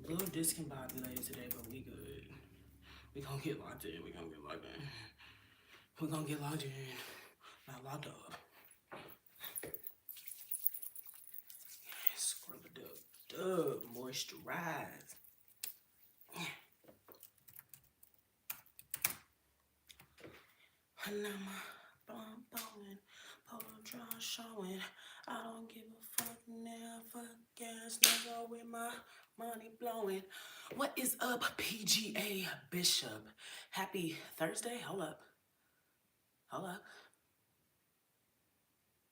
Little discombobulated today, but we good. We gonna get locked in. We gonna get locked in. We gonna get locked in. Not locked up. Scrub it up. Dub. Moisturize. And I'm blowing, polo dry showing. I don't give a fuck now, fuck gas, nigga with my money blowing. What is up, PGA Bishop? Happy Thursday. Hold up.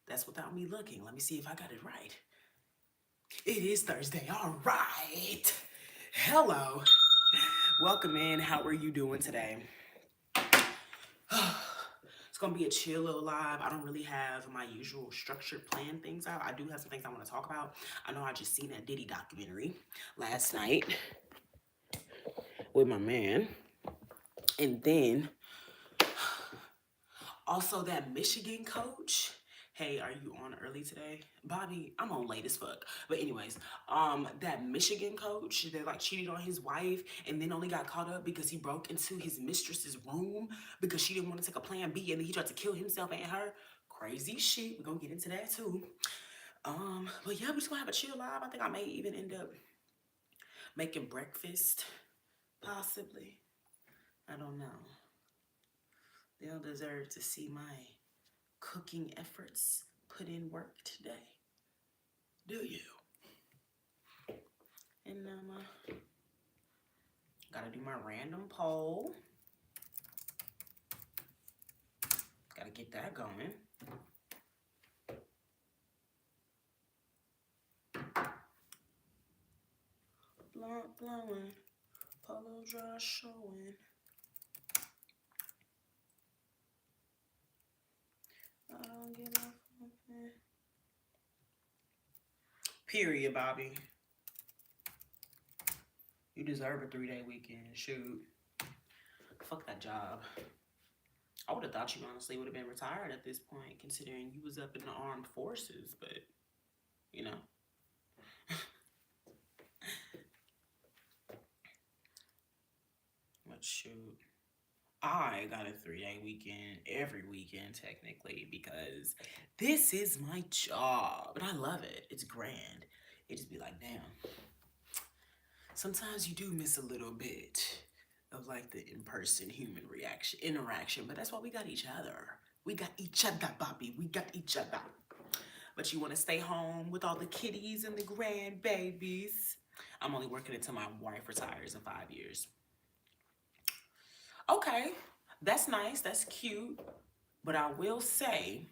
That's without me looking. Let me see if I got it right. It is Thursday. All right. Hello. Welcome in. How are you doing today? It's gonna be a chill little live. I don't really have my usual structured plan things out. I do have some things I want to talk about. I know I just seen that Diddy documentary last night with my man. And then also that Michigan coach. Hey, are you on early today? Bobby, I'm on late as fuck. But anyways, that Michigan coach that like cheated on his wife and then only got caught up because he broke into his mistress's room because she didn't want to take a plan B and then he tried to kill himself and her. Crazy shit. We're gonna get into that too. But yeah, we're just gonna have a chill live. I think I may even end up making breakfast. Possibly. I don't know. They'll deserve to see my cooking efforts put in work today. Do you? And gotta do my random poll. Gotta get that going. Blunt blowing, polo dry showing. I don't give a fuck. Period, Bobby. You deserve a 3-day weekend. Shoot. Fuck that job. I would have thought you honestly would have been retired at this point, considering you was up in the armed forces, but, you know. But shoot. I got a 3-day weekend every weekend, technically, because this is my job, and I love it. It's grand. It just be like, damn. Sometimes you do miss a little bit of like the in-person human interaction, but that's why we got each other. We got each other, Bobby. We got each other. But you want to stay home with all the kitties and the grandbabies. I'm only working until my wife retires in 5 years. Okay, that's nice. That's cute. But I will say,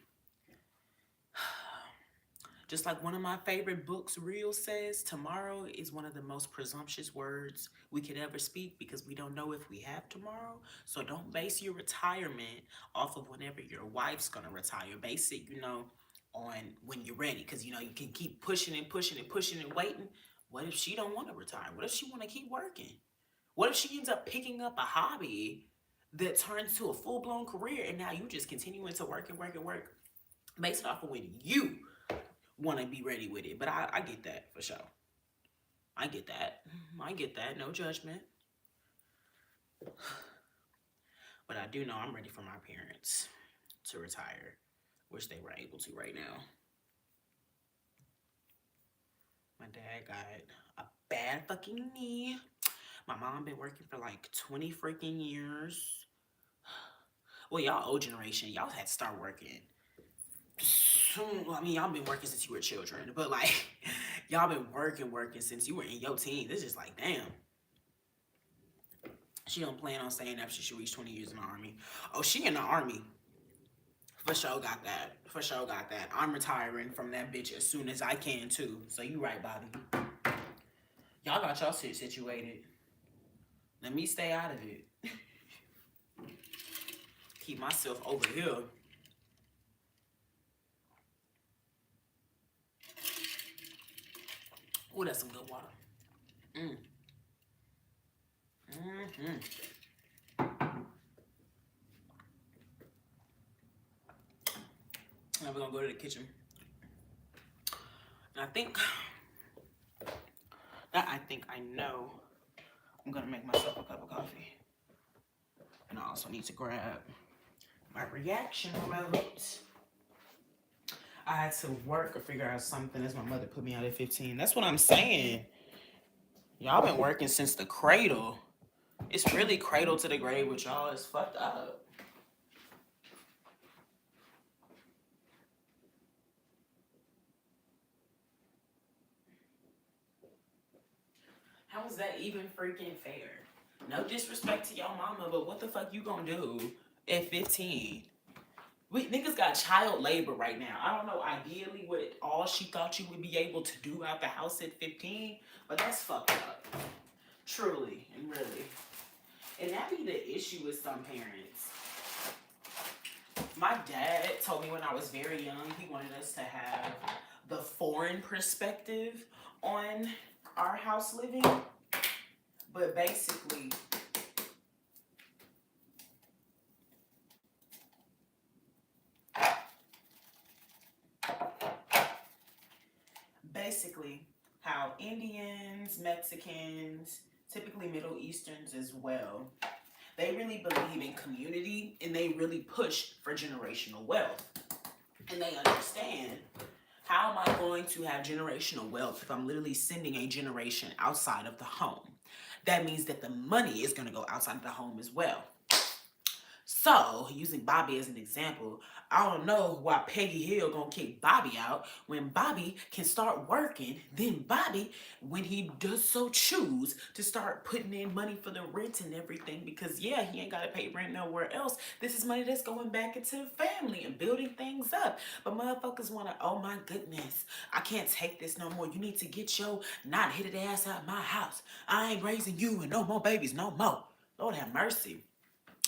just like one of my favorite books, Real, says, tomorrow is one of the most presumptuous words we could ever speak because we don't know if we have tomorrow. So don't base your retirement off of whenever your wife's going to retire. Base it, on when you're ready. Because, you can keep pushing and pushing and pushing and waiting. What if she don't want to retire? What if she want to keep working? What if she ends up picking up a hobby that turns into a full-blown career and now you just continuing to work and work and work based off of when you want to be ready with it? But I get that for sure. I get that. No judgment. But I do know I'm ready for my parents to retire, which they were able to right now. My dad got a bad fucking knee. My mom been working for like 20 freaking years. Well, y'all old generation, y'all had to start working. I mean, y'all been working since you were children, but like, y'all been working since you were in your teens. It's just like, damn. She don't plan on staying after she reached 20 years in the Army. Oh, she in the Army. For sure got that. I'm retiring from that bitch as soon as I can, too. So you right, Bobby. Y'all got y'all shit situated. Let me stay out of it. Keep myself over here. Oh, that's some good water. Now we're gonna go to the kitchen. And I think I think I know. I'm gonna make myself a cup of coffee. And I also need to grab my reaction remote. I had to work or figure out something as my mother put me out at 15. That's what I'm saying. Y'all been working since the cradle. It's really cradle to the grave with y'all. It's fucked up. How is that even freaking fair? No disrespect to y'all mama, but what the fuck you gonna do at 15? Niggas got child labor right now. I don't know ideally what all she thought you would be able to do out the house at 15, but that's fucked up. Truly and really. And that be the issue with some parents. My dad told me when I was very young, he wanted us to have the foreign perspective on our house living. But basically, how Indians, Mexicans, typically Middle Easterns as well, they really believe in community and they really push for generational wealth. And they understand, how am I going to have generational wealth if I'm literally sending a generation outside of the home? That means that the money is going to go outside of the home as well. So, using Bobby as an example, I don't know why Peggy Hill gonna kick Bobby out when Bobby can start working. Then Bobby, when he does so choose to start putting in money for the rent and everything, because yeah, he ain't gotta pay rent nowhere else. This is money that's going back into the family and building things up. But motherfuckers wanna, oh my goodness, I can't take this no more. You need to get your not-hitted ass out of my house. I ain't raising you and no more babies no more. Lord have mercy.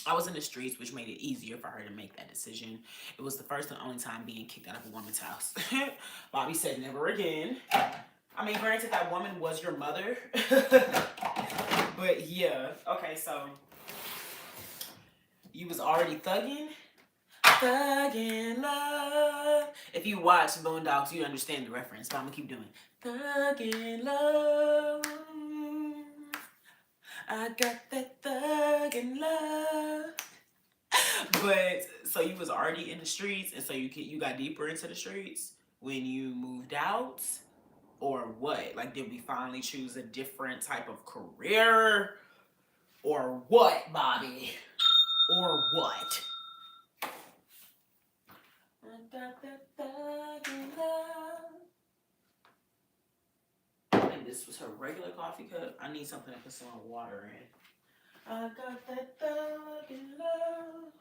I was in the streets, which made it easier for her to make that decision. It was the first and only time being kicked out of a woman's house. Bobby said never again. I mean, granted, that woman was your mother. But yeah. Okay, so you was already thugging? Thuggin' love. If you watch Boondocks, you understand the reference, but I'm gonna keep doing thuggin' love. I got that thuggin' love. But so you was already in the streets, and so you got deeper into the streets when you moved out, or what? Like, did we finally choose a different type of career, or what, Bobby? Or what? I got that thuggin' love. And this was her regular coffee cup. I need something to put some water in. I got that thuggin' love.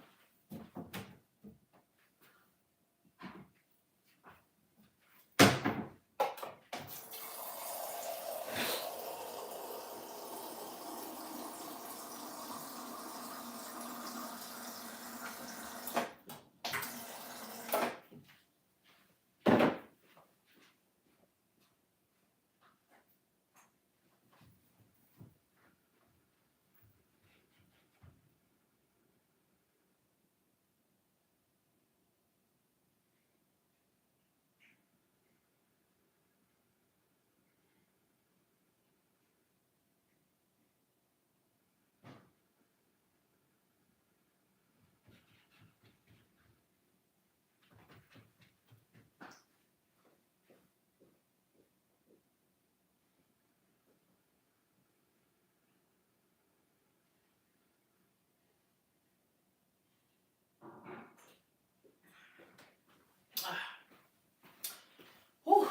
Whew.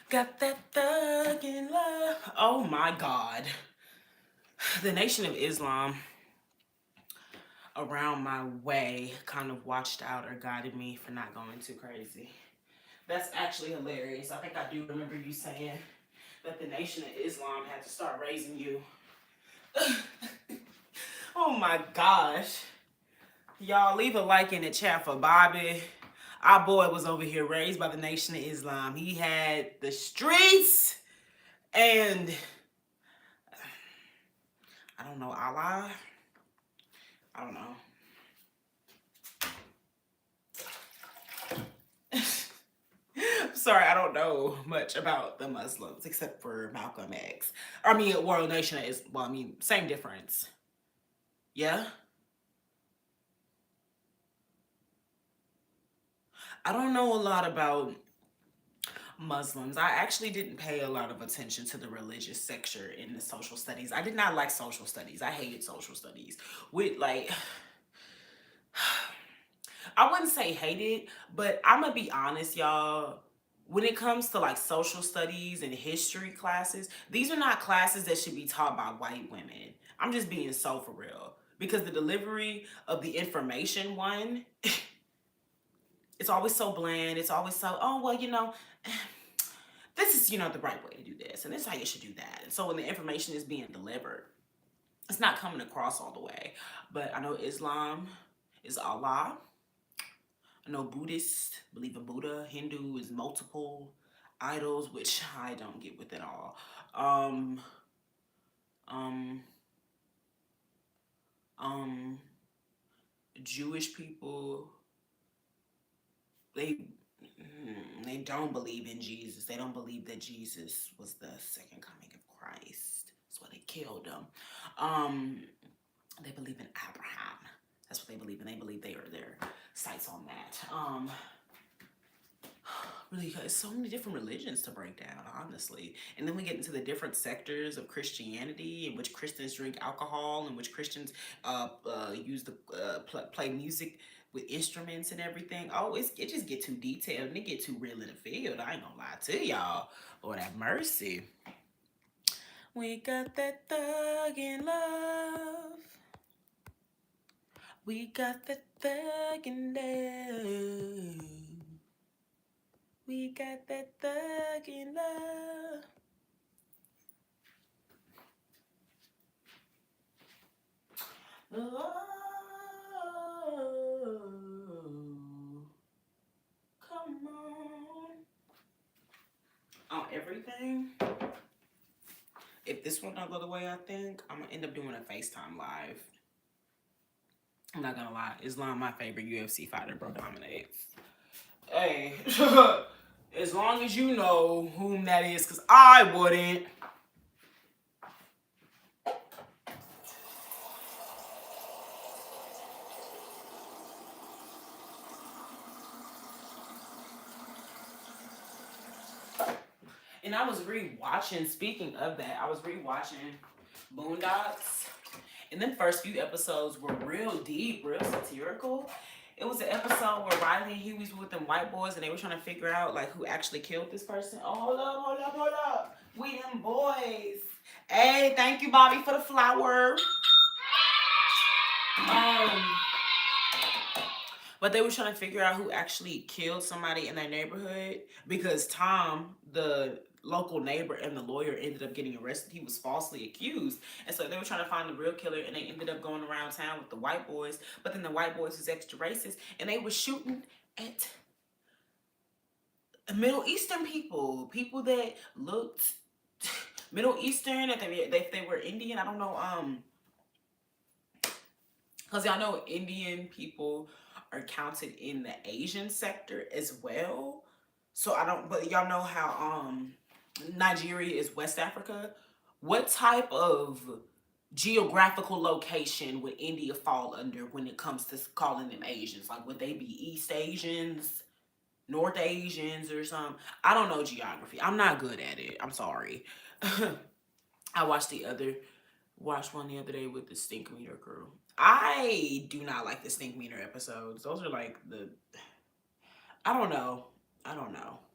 Got that thuggin' love. Oh my God. The Nation of Islam around my way kind of watched out or guided me for not going too crazy. That's actually hilarious. I think I do remember you saying that the Nation of Islam had to start raising you. Oh my gosh. Y'all leave a like in the chat for Bobby. Our boy was over here raised by the Nation of Islam. He had the streets and I don't know, Allah. I don't know. Sorry, I don't know much about the Muslims except for Malcolm X. I mean, World Nation is, well, I mean, same difference. Yeah? I don't know a lot about Muslims. I actually didn't pay a lot of attention to the religious sector in the social studies. I did not like social studies. I hated social studies. With like, I wouldn't say hate it, but I'm gonna be honest, y'all. When it comes to like social studies and history classes, these are not classes that should be taught by white women. I'm just being so for real. Because the delivery of the information, one, it's always so bland. It's always so, oh, well, this is, the right way to do this. And this is how you should do that. And so when the information is being delivered, it's not coming across all the way. But I know Islam is Allah. I know Buddhists believe in Buddha. Hindu is multiple idols, which I don't get with it all. Um, um, um, Jewish people, they they don't believe in Jesus. They don't believe that Jesus was the second coming of Christ. That's why they killed him. Um, they believe in Abraham. That's what they believe in. They believe they are their sights on that. Really, it's so many different religions to break down, honestly. And then we get into the different sectors of Christianity, in which Christians drink alcohol, in which Christians use the play music with instruments and everything. Oh, it just get too detailed and it get too real in the field. I ain't gonna lie to y'all. Lord have mercy. We got that thug in love. We got that thug in love. We got that thug in love. Oh, come on. On everything. If this one don't go the way I think, I'm gonna end up doing a FaceTime live. I'm not gonna lie, Islam my favorite UFC fighter, bro. Dominates. Hey, as long as you know whom that is, because I wouldn't. And I was rewatching, speaking of that, I was rewatching Boondocks. And then first few episodes were real deep, real satirical. It was an episode where Riley and Huey was with them white boys and they were trying to figure out like who actually killed this person. Oh, hold up, hold up, hold up. We them boys. Hey, thank you, Bobby, for the flower. But they were trying to figure out who actually killed somebody in their neighborhood because Tom, the local neighbor and the lawyer, ended up getting arrested. He was falsely accused. And so they were trying to find the real killer and they ended up going around town with the white boys. But then the white boys was extra racist and they were shooting at Middle Eastern people. People that looked Middle Eastern, if they were Indian. I don't know. Because y'all know Indian people are counted in the Asian sector as well. So I don't, but y'all know how Nigeria is West Africa. What type of geographical location would India fall under when it comes to calling them Asians? Like, would they be East Asians, North Asians, or something? I don't know geography. I'm not good at it. I'm sorry. I watched one the other day with the Stink Meter crew. I do not like the Stink Meter episodes. Those are like I don't know.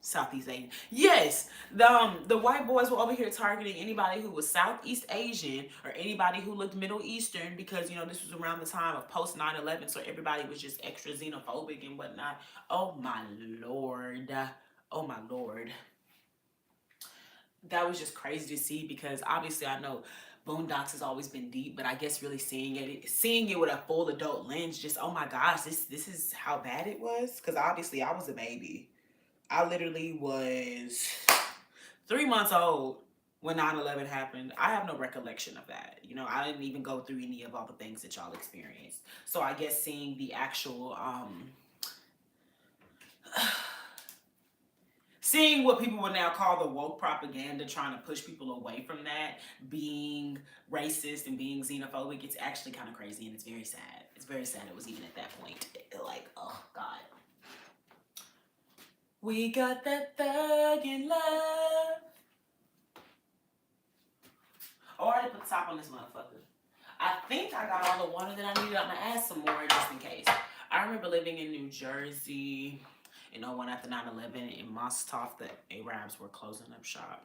Southeast Asian. Yes, the white boys were over here targeting anybody who was Southeast Asian or anybody who looked Middle Eastern because this was around the time of post 9/11, so everybody was just extra xenophobic and whatnot. Oh my lord. Oh my lord. That was just crazy to see because obviously I know Boondocks has always been deep, but I guess really seeing it with a full adult lens, just oh my gosh, this is how bad it was. Because obviously I was a baby. I literally was 3 months old when 9/11 happened. I have no recollection of that. I didn't even go through any of all the things that y'all experienced. So I guess seeing the actual seeing what people would now call the woke propaganda, trying to push people away from that, being racist and being xenophobic, it's actually kind of crazy and it's very sad. It's very sad it was even at that point. Like, oh God. We got that thug in love. Oh, I already put the top on this motherfucker. I think I got all the water that I needed. I'm gonna add some more just in case. I remember living in New Jersey in 01 after 9/11 in Mostov, the Arabs were closing up shop.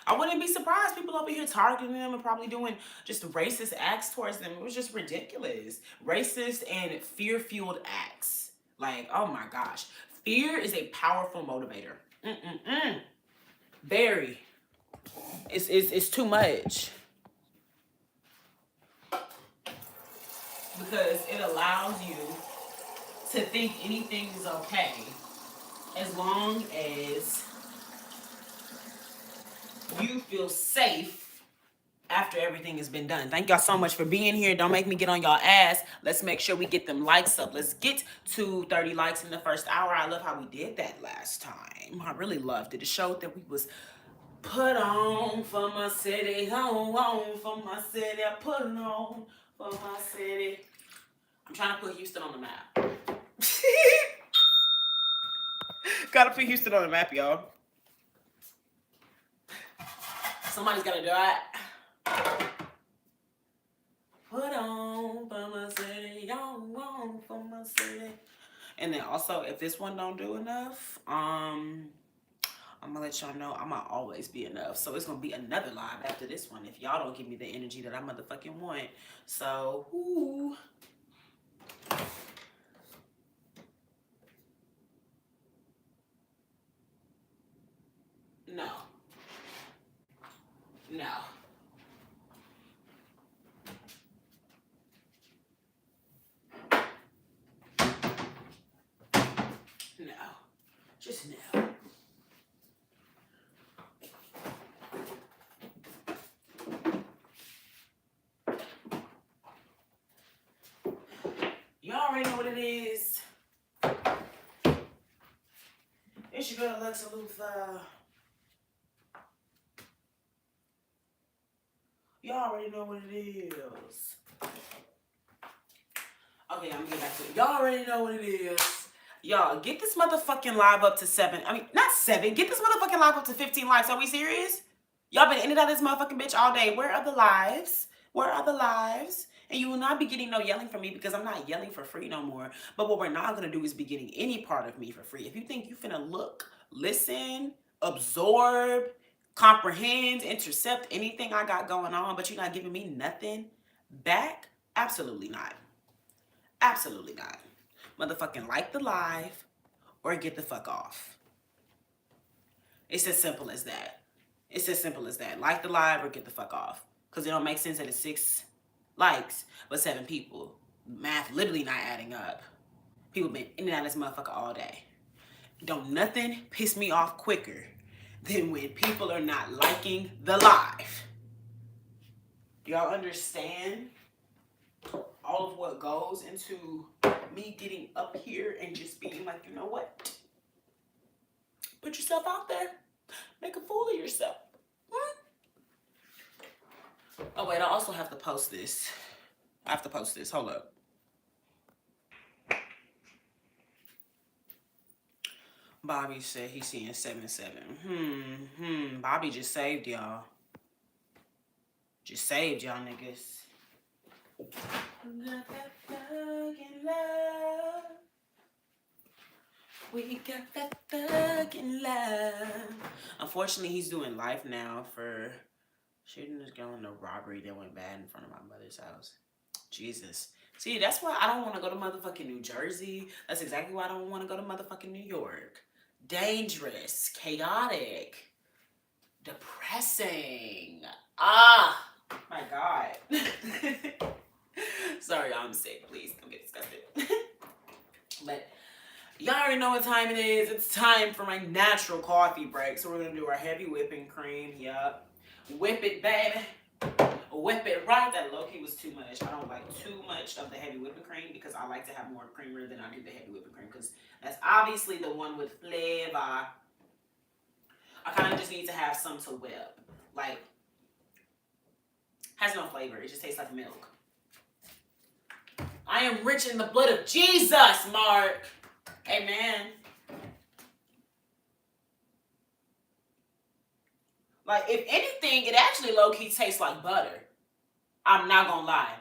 I wouldn't be surprised people over here targeting them and probably doing just racist acts towards them. It was just ridiculous. Racist and fear-fueled acts. Like, oh my gosh. Fear is a powerful motivator. Very. It's too much. Because it allows you to think anything is okay as long as you feel safe after everything has been done. Thank y'all so much for being here. Don't make me get on y'all ass. Let's make sure we get them likes up. Let's get to 30 likes in the first hour. I love how we did that last time. I really loved it. It showed that we was put on for my city, on for my city, I put it on for my city. I'm trying to put Houston on the map. Gotta put Houston on the map, y'all. Somebody's gotta do it. Put on for my city, on for my city. And then also, if this one don't do enough, I'm gonna let y'all know I'm gonna always be enough. So it's gonna be another live after this one if y'all don't give me the energy that I motherfucking want. So, ooh. No. No. No. Just no. Y'all already know what it is. It's your girl Alexa Luther. Y'all already know what it is. Okay, I'm gonna get back to it. Y'all already know what it is. Y'all, get this motherfucking live up to 7. I mean, not 7. Get this motherfucking live up to 15 likes. Are we serious? Y'all been in and out of this motherfucking bitch all day. Where are the lives? Where are the lives? And you will not be getting no yelling from me because I'm not yelling for free no more. But what we're not gonna do is be getting any part of me for free. If you think you finna look, listen, absorb, comprehend, intercept anything I got going on, but you're not giving me nothing back, absolutely not. Absolutely not. Motherfucking like the live or get the fuck off. It's as simple as that. It's as simple as that. Like the live or get the fuck off. Because it don't make sense that it's 6 likes but 7 people. Math literally not adding up. People been in and out of this motherfucker all day. Don't nothing piss me off quicker than when people are not liking the live. Y'all understand all of what goes into me getting up here and just being like, you know what? Put yourself out there. Make a fool of yourself. Oh, wait, I also have to post this. I have to post this. Hold up. Bobby said he's seeing 7-7. Bobby just saved y'all. Just saved y'all niggas. Got that thug in love. We got that thug in love. Unfortunately, he's doing life now for shooting this girl in a robbery that went bad in front of my mother's house. Jesus. See, that's why I don't want to go to motherfucking New Jersey. That's exactly why I don't want to go to motherfucking New York. Dangerous, chaotic, depressing. Ah, my God. Sorry, I'm sick. Please don't get disgusted. But y'all already know what time it is. It's time for my natural coffee break. So we're going to do our heavy whipping cream. Yup. Whip it, baby. Whip it right. That low-key was too much. I don't like too much of the heavy whipping cream because I like to have more creamer than I do the heavy whipping cream because that's obviously the one with flavor. I kind of just need to have some to whip. Like, has no flavor. It just tastes like milk. I am rich in the blood of Jesus, Mark. Amen. Like, if anything, it actually low-key tastes like butter. I'm not gonna lie.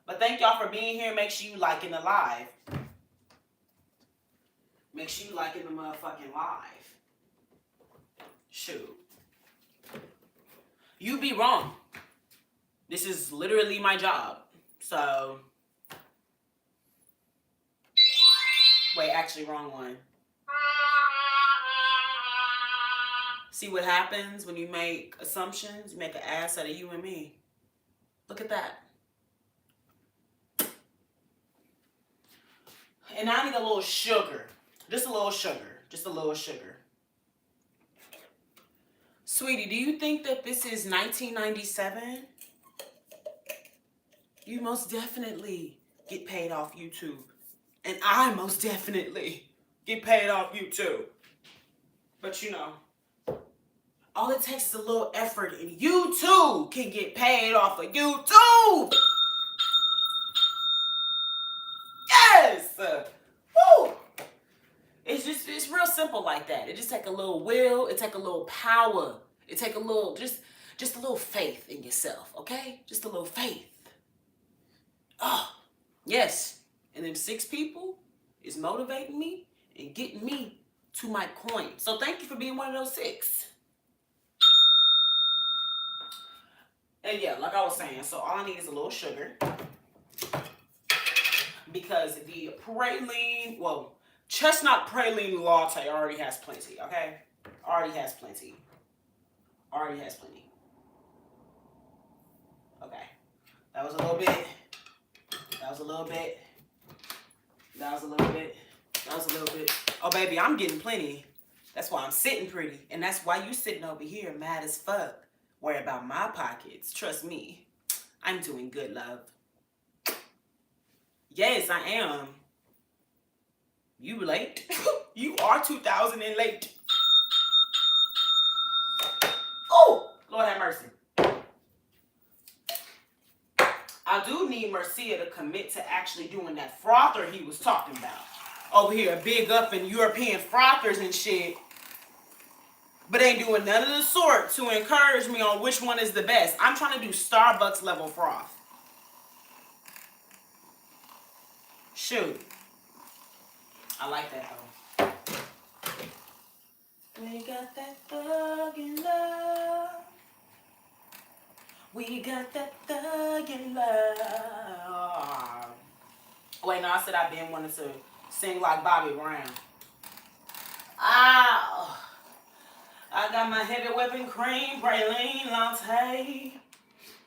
But thank y'all for being here. Make sure you liking the live. Make sure you liking the motherfucking live. Shoot. You be wrong. This is literally my job. So. Wait, actually, wrong one. See what happens when you make assumptions? You make an ass out of you and me. Look at that. And I need a little sugar. Just a little sugar. Just a little sugar. Sweetie, do you think that this is 1997? You most definitely get paid off YouTube. And I most definitely get paid off YouTube. But you know, all it takes is a little effort and you too can get paid off of YouTube. Yes! Woo! It's real simple like that. It just take a little will, it take a little power. It take a little, just a little faith in yourself, okay? Just a little faith. Oh, yes. And them 6 people is motivating me and getting me to my coin. So thank you for being one of those 6. And yeah, like I was saying, so all I need is a little sugar. Because the praline, well, chestnut praline latte already has plenty, okay? Already has plenty. Already has plenty. Okay. That was a little bit. That was a little bit. That was a little bit. That was a little bit. Oh, baby, I'm getting plenty. That's why I'm sitting pretty. And that's why you sitting over here mad as fuck. Worry about my pockets. Trust me. I'm doing good, love. Yes, I am. You late? You are 2000 and late. Oh, Lord have mercy. I do need Marcia to commit to actually doing that frother he was talking about. Over here, big up in European frothers and shit. But ain't doing none of the sort to encourage me on which one is the best. I'm trying to do Starbucks level froth. Shoot. I like that though. We got that thuggin' love. We got that thuggin' love. Wait, no, I said I've been wanting to sing like Bobby Brown. Ow. I got my heavy whipping cream, praline latte.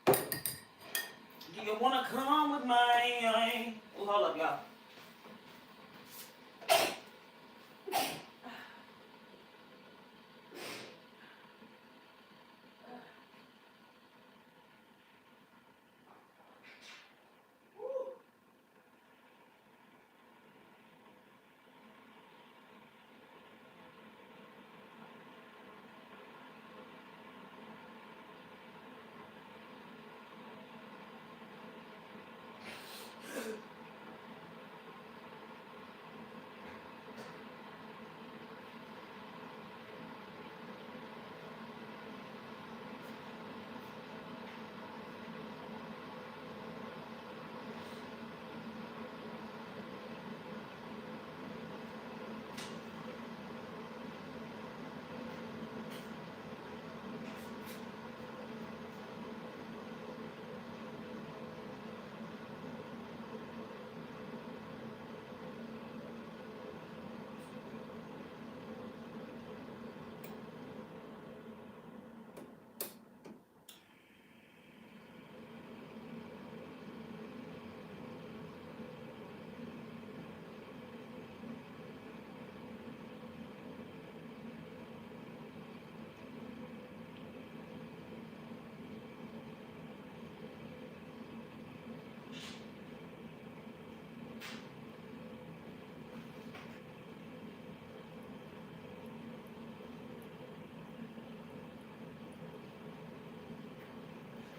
Do you wanna come with me? Oh, hold up, y'all.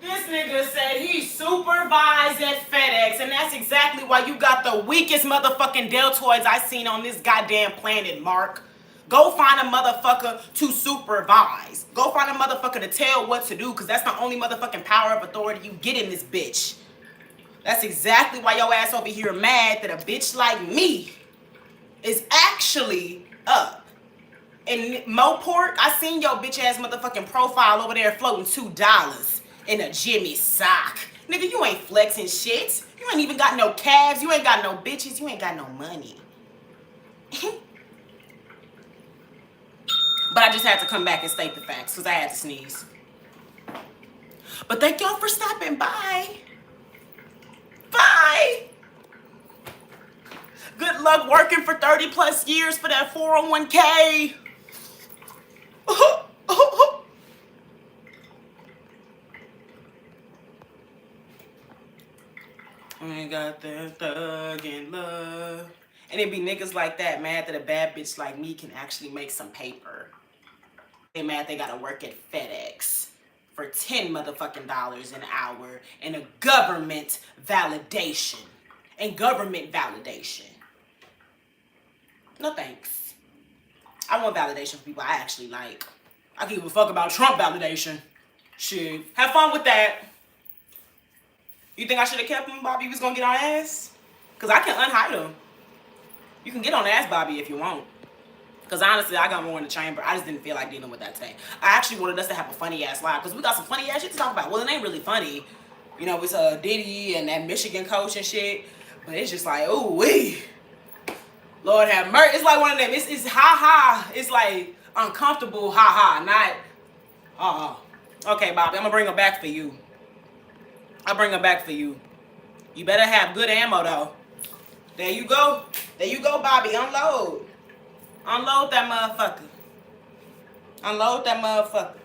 This nigga said he supervised at FedEx, and that's exactly why you got the weakest motherfucking deltoids I seen on this goddamn planet, Mark. Go find a motherfucker to supervise. Go find a motherfucker to tell what to do, because that's the only motherfucking power of authority you get in this bitch. That's exactly why your ass over here mad that a bitch like me is actually up. And Moport, I seen your bitch ass motherfucking profile over there floating $2 in a Jimmy sock. Nigga, you ain't flexing shit. You ain't even got no calves. You ain't got no bitches. You ain't got no money. But I just had to come back and state the facts because I had to sneeze. But thank y'all for stopping by. Bye. Good luck working for 30 plus years for that 401k. I got that thug in love. And it be niggas like that mad that a bad bitch like me can actually make some paper. They mad they gotta work at FedEx for $10 motherfucking an hour and a government validation. And government validation. No thanks. I want validation from people I actually like. I can give a fuck about Trump validation. Shit. Have fun with that. You think I should have kept him, Bobby? He was gonna get on ass? Because I can unhide him. You can get on ass, Bobby, if you want. Because honestly, I got more in the chamber. I just didn't feel like dealing with that today. I actually wanted us to have a funny ass live because we got some funny ass shit to talk about. Well, it ain't really funny. You know, it's Diddy and that Michigan coach and shit. But it's just like, ooh wee. Lord have mercy. It's like one of them. It's ha ha. It's like uncomfortable ha ha. Not okay, Bobby. I'm gonna bring her back for you. I'll bring her back for you. You better have good ammo though. There you go. There you go, Bobby. Unload. Unload that motherfucker. Unload that motherfucker.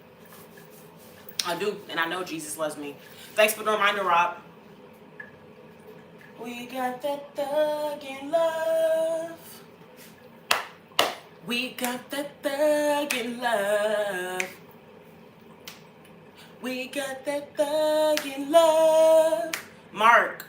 I do, and I know Jesus loves me. Thanks for the reminder, Rob. We got that thug in love. We got that thug in love. We got that thug in love. Mark,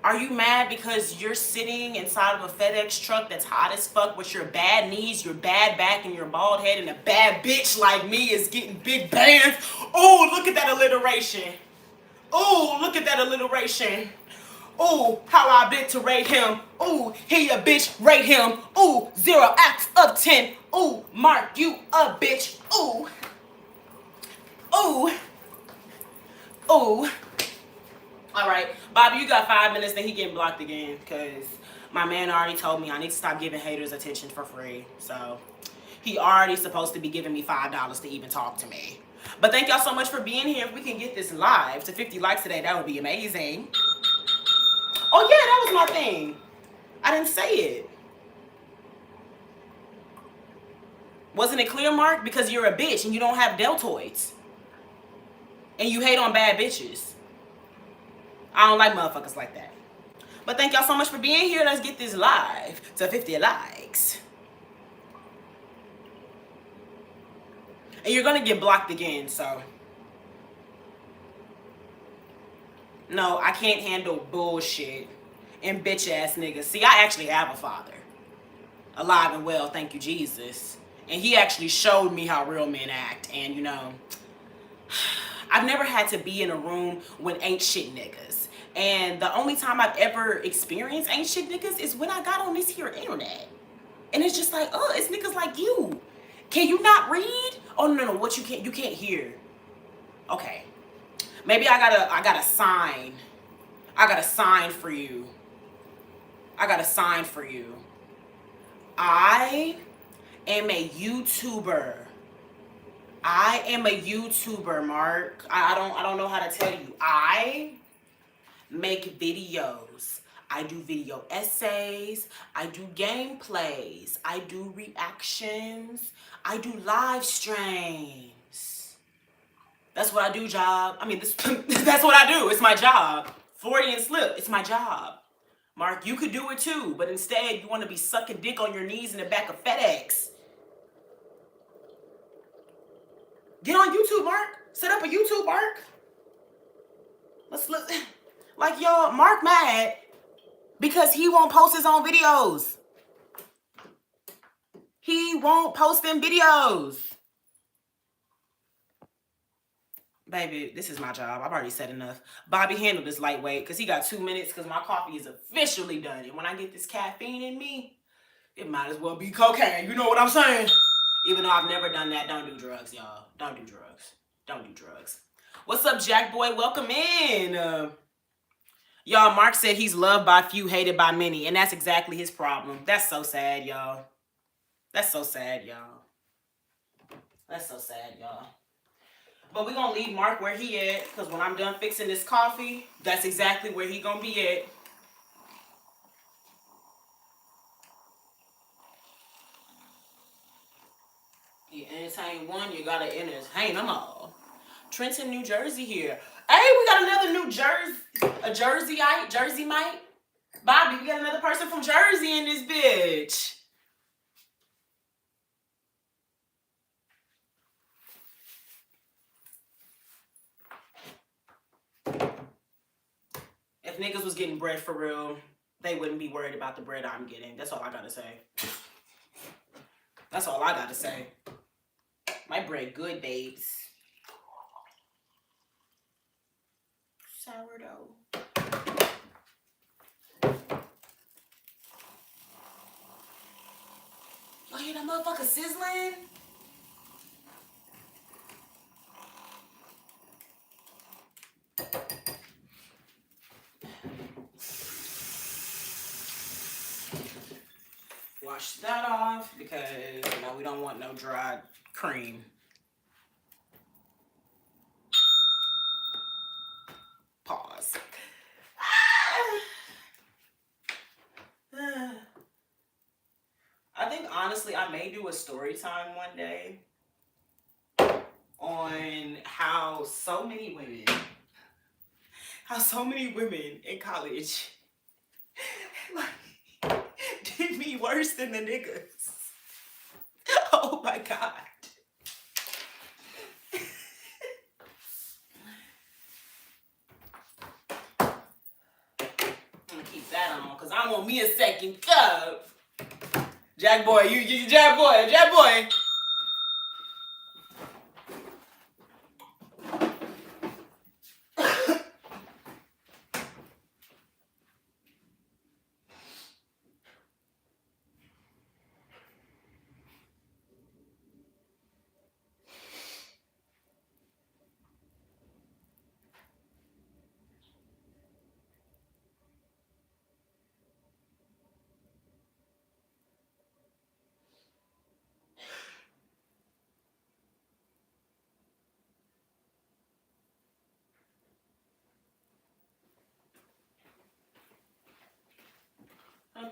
are you mad because you're sitting inside of a FedEx truck that's hot as fuck with your bad knees, your bad back, and your bald head, and a bad bitch like me is getting big bands? Oh, look at that alliteration. Oh, look at that alliteration. Oh, how I bit to rate him. Oh, he a bitch, rate him. Oh, 0 out of 10. Oh, Mark, you a bitch. Oh. Oh. Oh. All right, Bobby, you got 5 minutes, then he getting blocked again because my man already told me I need to stop giving haters attention for free. So he already supposed to be giving me $5 to even talk to me. But thank y'all so much for being here. If we can get this live to 50 likes today, that would be amazing. Oh, yeah, that was my thing. I didn't say it. Wasn't it clear, Mark? Because you're a bitch and you don't have deltoids. And you hate on bad bitches. I don't like motherfuckers like that. But thank y'all so much for being here. Let's get this live to 50 likes. And you're going to get blocked again, so. No, I can't handle bullshit and bitch ass niggas. See, I actually have a father. Alive and well, thank you, Jesus. And he actually showed me how real men act. And, you know, I've never had to be in a room with ain't shit niggas. And the only time I've ever experienced ain't shit niggas is when I got on this here internet. And it's just like, oh, it's niggas like you. Can you not read? Oh, no, what you can't hear. Okay. Maybe I got a sign. I got a sign for you. I got a sign for you. I am a YouTuber. I am a YouTuber, Mark. I don't know how to tell you. I make videos. I do video essays. I do gameplays. I do reactions. I do live streams. That's what I do, job. I mean, that's what I do. It's my job. Freudian slip. It's my job. Mark, you could do it too, but instead you want to be sucking dick on your knees in the back of FedEx. Get on YouTube, Mark. Set up a YouTube, Mark. Let's look. Like, y'all, Mark mad because he won't post his own videos. He won't post them videos. Baby, this is my job. I've already said enough. Bobby, handle this lightweight because he got 2 minutes because my coffee is officially done. And when I get this caffeine in me, it might as well be cocaine. You know what I'm saying? Even though I've never done that. Don't do drugs, y'all. Don't do drugs. Don't do drugs. What's up, Jack Boy? Welcome in. Y'all, Mark said he's loved by few, hated by many. And that's exactly his problem. That's so sad, y'all. That's so sad, y'all. That's so sad, y'all. But we're going to leave Mark where he at. Because when I'm done fixing this coffee, that's exactly where he going to be at. You entertain one, you got to entertain them all. Trenton, New Jersey here. Hey, we got another New Jersey, a Jersey mate. Bobby, we got another person from Jersey in this bitch. If niggas was getting bread for real, they wouldn't be worried about the bread I'm getting. That's all I gotta say. That's all I gotta say. My bread good, babes. Sourdough. Y'all hear that motherfucker sizzling? Wash that off because, you know, we don't want no dry cream. Pause. I think, honestly, I may do a story time one day on how so many women in college like, did me worse than the niggas. Oh my God. I'm gonna keep that on because I want me a second cup. Jack Boy, you Jack Boy.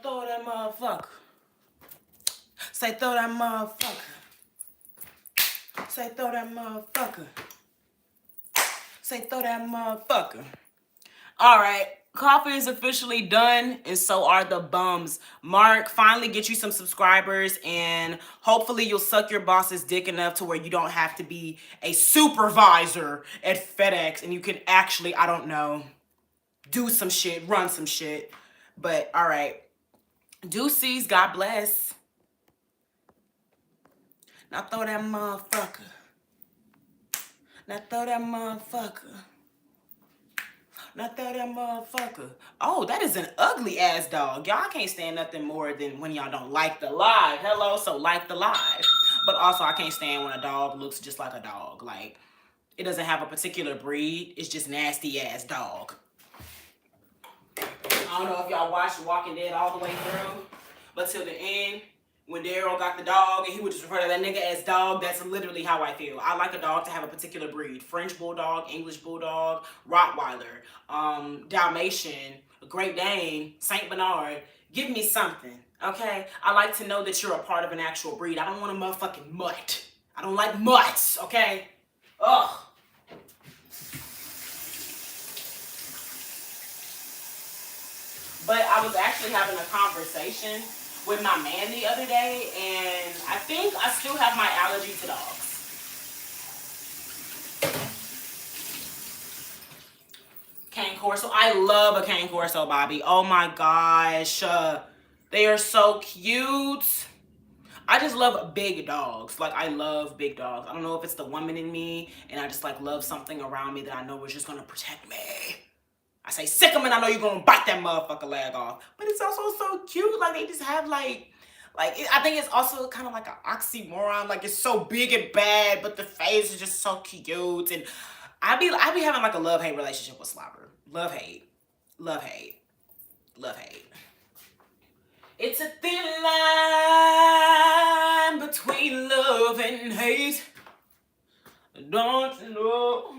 Throw that motherfucker. Say throw that motherfucker. Say throw that motherfucker. Say throw that motherfucker. All right. Coffee is officially done, and so are the bums. Mark, finally get you some subscribers, and hopefully you'll suck your boss's dick enough to where you don't have to be a supervisor at FedEx, and you can actually, I don't know, do some shit, run some shit. But, all right. Deuces, God bless. Now throw that motherfucker. Now throw that motherfucker. Now throw that motherfucker. Oh, that is an ugly ass dog. Y'all can't stand nothing more than when y'all don't like the live. Hello, so like the live. But also I can't stand when a dog looks just like a dog. Like, it doesn't have a particular breed. It's just nasty ass dog. I don't know if y'all watched Walking Dead all the way through, but till the end, when Daryl got the dog and he would just refer to that nigga as dog, that's literally how I feel. I like a dog to have a particular breed. French Bulldog, English Bulldog, Rottweiler, Dalmatian, Great Dane, Saint Bernard. Give me something, okay? I like to know that you're a part of an actual breed. I don't want a motherfucking mutt. I don't like mutts, okay? Ugh. But I was actually having a conversation with my man the other day, and I think I still have my allergy to dogs. Corso. I love a cane Corso, Bobby. Oh my gosh. They are so cute. I just love big dogs. Like, I love big dogs. I don't know if it's the woman in me, and I just, like, love something around me that I know is just gonna protect me. I say sick 'em and I know you're gonna bite that motherfucker leg off. But it's also so cute. Like, they just have, I think it's also kind of like an oxymoron. Like, it's so big and bad, but the face is just so cute. And I be having, like, a love-hate relationship with Slobber. Love-hate. Love-hate. Love-hate. It's a thin line between love and hate. Don't you know?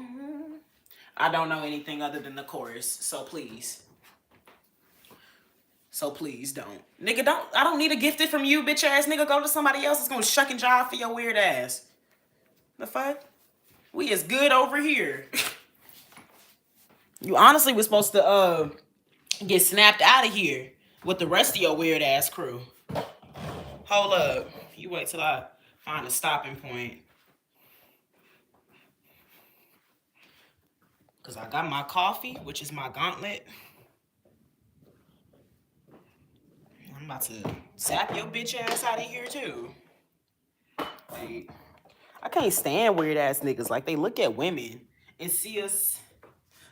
I don't know anything other than the chorus, so please. So please don't. Nigga, I don't need a gifted from you, bitch ass nigga. Go to somebody else that's gonna shuck and jive for your weird ass. The fuck? We is good over here. You honestly was supposed to get snapped out of here with the rest of your weird ass crew. Hold up. You wait till I find a stopping point. Because I got my coffee, which is my gauntlet. I'm about to zap your bitch ass out of here, too. Like, I can't stand weird ass niggas. Like, they look at women and see us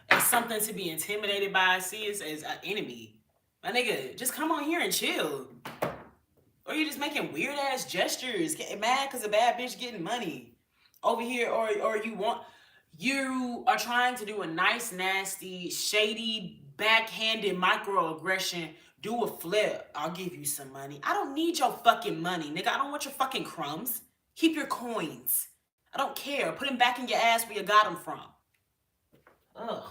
as something to be intimidated by, see us as an enemy. My nigga, just come on here and chill. Or you just making weird ass gestures, getting mad because a bad bitch getting money over here, or you are trying to do a nice, nasty, shady, backhanded microaggression. Do a flip. I'll give you some money. I don't need your fucking money, nigga. I don't want your fucking crumbs. Keep your coins. I don't care. Put them back in your ass where you got them from. Ugh.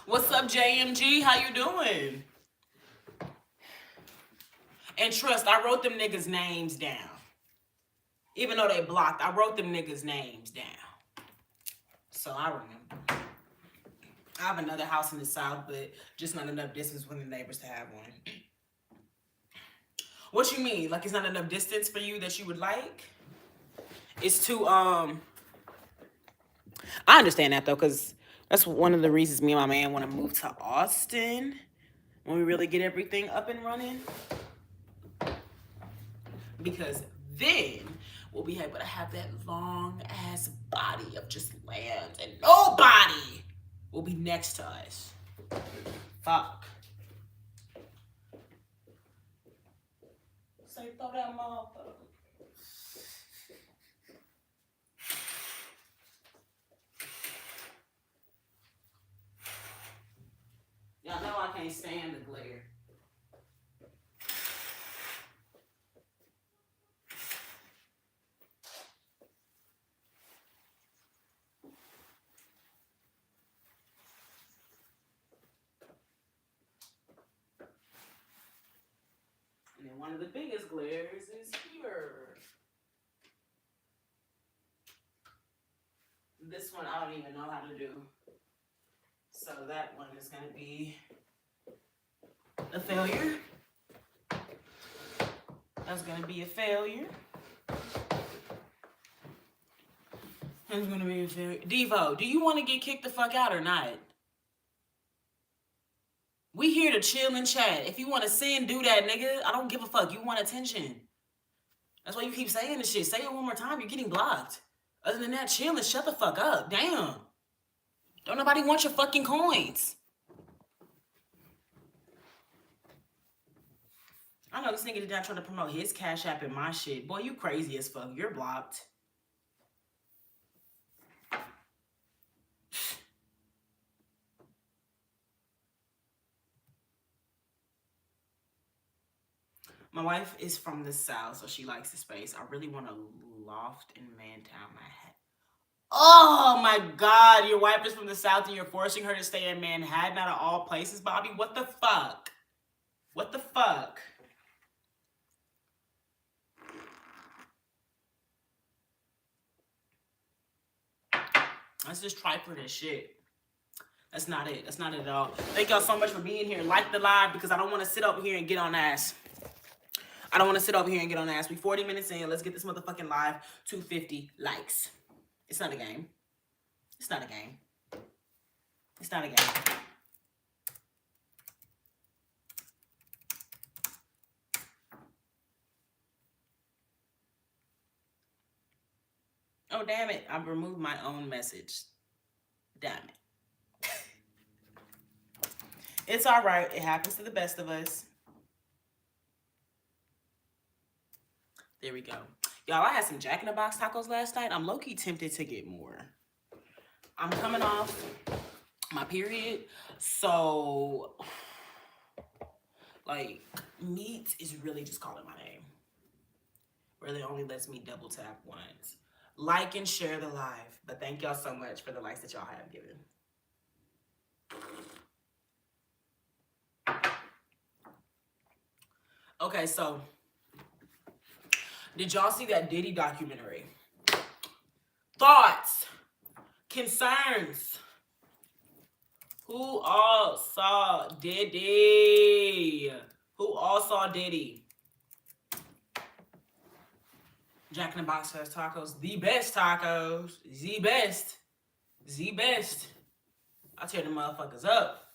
What's up, JMG? How you doing? And trust, I wrote them niggas' names down. Even though they blocked, I wrote them niggas' names down. So I remember. I have another house in the South, but just not enough distance from the neighbors to have one. What you mean? Like, it's not enough distance for you that you would like? It's too, I understand that, though, because that's one of the reasons me and my man want to move to Austin when we really get everything up and running. Because then we'll be able to have that long-ass body of just land, and nobody will be next to us. Fuck. Say, throw that motherfucker. Y'all know I can't stand the glare. And then one of the biggest glares is here. This one I don't even know how to do. So that one is going to be a failure. That's going to be a failure. That's going to be a failure. Devo, do you want to get kicked the fuck out or not? We here to chill and chat. If you want to sin, do that, nigga. I don't give a fuck. You want attention. That's why you keep saying this shit. Say it one more time. You're getting blocked. Other than that, chill and shut the fuck up. Damn. Don't nobody want your fucking coins. I know this nigga did not try to promote his Cash App in my shit. Boy, you crazy as fuck. You're blocked. My wife is from the South, so she likes the space. I really want a loft in Mantown, Manhattan. Oh my God, your wife is from the South and you're forcing her to stay in Manhattan out of all places, Bobby? What the fuck? What the fuck? Let's just try for this shit. That's not it. That's not it at all. Thank y'all so much for being here. Like the live because I don't want to sit over here and get on ass. I don't want to sit over here and get on ass. We 40 minutes in. Let's get this motherfucking live to 50 likes. It's not a game. It's not a game. It's not a game. Oh, damn it. I've removed my own message. Damn it. It's all right. It happens to the best of us. There we go. Y'all, I had some Jack in the Box tacos last night. I'm low-key tempted to get more. I'm coming off my period. So, like, meat is really just calling my name. Really only lets me double tap once. Like and share the live. But thank y'all so much for the likes that y'all have given. Okay, so did y'all see that Diddy documentary? Thoughts, concerns. Who all saw Diddy? Who all saw Diddy? Jack in the Box has tacos. The best tacos. The best. The best. I'll tear the motherfuckers up.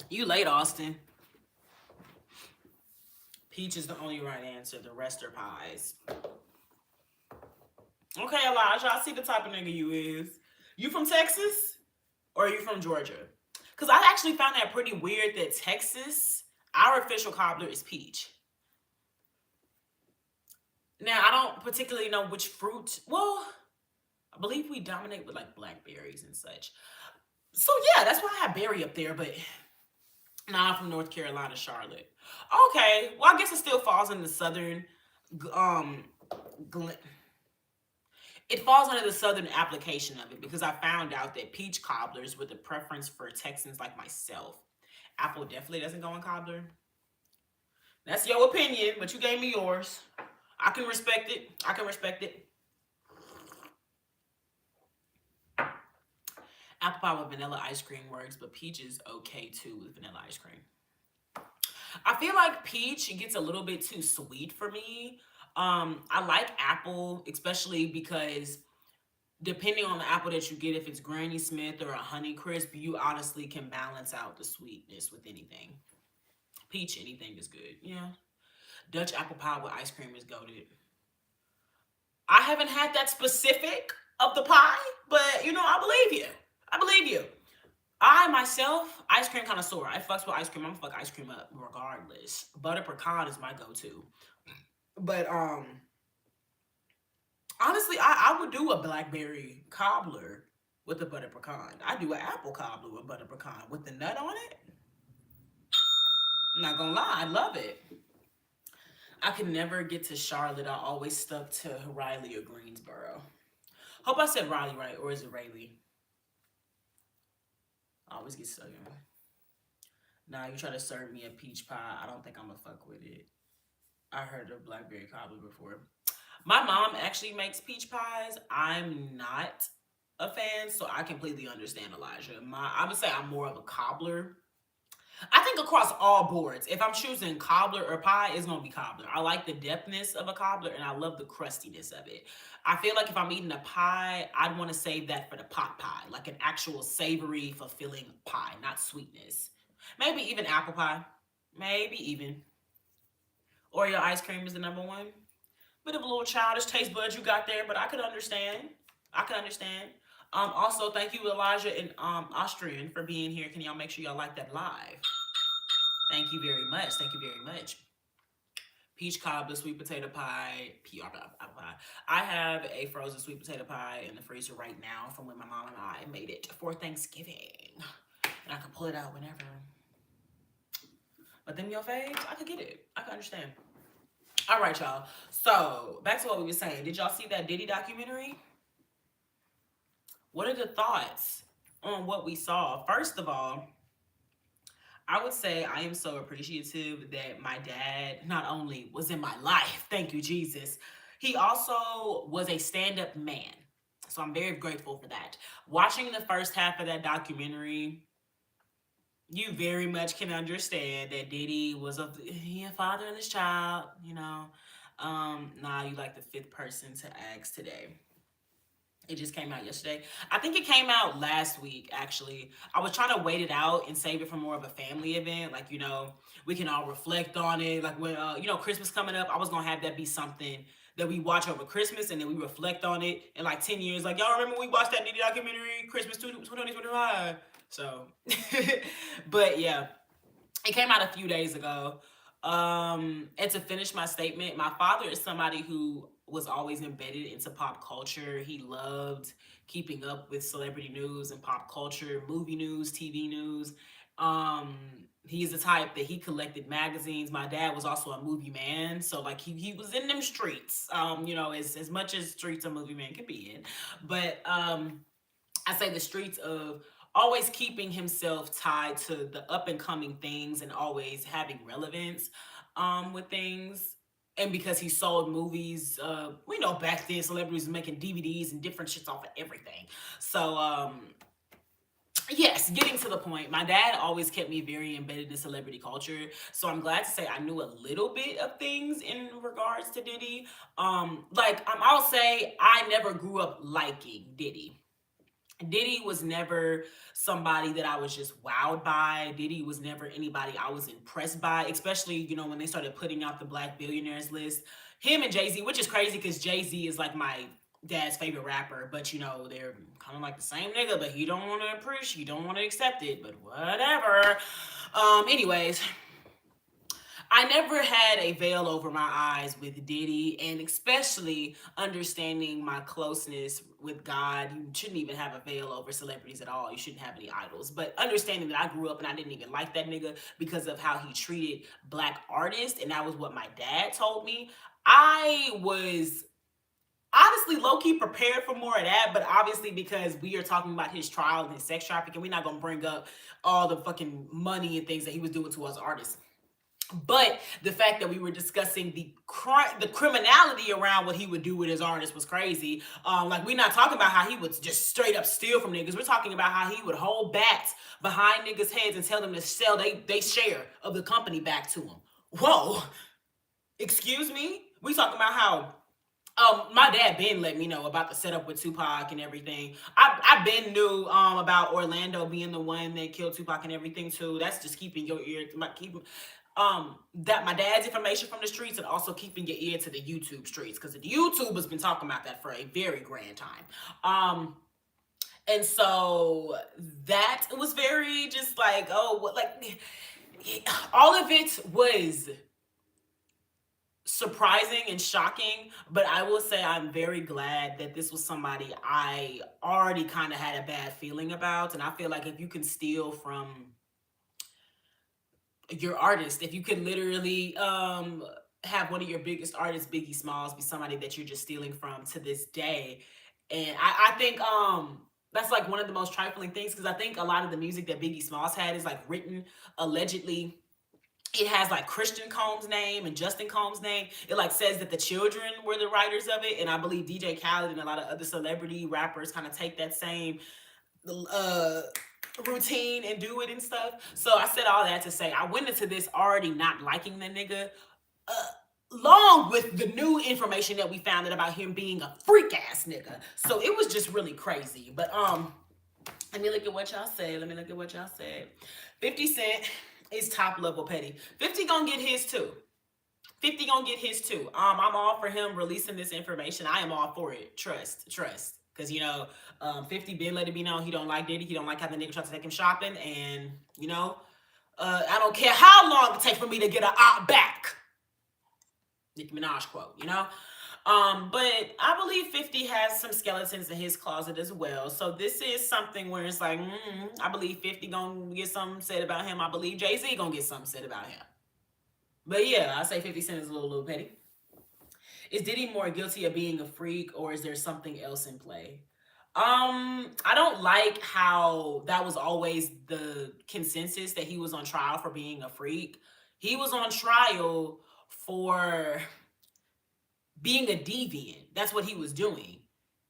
You late, Austin. Peach is the only right answer. The rest are pies. Okay, Elijah, I see the type of nigga you is. You from Texas? Or are you from Georgia? Because I actually found that pretty weird that Texas, our official cobbler is peach. Now, I don't particularly know which fruit. Well, I believe we dominate with like blackberries and such. So yeah, that's why I have berry up there, but now I'm from North Carolina, Charlotte. Okay, well I guess it still falls in the southern it falls under the southern application of it because I found out that peach cobblers were the preference for Texans like myself. Apple definitely doesn't go in cobbler. That's your opinion, but you gave me yours. I can respect it. I can respect it. Apple pie with vanilla ice cream works, but peach is okay too with vanilla ice cream. I feel like peach gets a little bit too sweet for me. I like apple, especially because depending on the apple that you get, if it's Granny Smith or a Honey Crisp, you honestly can balance out the sweetness with anything. Peach, anything is good. Yeah. Dutch apple pie with ice cream is goated. I haven't had that specific of the pie, but you know, I believe you. I believe you. I myself, ice cream connoisseur. I fucks with ice cream. I'm gonna fuck ice cream up regardless. Butter pecan is my go-to. But honestly, I would do a blackberry cobbler with a butter pecan. I do an apple cobbler with butter pecan with the nut on it. I'm not gonna lie, I love it. I could never get to Charlotte. I always stuck to Riley or Greensboro. Hope I said Riley right, or is it Raleigh? I always get stuck in. Nah, you try to serve me a peach pie, I don't think I'm gonna fuck with it. I heard of blackberry cobbler before. My mom actually makes peach pies. I'm not a fan, so I completely understand Elijah. I would say I'm more of a cobbler. I think across all boards, if I'm choosing cobbler or pie, it's gonna be cobbler. I like the depthness of a cobbler and I love the crustiness of it. I feel like if I'm eating a pie, I'd want to save that for the pot pie, like an actual savory, fulfilling pie, not sweetness. Maybe even apple pie. Maybe even. Oreo ice cream is the number one. Bit of a little childish taste buds you got there, but I could understand. I could understand. Also, thank you, Elijah and Austrian, for being here. Can y'all make sure y'all like that live? Thank you very much. Thank you very much. Peach cobbler, sweet potato pie, apple pie. I have a frozen sweet potato pie in the freezer right now from when my mom and I made it for Thanksgiving. And I can pull it out whenever. But them your faves, I could get it. I can understand. All right, y'all. So back to what we were saying. Did y'all see that Diddy documentary? What are the thoughts on what we saw? First of all, I would say I am so appreciative that my dad not only was in my life, thank you, Jesus, he also was a stand up man. So I'm very grateful for that. Watching the first half of that documentary, you very much can understand that Diddy was a father and his child, you know. Nah, you like the fifth person to ask today. It just came out yesterday. I think it came out last week, actually. I was trying to wait it out and save it for more of a family event. Like, we can all reflect on it. Like, when, Christmas coming up, I was going to have that be something that we watch over Christmas and then we reflect on it in like 10 years. Like, y'all remember we watched that documentary, Christmas 2025? So, but yeah, it came out a few days ago. And to finish my statement, my father is somebody who was always embedded into pop culture. He loved keeping up with celebrity news and pop culture, movie news, TV news. Um, he's the type that he collected magazines. My dad was also a movie man, so like he was in them streets. As much as streets a movie man could be in, but I say the streets of always keeping himself tied to the up and coming things and always having relevance with things. And because he sold movies, we know back then celebrities were making DVDs and different shits off of everything. So, yes, getting to the point, my dad always kept me very embedded in celebrity culture. So I'm glad to say I knew a little bit of things in regards to Diddy. I'll say I never grew up liking Diddy. Diddy was never somebody that I was just wowed by. Diddy was never anybody I was impressed by, especially, when they started putting out the Black Billionaires list. Him and Jay-Z, which is crazy because Jay-Z is like my dad's favorite rapper, but they're kind of like the same nigga, but he don't want to appreciate, he don't want to accept it, but whatever. Anyways, I never had a veil over my eyes with Diddy, and especially understanding my closeness with God. You shouldn't even have a veil over celebrities at all. You shouldn't have any idols. But understanding that I grew up and I didn't even like that nigga because of how he treated black artists, and that was what my dad told me. I was honestly low-key prepared for more of that, but obviously because we are talking about his trial and his sex trafficking, we're not gonna bring up all the fucking money and things that he was doing to us artists. But the fact that we were discussing the criminality around what he would do with his artists was crazy. We're not talking about how he would just straight up steal from niggas. We're talking about how he would hold bats behind niggas' heads and tell them to sell they share of the company back to him. Whoa, excuse me? We talking about how my dad been let me know about the setup with Tupac and everything. I been knew about Orlando being the one that killed Tupac and everything too. That's just keeping your ear keeping that my dad's information from the streets and also keeping your ear to the YouTube streets because the YouTube has been talking about that for a very grand time. And so that was very just like, oh, what, like all of it was surprising and shocking, but I will say I'm very glad that this was somebody I already kind of had a bad feeling about. And I feel like if you can steal from your artist, if you could literally have one of your biggest artists, Biggie Smalls, be somebody that you're just stealing from to this day. And I think that's like one of the most trifling things because I think a lot of the music that Biggie Smalls had is like written allegedly. It has like Christian Combs' name and Justin Combs' name. It like says that the children were the writers of it. And I believe DJ Khaled and a lot of other celebrity rappers kind of take that same routine and do it and stuff. So I said all that to say I went into this already not liking the nigga. Along with the new information that we found out about him being a freak ass nigga. So it was just really crazy. But let me look at what y'all said. 50 Cent is top level petty. 50 gonna get his too. 50 gonna get his too. I'm all for him releasing this information. I am all for it. Trust. Because 50 been let it be known he don't like Diddy. He don't like how the nigga try to take him shopping. And I don't care how long it takes for me to get a op back. Nicki Minaj quote, but I believe 50 has some skeletons in his closet as well. So this is something where it's like, I believe 50 gonna get something said about him. I believe Jay-Z gonna get something said about him. But yeah, I say 50 Cent is a little petty. Is Diddy more guilty of being a freak, or is there something else in play? I don't like how that was always the consensus that he was on trial for being a freak. He was on trial for being a deviant. That's what he was doing.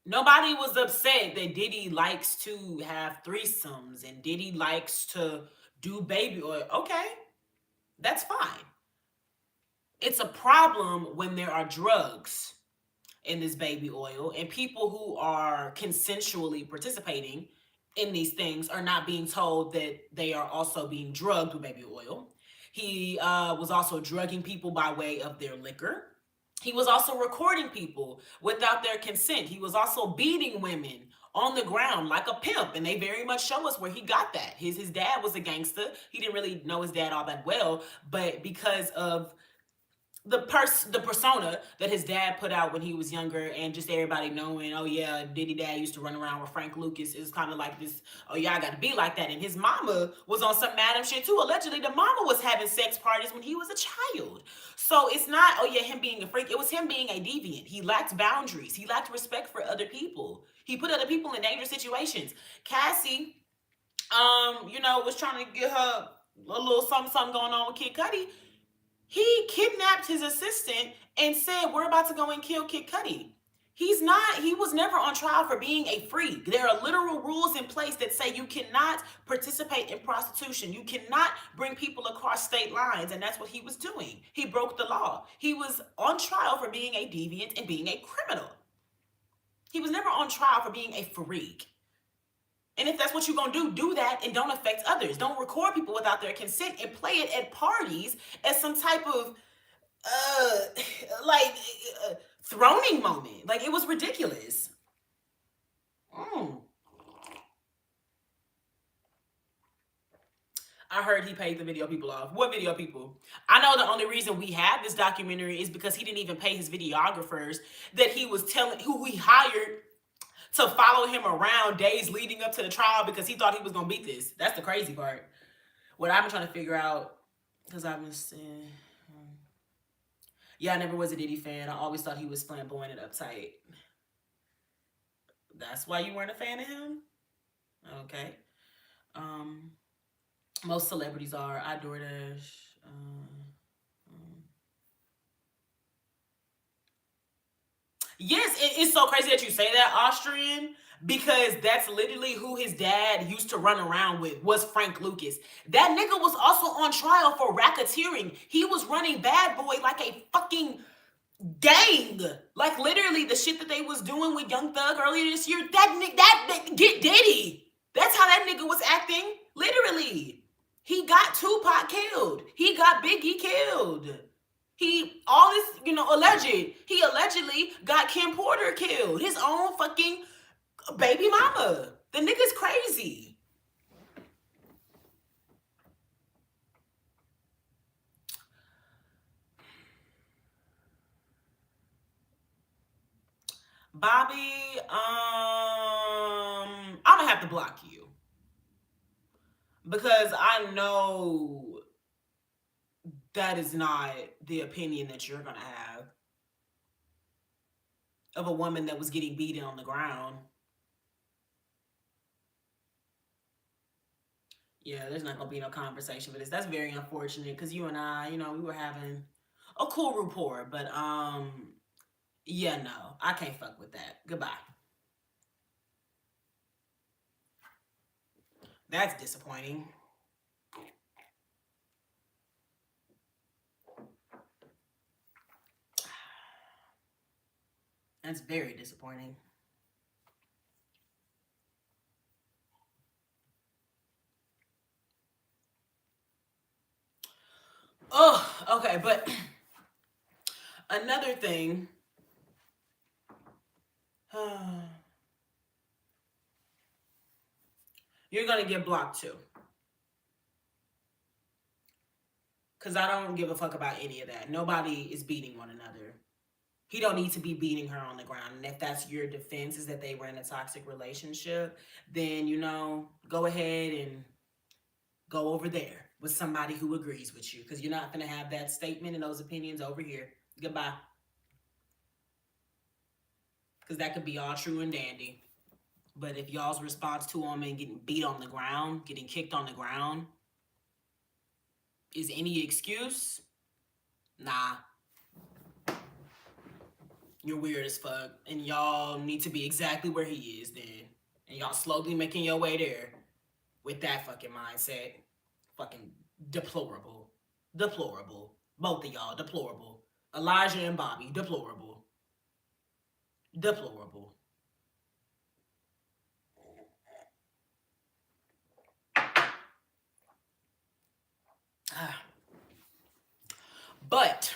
Nobody was upset that Diddy likes to have threesomes and Diddy likes to do baby oil. Okay, that's fine. It's a problem when there are drugs in this baby oil and people who are consensually participating in these things are not being told that they are also being drugged with baby oil. He was also drugging people by way of their liquor. He was also recording people without their consent. He was also beating women on the ground like a pimp, and they very much show us where he got that. His dad was a gangster. He didn't really know his dad all that well, but because of the persona that his dad put out when he was younger, and just everybody knowing, oh yeah, Diddy dad used to run around with Frank Lucas, is kind of like this, oh yeah, I gotta be like that. And his mama was on some madam shit too. Allegedly the mama was having sex parties when he was a child. So it's not, oh yeah, him being a freak. It was him being a deviant. He lacked boundaries. He lacked respect for other people. He put other people in dangerous situations. Cassie, was trying to get her a little something going on with Kid Cudi. He kidnapped his assistant and said, we're about to go and kill Kid Cudi. He was never on trial for being a freak. There are literal rules in place that say you cannot participate in prostitution. You cannot bring people across state lines. And that's what he was doing. He broke the law. He was on trial for being a deviant and being a criminal. He was never on trial for being a freak. And if that's what you're going to do that and don't affect others. Don't record people without their consent and play it at parties as some type of uh like throning moment. Like, it was ridiculous. I heard he paid the video people off. What video people? I know the only reason we have this documentary is because he didn't even pay his videographers that he was telling, who he hired to follow him around days leading up to the trial, because he thought he was gonna beat this. That's the crazy part. What I've been trying to figure out, because I've been saying, yeah, I never was a Diddy fan. I always thought he was flamboyant and uptight. That's why you weren't a fan of him? Okay. Um, Most celebrities are. I DoorDash. Yes, it's so crazy that you say that, Austrian, because that's literally who his dad used to run around with, was Frank Lucas. That nigga was also on trial for racketeering. He was running Bad Boy like a fucking gang. Like, literally the shit that they was doing with Young Thug earlier this year, that get Diddy. That's how that nigga was acting. Literally. He got Tupac killed. He got Biggie killed. He allegedly got Kim Porter killed. His own fucking baby mama. The nigga's crazy. Bobby, I'm gonna have to block you, because I know that is not the opinion that you're gonna have of a woman that was getting beaten on the ground. Yeah, there's not gonna be no conversation for this. That's very unfortunate, because you and I, we were having a cool rapport, but yeah, no, I can't fuck with that. Goodbye. That's disappointing. That's very disappointing. Oh, okay, but another thing. You're gonna get blocked too. Because I don't give a fuck about any of that. Nobody is beating one another. He don't need to be beating her on the ground. And if that's your defense, is that they were in a toxic relationship, then, go ahead and go over there with somebody who agrees with you. Because you're not going to have that statement and those opinions over here. Goodbye. because that could be all true and dandy. But if y'all's response to him and getting beat on the ground, getting kicked on the ground, is any excuse, nah, you're weird as fuck. And y'all need to be exactly where he is then. And y'all slowly making your way there with that fucking mindset. Fucking deplorable. Deplorable. Both of y'all, deplorable. Elijah and Bobby, deplorable. Deplorable. But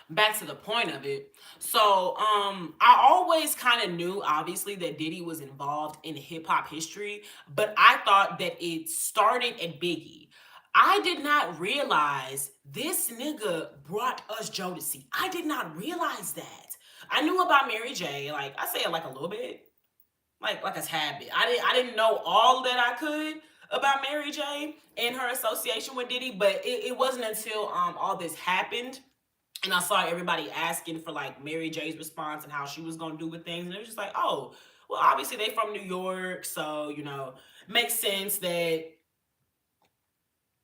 back to the point of it. So, I always kind of knew, obviously, that Diddy was involved in hip hop history, but I thought that it started at Biggie. I did not realize this nigga brought us Jodeci. I did not realize that. I knew about Mary J. Like I say it like a little bit, like a tad bit. I didn't know all that I could about Mary J. and her association with Diddy, but it wasn't until all this happened and I saw everybody asking for like Mary J's response and how she was gonna do with things, and it was just like, oh, well, obviously they from New York, so makes sense that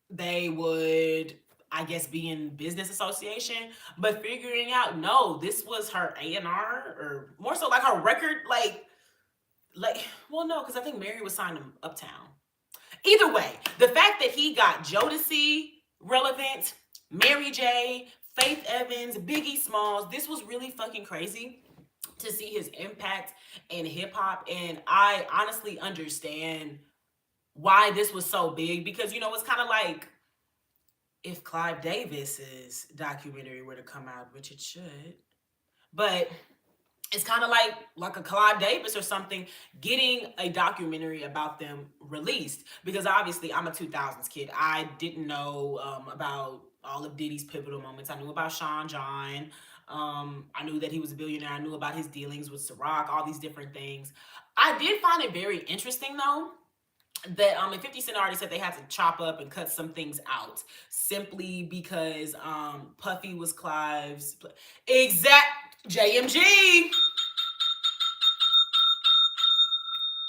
they would, I guess, be in business association. But figuring out, no, this was her A&R, or more so like her record, well, no, because I think Mary was signed to Uptown. Either way, the fact that he got Jodeci relevant, Mary J, Faith Evans, Biggie Smalls, this was really fucking crazy to see his impact in hip hop. And I honestly understand why this was so big, because it's kind of like if Clive Davis's documentary were to come out, which it should, but it's kind of like a Clive Davis or something getting a documentary about them released, because obviously I'm a 2000s kid. I didn't know about all of Diddy's pivotal moments. I knew about Sean John. I knew that he was a billionaire. I knew about his dealings with Ciroc, all these different things. I did find it very interesting though that and 50 Cent already said they had to chop up and cut some things out simply because Puffy was Clive's exact JMG.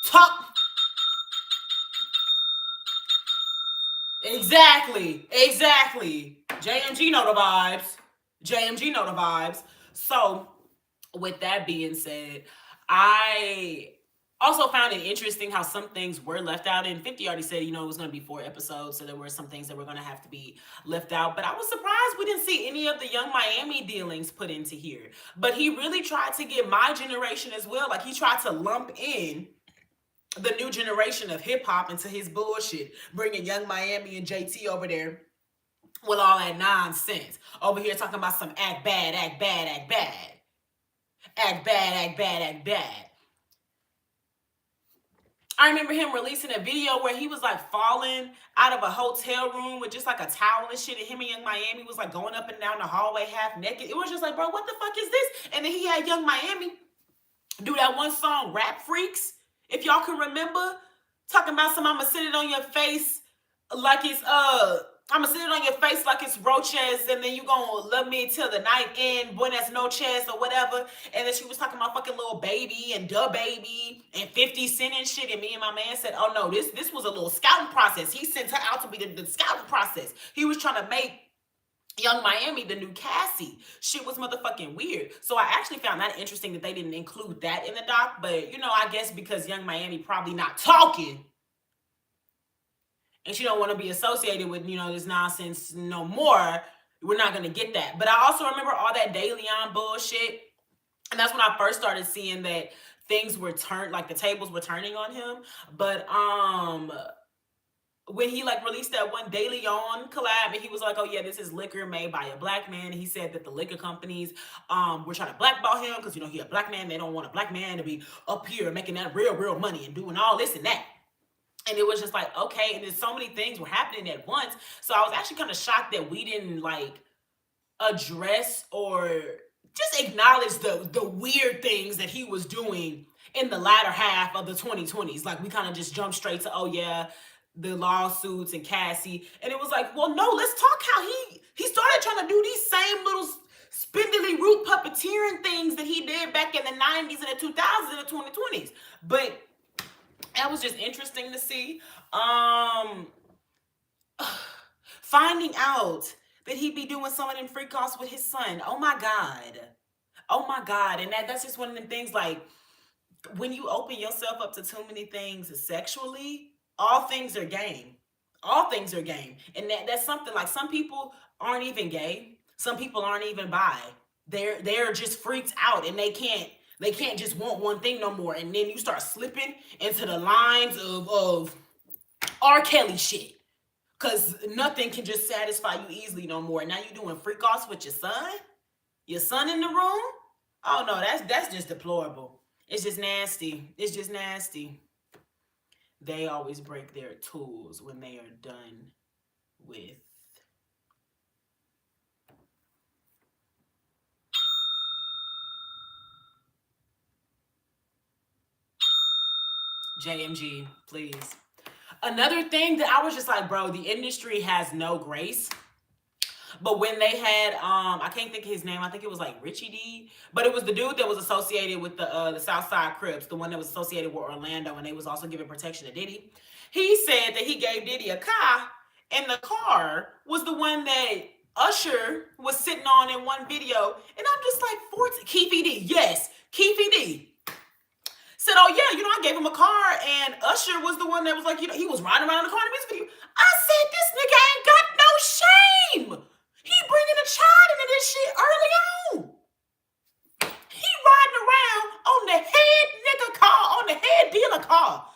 Talk. Exactly. JMG know the vibes. So, with that being said, I also found it interesting how some things were left out. And 50 already said, it was going to be 4 episodes, so there were some things that were going to have to be left out. But I was surprised we didn't see any of the Young Miami dealings put into here. But he really tried to get my generation as well. Like, he tried to lump in the new generation of hip hop into his bullshit, bringing Young Miami and JT over there with all that nonsense. Over here talking about some act bad, act bad, act bad. Act bad, act bad, act bad. I remember him releasing a video where he was like falling out of a hotel room with just like a towel and shit, and him and Young Miami was like going up and down the hallway half naked. It was just like, bro, what the fuck is this? And then he had Young Miami do that one song, Rap Freaks, if y'all can remember, talking about some I'ma sit it on your face like it's I'ma sit it on your face like it's roaches, and then you gonna love me till the night end, buenas noches or whatever. And then she was talking about fucking Lil Baby and Da Baby and 50 Cent and shit. And me and my man said, oh no, this was a little scouting process. He sent her out to be the scouting process. He was trying to make Young Miami the new Cassie. Shit was motherfucking weird. So I actually found that interesting that they didn't include that in the doc. But I guess because Young Miami probably not talking, and she don't want to be associated with, this nonsense no more, we're not going to get that. But I also remember all that De Leon bullshit. And that's when I first started seeing that things were turned, like the tables were turning on him. But when he released that one De Leon collab, and he was like, oh yeah, this is liquor made by a black man. And he said that the liquor companies were trying to blackball him because, he a black man. They don't want a black man to be up here making that real money and doing all this and that. And it was just like, okay, and then so many things were happening at once. So I was actually kind of shocked that we didn't address or just acknowledge the weird things that he was doing in the latter half of the 2020s. Like, we kind of just jumped straight to, oh yeah, the lawsuits and Cassie. And it was like, well, no, let's talk how he started trying to do these same little spindly root puppeteering things that he did back in the 90s and the 2000s and the 2020s. But that was just interesting to see. Finding out that he'd be doing some of them freak offs with his son. Oh my God. Oh my God. And that's just one of them things, like, when you open yourself up to too many things sexually, all things are game. All things are game. And that's something, like, some people aren't even gay. Some people aren't even bi. They're just freaked out, and they can't just want one thing no more. And then you start slipping into the lines of R. Kelly shit. Cause nothing can just satisfy you easily no more. Now you doing freak offs with your son? Your son in the room? Oh no, that's just deplorable. It's just nasty. It's just nasty. They always break their tools when they are done with. JMG, please. Another thing that I was just like, bro, the industry has no grace. But when they had, I can't think of his name. I think it was like Richie D. But it was the dude that was associated with the South Side Crips, the one that was associated with Orlando, and they was also giving protection to Diddy. He said that he gave Diddy a car, and the car was the one that Usher was sitting on in one video. And I'm just like, 14, Keefy D, yes, Keefy D said, oh yeah, I gave him a car, and Usher was the one that was like, he was riding around in the car in the music video. I said, this nigga ain't got no shame. He bringing a child into this shit early on. He riding around on the head nigga car, on the head dealer car.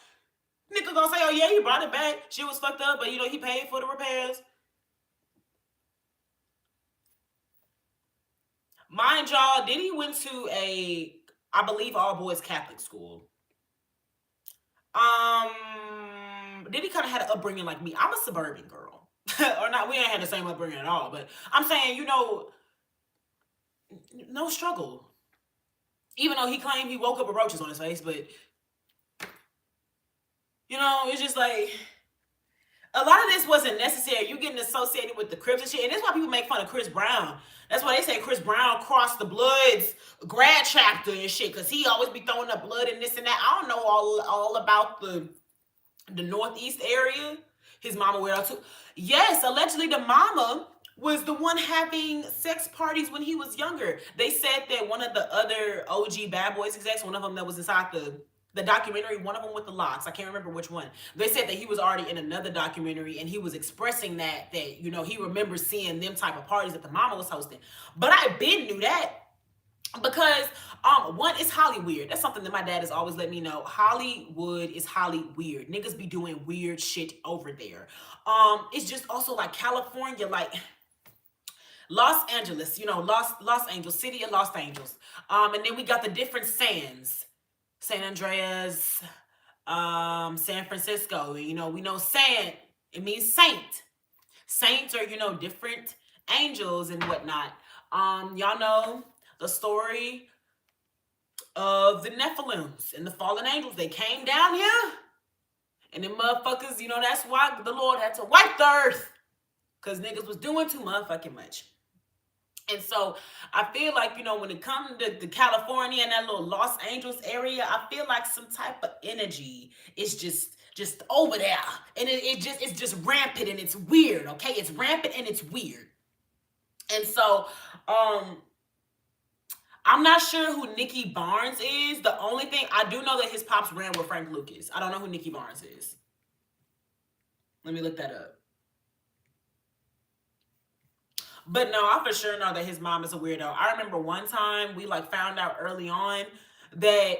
Nigga gonna say, oh yeah, he brought it back. She was fucked up, but he paid for the repairs. Mind y'all, Diddy went to I believe, all boys Catholic school. Diddy kind of had an upbringing like me. I'm a suburban girl. Or not, we ain't had the same upbringing at all, but I'm saying, no struggle. Even though he claimed he woke up with roaches on his face, but it's just like, a lot of this wasn't necessary. You getting associated with the Crips and shit, and that's why people make fun of Chris Brown. That's why they say Chris Brown crossed the Bloods grad chapter and shit, because he always be throwing up blood and this and that. I don't know all about the Northeast area. His mama weird too. Yes, allegedly the mama was the one having sex parties when he was younger. They said that one of the other OG Bad Boys execs, one of them that was inside the documentary, one of them with the locks, I can't remember which one. They said that he was already in another documentary, and he was expressing that he remembers seeing them type of parties that the mama was hosting. But I been knew that. Because one, it's Holly weird. That's something that my dad has always let me know. Hollywood is Holly weird. Niggas be doing weird shit over there. It's just also like California, like Los Angeles, Los Angeles, city of Los Angeles. And then we got the different Sands. San Andreas, San Francisco. We know San, it means saint. Saints are, different angels and whatnot. Y'all know the story of the Nephilims and the fallen angels. They came down here, and them motherfuckers, that's why the Lord had to wipe the earth, because niggas was doing too motherfucking much. And so I feel like, when it comes to California and that little Los Angeles area, I feel like some type of energy is just over there. And it's just rampant, and it's weird, okay? It's rampant and it's weird. And so I'm not sure who Nikki Barnes is. The only thing, I do know that his pops ran with Frank Lucas. I don't know who Nikki Barnes is. Let me look that up. But no, I for sure know that his mom is a weirdo. I remember one time we found out early on that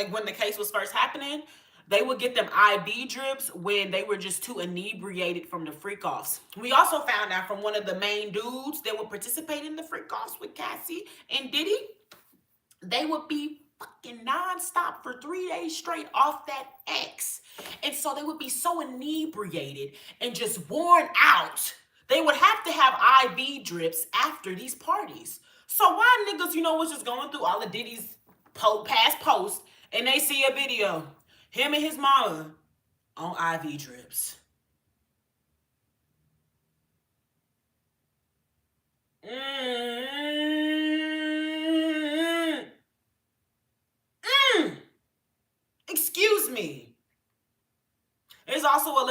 when the case was first happening, they would get them IV drips when they were just too inebriated from the freak offs. We also found out from one of the main dudes that would participate in the freak offs with Cassie and Diddy, they would be fucking nonstop for 3 days straight off that X. And so they would be so inebriated and just worn out. They would have to have IV drips after these parties. So why niggas, was just going through all of Diddy's past posts, and they see a video, him and his mama on IV drips.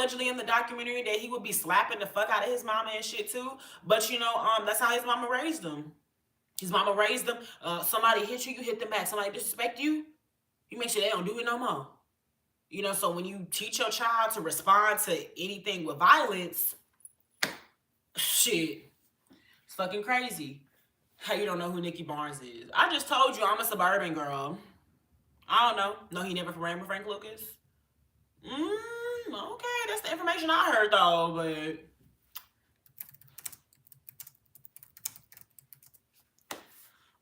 allegedly in the documentary that he would be slapping the fuck out of his mama and shit too. But that's how his mama raised him. His mama raised him. Somebody hit you, you hit them back. Somebody disrespect you, you make sure they don't do it no more. So when you teach your child to respond to anything with violence, shit, it's fucking crazy. How you don't know who Nikki Barnes is? I just told you I'm a suburban girl. I don't know. No, he never ran with Frank Lucas. Okay, that's the information I heard though, but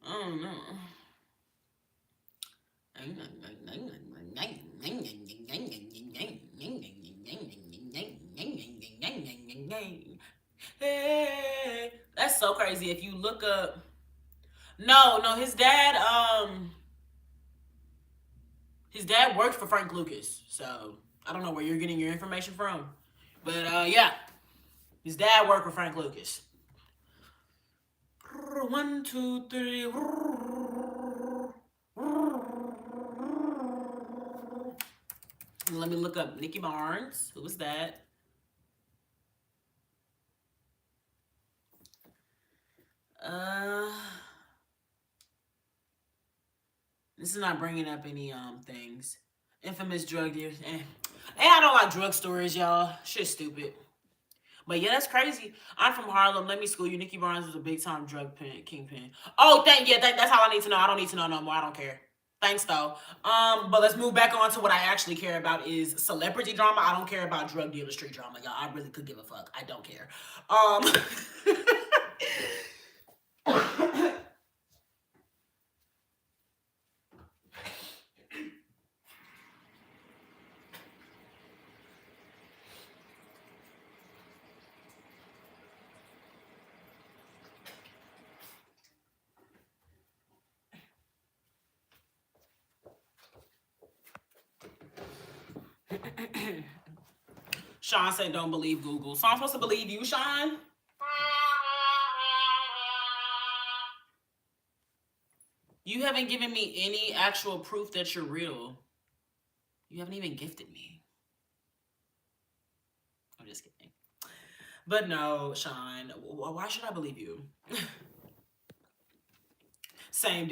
I don't know. Hey, that's so crazy. If you look up, no, his dad worked for Frank Lucas, so I don't know where you're getting your information from, but yeah, his dad worked for Frank Lucas. 1, 2, 3. Let me look up Nikki Barnes. Who was that? This is not bringing up any things. Infamous drug dealers. And I don't like drug stories, y'all. Shit's stupid. But yeah, that's crazy. I'm from Harlem. Let me school you. Nikki Barnes was a big time drug kingpin. Oh, that's all I need to know. I don't need to know no more. I don't care. Thanks though. But let's move back on to what I actually care about is celebrity drama. I don't care about drug dealer street drama, y'all. I really could give a fuck. I don't care. Sean said, don't believe Google. So I'm supposed to believe you, Sean? You haven't given me any actual proof that you're real. You haven't even gifted me. I'm just kidding. But no, Sean, why should I believe you? Same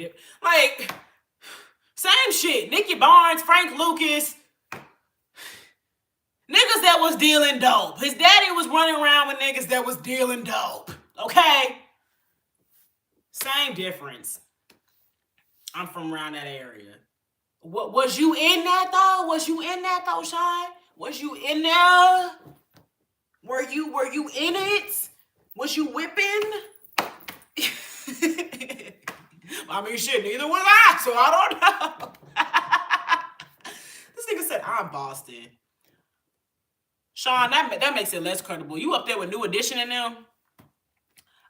shit. Nikki Barnes, Frank Lucas. Niggas that was dealing dope. His daddy was running around with niggas that was dealing dope. Okay? Same difference. I'm from around that area. What was you in that though? Sean? Was you in there? Were you in it? Was you whipping? I mean, shit, neither was I, so I don't know. This nigga said, I'm Boston. Sean, that makes it less credible. You up there with New Edition in them?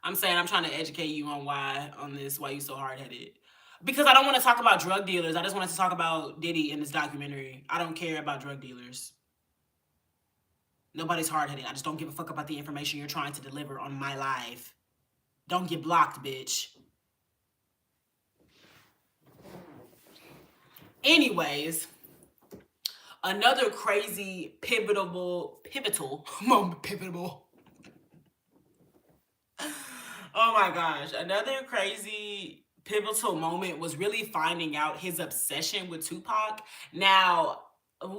I'm saying I'm trying to educate you on why you so hard-headed. Because I don't want to talk about drug dealers. I just wanted to talk about Diddy in this documentary. I don't care about drug dealers. Nobody's hard-headed. I just don't give a fuck about the information you're trying to deliver on my life. Don't get blocked, bitch. Anyways, another crazy pivotal moment. Oh my gosh. Another crazy pivotal moment was really finding out his obsession with Tupac. Now,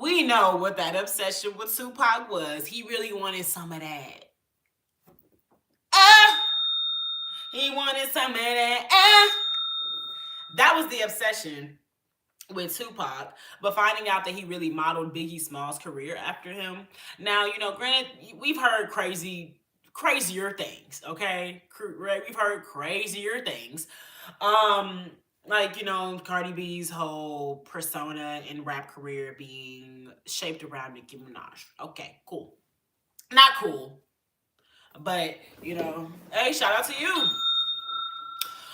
we know what that obsession with Tupac was. He really wanted some of that. He wanted some of that. That was the obsession with Tupac, but finding out that he really modeled Biggie Small's career after him. Now, granted, we've heard crazier things, okay? We've heard crazier things. Like, Cardi B's whole persona and rap career being shaped around Nicki Minaj. Okay, cool. Not cool. But, hey, shout out to you.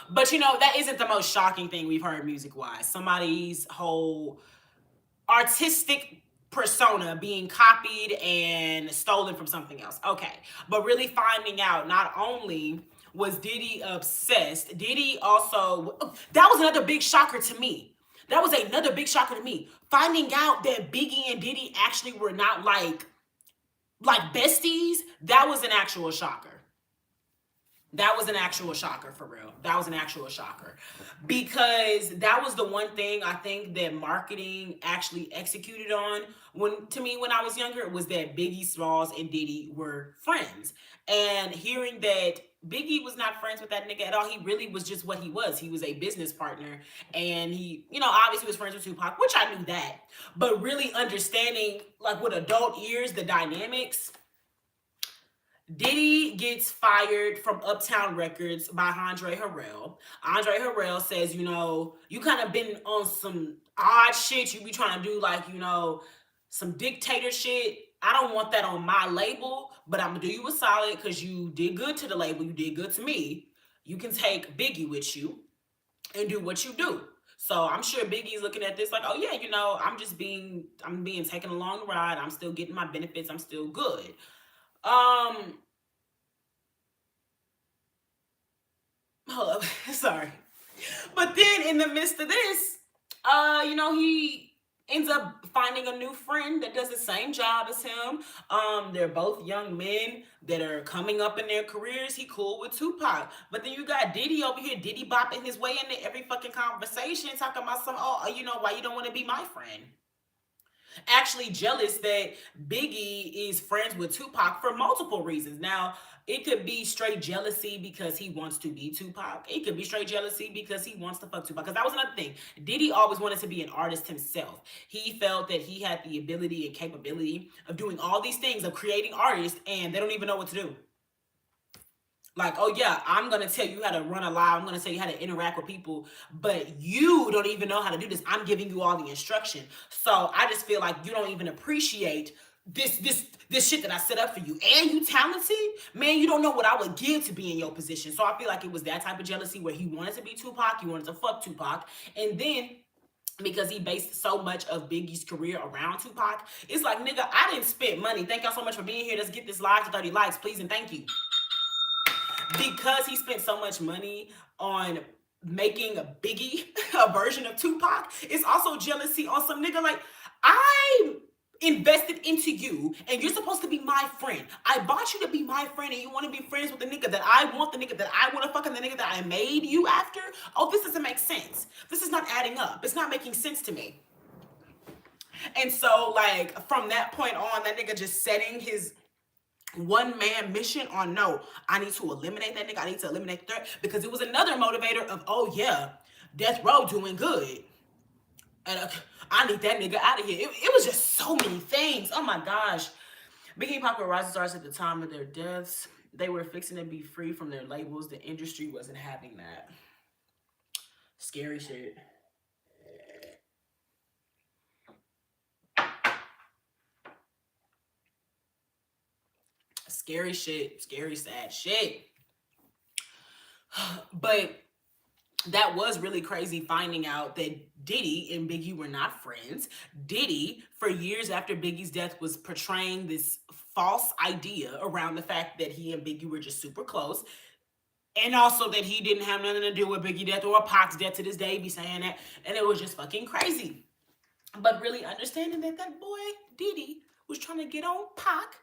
But, that isn't the most shocking thing we've heard music-wise. Somebody's whole artistic persona being copied and stolen from something else. Okay. But really finding out not only was Diddy obsessed, Diddy also... That was another big shocker to me. Finding out that Biggie and Diddy actually were not, like, like besties, that was an actual shocker. That was an actual shocker for real. That was an actual shocker. Because that was the one thing I think that marketing actually executed on when to me when I was younger was that Biggie Smalls and Diddy were friends. And hearing that Biggie was not friends with that nigga at all. He really was just what he was. He was a business partner. And he, obviously was friends with Tupac, which I knew that. But really understanding, like with adult ears, the dynamics. Diddy gets fired from Uptown Records by Andre Harrell. Andre Harrell says, you kind of been on some odd shit. You be trying to do like, some dictator shit. I don't want that on my label, but I'm gonna do you a solid because you did good to the label. You did good to me. You can take Biggie with you and do what you do. So I'm sure Biggie's looking at this like, oh yeah, I'm being taken along the ride. I'm still getting my benefits. I'm still good. Um, Hold up, sorry. But then in the midst of this, he ends up finding a new friend that does the same job as him. They're both young men that are coming up in their careers. He cool with Tupac. But then you got Diddy over here, Diddy bopping his way into every fucking conversation, talking about why you don't want to be my friend. Actually jealous that Biggie is friends with Tupac for multiple reasons. Now, it could be straight jealousy because he wants to be Tupac. It could be straight jealousy because he wants to fuck Tupac. Because that was another thing. Diddy always wanted to be an artist himself. He felt that he had the ability and capability of doing all these things, of creating artists, and they don't even know what to do. Like, oh yeah, I'm gonna tell you how to run a live. I'm gonna tell you how to interact with people, but you don't even know how to do this. I'm giving you all the instruction. So I just feel like you don't even appreciate this shit that I set up for you. And you talented, man. You don't know what I would give to be in your position. So I feel like it was that type of jealousy where he wanted to be Tupac, he wanted to fuck Tupac, and then because he based so much of Biggie's career around Tupac, it's like, nigga, I didn't spend money. Thank y'all so much for being here. Let's get this live to 30 likes, please, and thank you. Because he spent so much money on making a Biggie, a version of Tupac, it's also jealousy on some nigga like, I invested into you and you're supposed to be my friend. I bought you to be my friend and you want to be friends with the nigga that I want, the nigga that I want to fuck, and the nigga that I made you after? Oh, this doesn't make sense. This is not adding up. It's not making sense to me. And so, like, from that point on, that nigga just setting his one man mission on, no, I need to eliminate that nigga. I need to eliminate the threat, because it was another motivator of, oh yeah, Death Row doing good. And I need that nigga out of here. It was just so many things. Oh my gosh. Biggie Pac were rising stars at the time of their deaths. They were fixing to be free from their labels. The industry wasn't having that. Scary shit. Scary shit. Scary, sad shit. But that was really crazy, finding out that Diddy and Biggie were not friends. Diddy, for years after Biggie's death, was portraying this false idea around the fact that he and Biggie were just super close. And also that he didn't have nothing to do with Biggie's death or Pac's death. To this day, be saying that. And it was just fucking crazy. But really understanding that that boy, Diddy, was trying to get on Pac,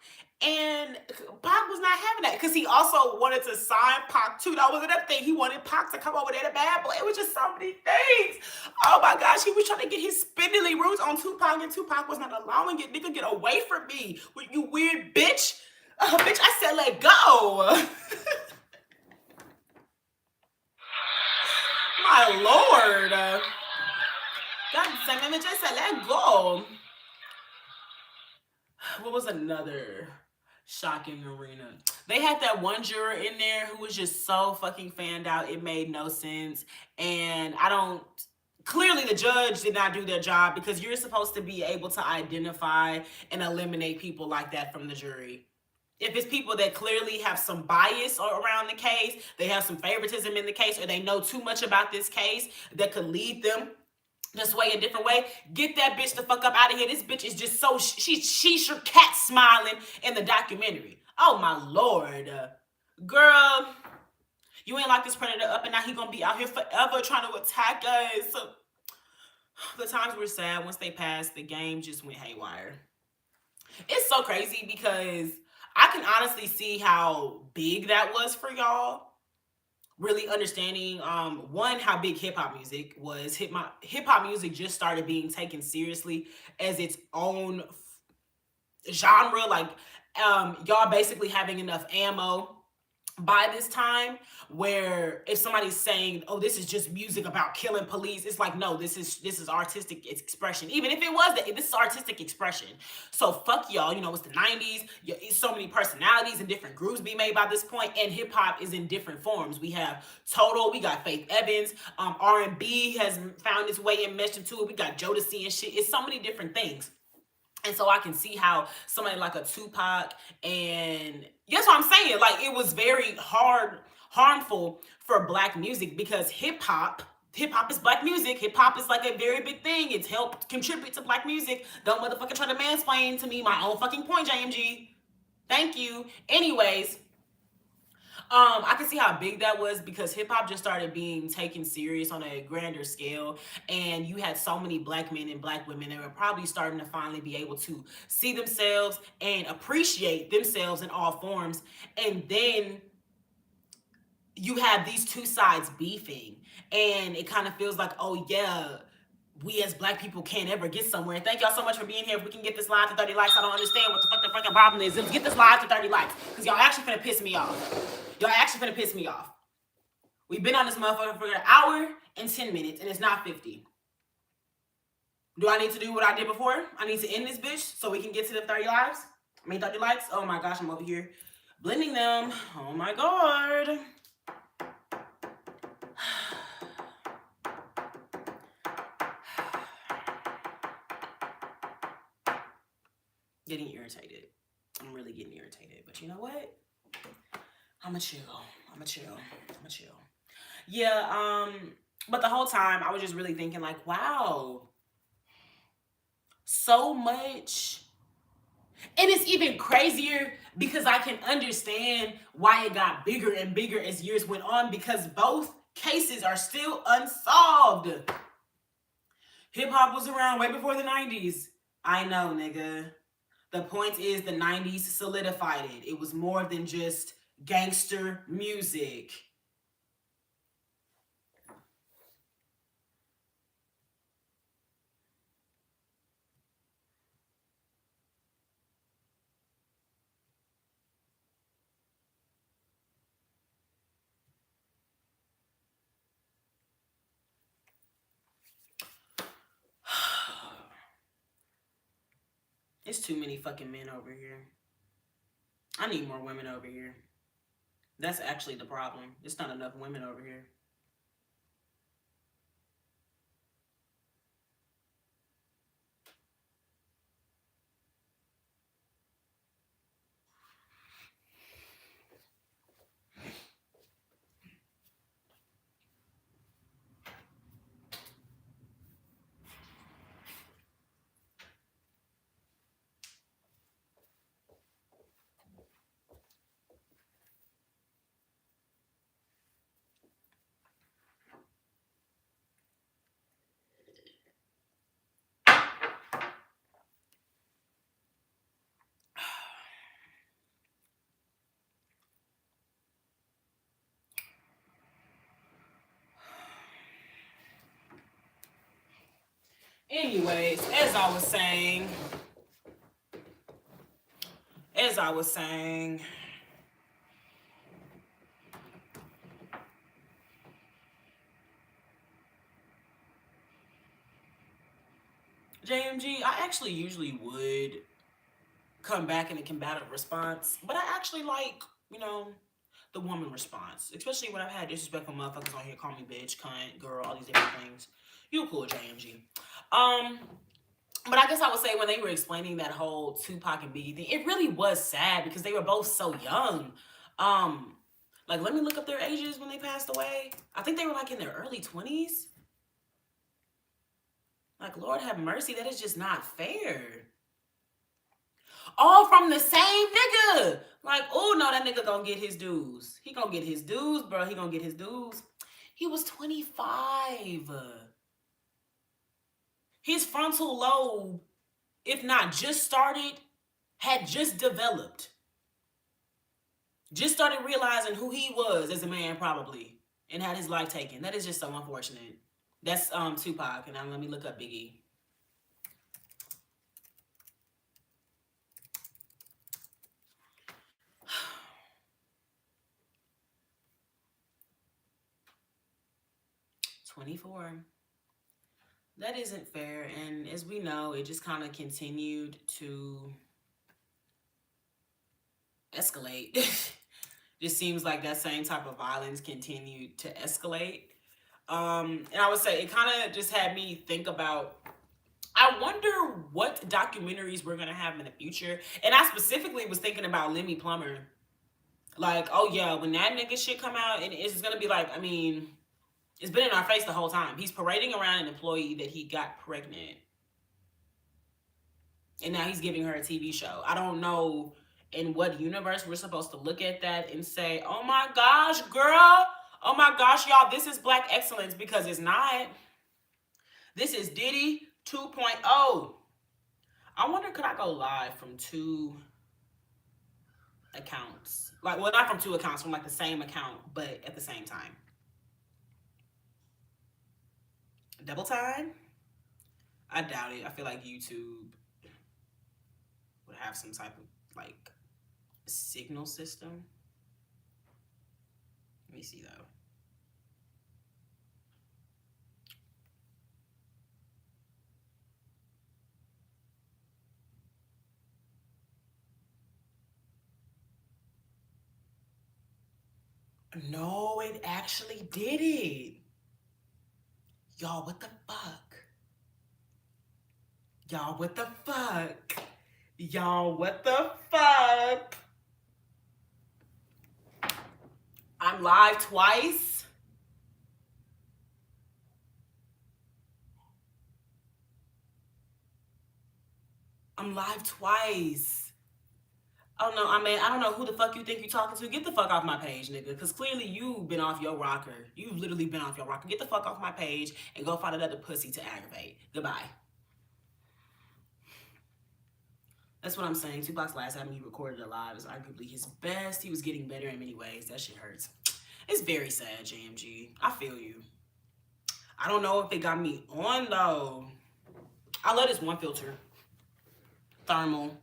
and Pac was not having that, because he also wanted to sign Pac too. That was another thing. He wanted Pac to come over there to Bad Boy. It was just so many things. Oh my gosh, he was trying to get his spindly roots on Tupac, and Tupac was not allowing it. Nigga, get away from me, you weird bitch. Bitch, I said let go. My lord. God damn it, just said let go. What was another shocking arena? They had that one juror in there who was just so fucking fanned out. It made no sense. And clearly the judge did not do their job, because you're supposed to be able to identify and eliminate people like that from the jury. If it's people that clearly have some bias around the case, they have some favoritism in the case, or they know too much about this case that could lead them this way, a different way, get that bitch the fuck up out of here. This bitch is just so, she's your cat smiling in the documentary. Oh my lord. Girl, you ain't like this predator up, and now he gonna be out here forever trying to attack us. The times were sad. Once they passed, the game just went haywire. It's so crazy because I can honestly see how big that was for y'all. Really understanding one, how big hip hop music was. Hip hop music just started being taken seriously as its own genre. Like y'all basically having enough ammo by this time where if somebody's saying, oh, this is just music about killing police, it's like, no, this is artistic expression. Even if it was that, this is artistic expression. So fuck y'all, you know, it's the 90s. So many personalities and different groups be made by this point, and hip-hop is in different forms. We have Total, we got Faith Evans, R&B has found its way and meshed into it. We got Jodeci and shit. It's so many different things. And so I can see how somebody like a Tupac, and that's what I'm saying. Like, it was very harmful for black music because hip hop is black music. Hip hop is like a very big thing. It's helped contribute to black music. Don't motherfucking try to mansplain to me my own fucking point, JMG. Thank you. Anyways, I can see how big that was because hip hop just started being taken serious on a grander scale, and you had so many black men and black women that were probably starting to finally be able to see themselves and appreciate themselves in all forms. And then you have these two sides beefing, and it kind of feels like, oh yeah, we as black people can't ever get somewhere. Thank y'all so much for being here. If we can get this live to 30 likes, I don't understand what the fuck the fucking problem is. Let's get this live to 30 likes because y'all actually finna piss me off. Y'all actually finna piss me off. We've been on this motherfucker for an hour and 10 minutes, and it's not 50. Do I need to do what I did before? I need to end this bitch so we can get to the 30 lives? 30 likes? Oh my gosh, I'm over here blending them. Oh my god. Getting irritated. I'm really getting irritated. But you know what? I'ma chill. Yeah, but the whole time I was just really thinking like, wow, so much. And it's even crazier because I can understand why it got bigger and bigger as years went on because both cases are still unsolved. Hip hop was around way before the 90s. I know, nigga. The point is the 90s solidified it. It was more than just gangster music. It's too many fucking men over here. I need more women over here. That's actually the problem. It's not enough women over here. Anyways, as I was saying, JMG, I actually usually would come back in a combative response, but I actually like, you know, the woman response, especially when I've had disrespectful motherfuckers on here call me bitch, cunt, girl, all these different things. You cool, JMG. But I guess I would say when they were explaining that whole Tupac and Biggie thing, it really was sad because they were both so young. Like, let me look up their ages when they passed away. I think they were like in their early 20s. Like, Lord have mercy, that is just not fair. All from the same nigga. Like, oh no, that nigga gonna get his dues. He gonna get his dues, bro. He gonna get his dues. He was 25. His frontal lobe, if not just started, had just developed, just started realizing who he was as a man, probably, and had his life taken. That is just so unfortunate. That's Tupac, and let me look up Biggie. 24. That isn't fair, and as we know, it just kind of continued to escalate. Just seems like that same type of violence continued to escalate. And I would say it kind of just had me think about, I wonder what documentaries we're gonna have in the future. And I specifically was thinking about Lemmy Plummer. Like, oh yeah, when that nigga shit come out, and it's gonna be like, I mean, it's been in our face the whole time. He's parading around an employee that he got pregnant, and now he's giving her a TV show. I don't know in what universe we're supposed to look at that and say, oh my gosh, girl, oh my gosh, y'all, this is black excellence, because it's not. This is Diddy 2.0. I wonder, could I go live from two accounts? Like, well, not from two accounts, from like the same account, but at the same time. Double time? I doubt it. I feel like YouTube would have some type of like signal system. Let me see though. No, it actually did it. Y'all, what the fuck? Y'all, what the fuck? Y'all, what the fuck? I'm live twice. I'm live twice. Oh no, I mean, I don't know who the fuck you think you're talking to. Get the fuck off my page, nigga. Because clearly you've been off your rocker. You've literally been off your rocker. Get the fuck off my page and go find another pussy to aggravate. Goodbye. That's what I'm saying. Tupac's last album he recorded alive is arguably his best. He was getting better in many ways. That shit hurts. It's very sad, JMG. I feel you. I don't know if it got me on, though. I love this one filter. Thermal.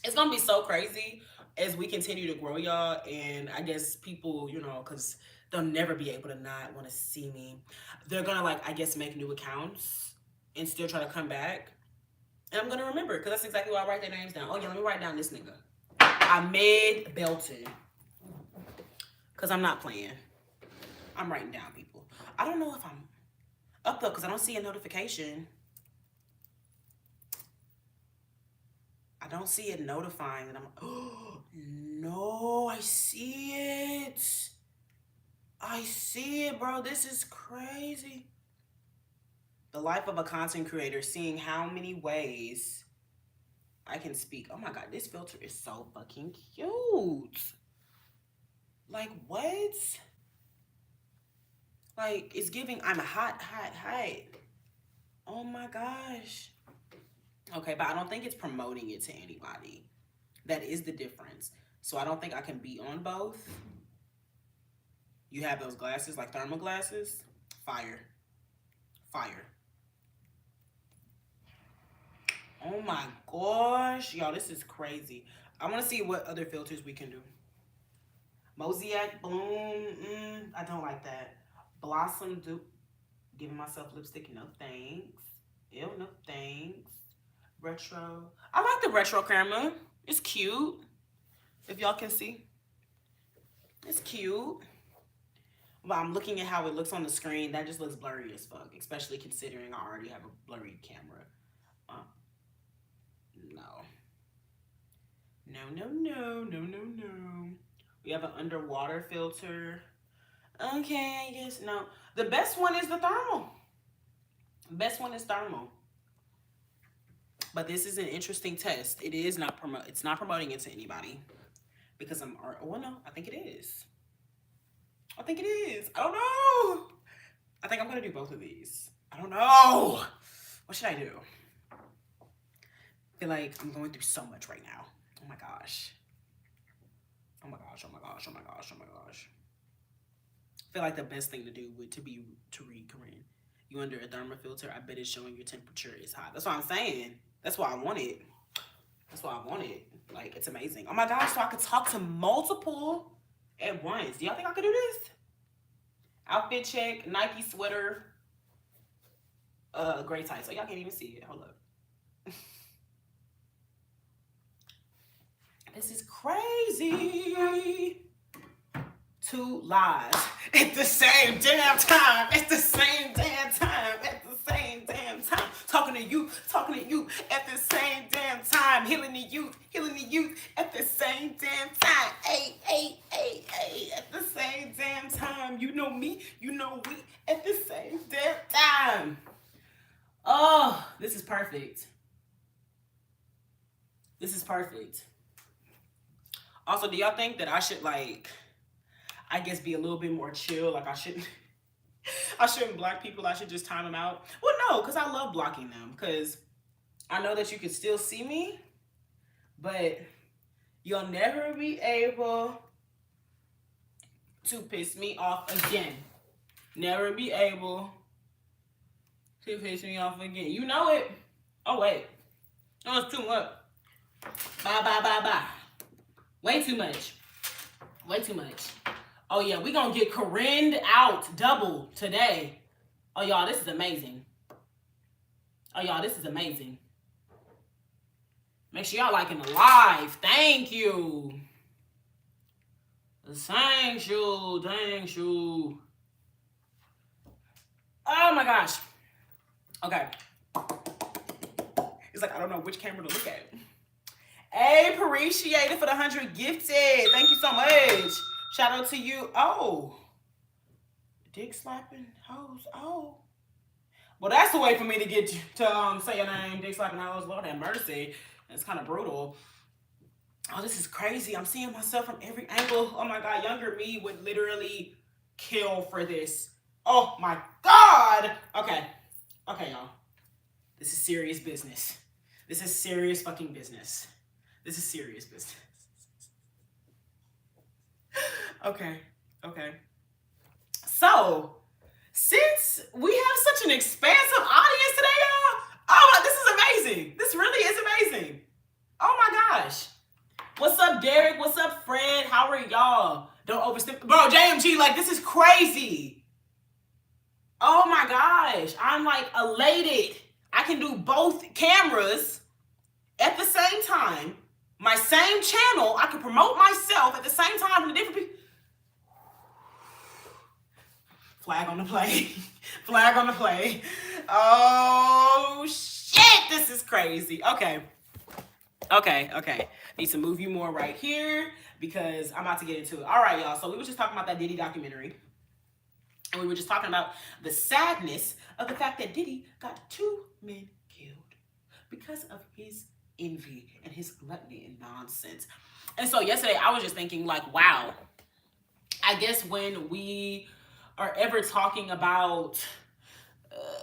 It's going to be so crazy as we continue to grow, y'all. And I guess people, you know, because they'll never be able to not want to see me. They're going to, like, I guess, make new accounts and still try to come back. And I'm going to remember, because that's exactly why I write their names down. Oh, yeah, let me write down this nigga. Ahmed Belton. Because I'm not playing. I'm writing down people. I don't know if I'm up, though, because I don't see a notification. I don't see it notifying that I'm... Oh, no, I see it. I see it, bro. This is crazy. The life of a content creator, seeing how many ways I can speak. Oh my God, this filter is so fucking cute. Like, what? Like, it's giving, I'm hot. Oh my gosh. Okay, but I don't think it's promoting it to anybody. That is the difference. So I don't think I can be on both. You have those glasses, like thermal glasses. Fire. Oh my gosh. Y'all, this is crazy. I want to see what other filters we can do. Mosaic Bloom. I don't like that. Blossom Dupe. Giving myself lipstick. No thanks. Ew, no thanks. Retro. I like the retro camera. It's cute. If y'all can see. It's cute. But I'm looking at how it looks on the screen. That just looks blurry as fuck. Especially considering I already have a blurry camera. No. We have an underwater filter. Okay, I guess no. The best one is the thermal. Best one is thermal. But this is an interesting test. It is not it's not promoting it to anybody. Because I'm well no, I think it is. I think it is. I don't know. I think I'm gonna do both of these. I don't know. What should I do? I feel like I'm going through so much right now. Oh my gosh. Oh my gosh, oh my gosh, oh my gosh, oh my gosh. I feel like the best thing to do would to read Corinne. You under a thermal filter, I bet it's showing your temperature is hot. That's what I'm saying. That's why I want it. That's why I want it. Like, it's amazing. Oh my gosh, so I could talk to multiple at once. Do y'all think I could do this? Outfit check, Nike sweater, gray tights. So y'all can't even see it. Hold up. This is crazy. 2 lies at the same damn time. At the same damn time. At the same damn time. Talking to you at the same damn time. Healing the youth at the same damn time. Hey, at the same damn time. You know me, you know we at the same damn time. Oh, this is perfect. This is perfect. Also, do y'all think that I should, like, I guess be a little bit more chill? Like, I shouldn't block people. I should just time them out. Well, no, because I love blocking them. Because I know that you can still see me, but you'll never be able to piss me off again. Never be able to piss me off again. You know it. Oh, wait. No, it's too much. Bye. Way too much. Way too much. Oh, yeah, we gonna get Corinne out double today. Oh, y'all, this is amazing. Oh, y'all, this is amazing. Make sure y'all liking the live. Thank you. Thank you. Oh, my gosh. Okay. It's like, I don't know which camera to look at. Appreciate it for the 100 gifted. Thank you so much. Shout out to you. Oh. Dick slapping hoes. Oh. Well, that's the way for me to get you to say your name. Dick slapping hoes. Lord have mercy. It's kind of brutal. Oh, this is crazy. I'm seeing myself from every angle. Oh my God. Younger me would literally kill for this. Oh my God. Okay. Okay, y'all. This is serious business. This is serious fucking business. This is serious business. Okay. So, since we have such an expansive audience today, y'all, oh, this is amazing. This really is amazing. Oh my gosh. What's up, Derek? What's up, Fred? How are y'all? Don't overstep. Bro, JMG, like, this is crazy. Oh my gosh. I'm like elated. I can do both cameras at the same time. My same channel, I can promote myself at the same time from the different people. Flag on the play. Flag on the play. Oh, shit. This is crazy. Okay. Need to move you more right here because I'm about to get into it. All right, y'all. So we were just talking about that Diddy documentary. And we were just talking about the sadness of the fact that Diddy got 2 men killed because of his envy and his gluttony and nonsense. And so yesterday I was just thinking, like, wow, I guess when we are ever talking about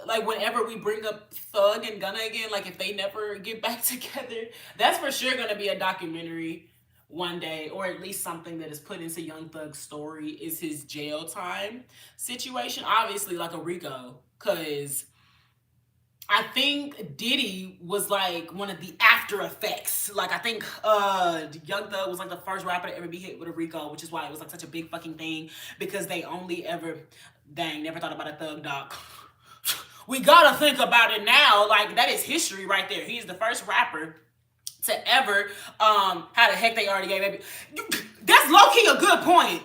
like whenever we bring up Thug and Gunna again, like if they never get back together, that's for sure gonna be a documentary one day, or at least something that is put into Young Thug's story is his jail time situation. Obviously like a Rico, because I think Diddy was like one of the after effects. Like I think Young Thug was like the first rapper to ever be hit with a Rico, which is why it was like such a big fucking thing, because they only ever, never thought about a Thug doc. We gotta think about it now. Like that is history right there. He's the first rapper to ever, how the heck they already gave baby. That's low-key a good point.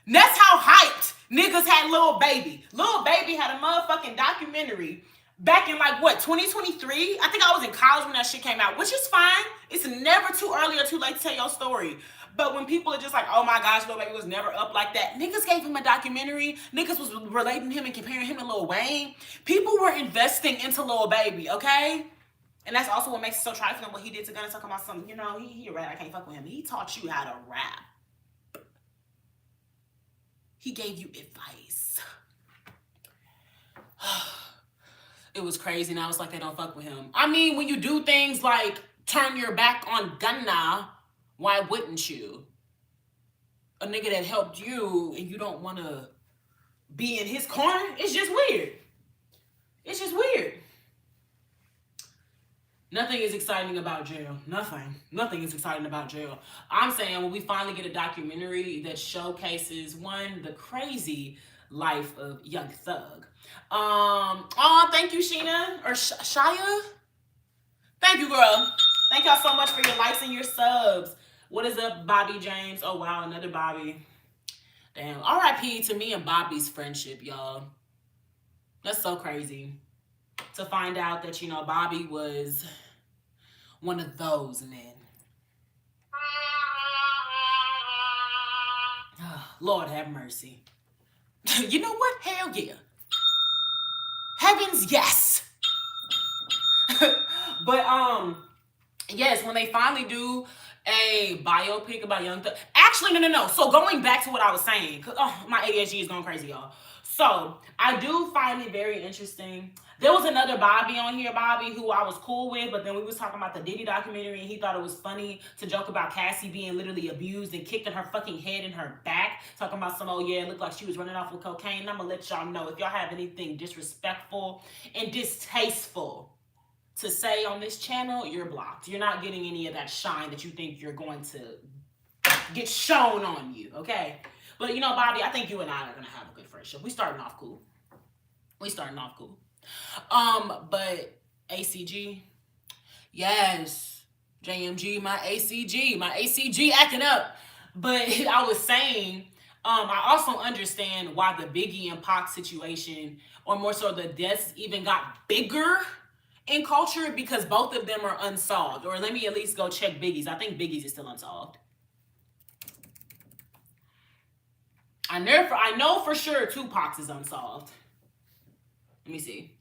That's how hyped niggas had Lil Baby. Lil Baby had a motherfucking documentary back in like what, 2023? I think I was in college when that shit came out, which is fine. It's never too early or too late to tell your story. But when people are just like, oh my gosh, Lil Baby was never up like that. Niggas gave him a documentary. Niggas was relating him and comparing him to Lil Wayne. People were investing into Lil Baby, okay? And that's also what makes it so trifling what he did to Gunna, talking about something, you know, he a rat, I can't fuck with him. He taught you how to rap. He gave you advice. It was crazy, and I was like, they don't fuck with him. I mean, when you do things like turn your back on Gunna, why wouldn't you? A nigga that helped you and you don't want to be in his corner? It's just weird. It's just weird. Nothing is exciting about jail. Nothing is exciting about jail. I'm saying when we finally get a documentary that showcases, one, the crazy life of Young Thug. Oh, thank you, Sheena. Or Shia? Thank you, girl. Thank y'all so much for your likes and your subs. What is up, Bobby James? Oh, wow, another Bobby. Damn. R.I.P. to me and Bobby's friendship, y'all. That's so crazy. To find out that, Bobby was one of those men. Oh, Lord have mercy. You know what? Hell yeah. Heavens, yes. But, yes, when they finally do a biopic about Young Thug. Actually, no. So going back to what I was saying, my ADHD is going crazy, y'all. So I do find it very interesting. There was another Bobby on here, Bobby, who I was cool with, but then we was talking about the Diddy documentary, and he thought it was funny to joke about Cassie being literally abused and kicked in her fucking head and her back, talking about some, oh yeah, it looked like she was running off with cocaine. And I'm gonna let y'all know, if y'all have anything disrespectful and distasteful to say on this channel, you're blocked. You're not getting any of that shine that you think you're going to get shown on you, okay? But Bobby, I think you and I are gonna have a good friendship. We starting off cool. But ACG, yes, JMG, my ACG acting up. But I was saying, I also understand why the Biggie and Pac situation, or more so the deaths, even got bigger in culture, because both of them are unsolved. Or let me at least go check Biggie's. I think Biggie's is still unsolved. I know for sure Tupac's is unsolved. Let me see.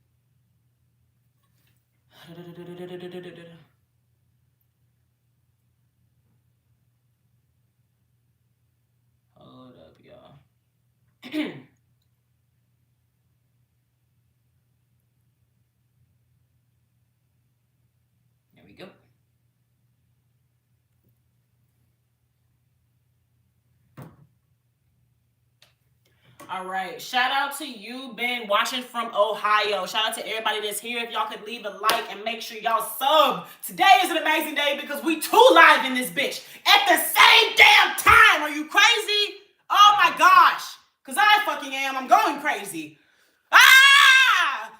Hold up, y'all. There we go. All right. Shout out to you, Ben, watching from Ohio. Shout out to everybody that's here. If y'all could leave a like and make sure y'all sub. Today is an amazing day because we two live in this bitch at the same damn time. Are you crazy? Oh my gosh. Because I fucking am. I'm going crazy. Ah!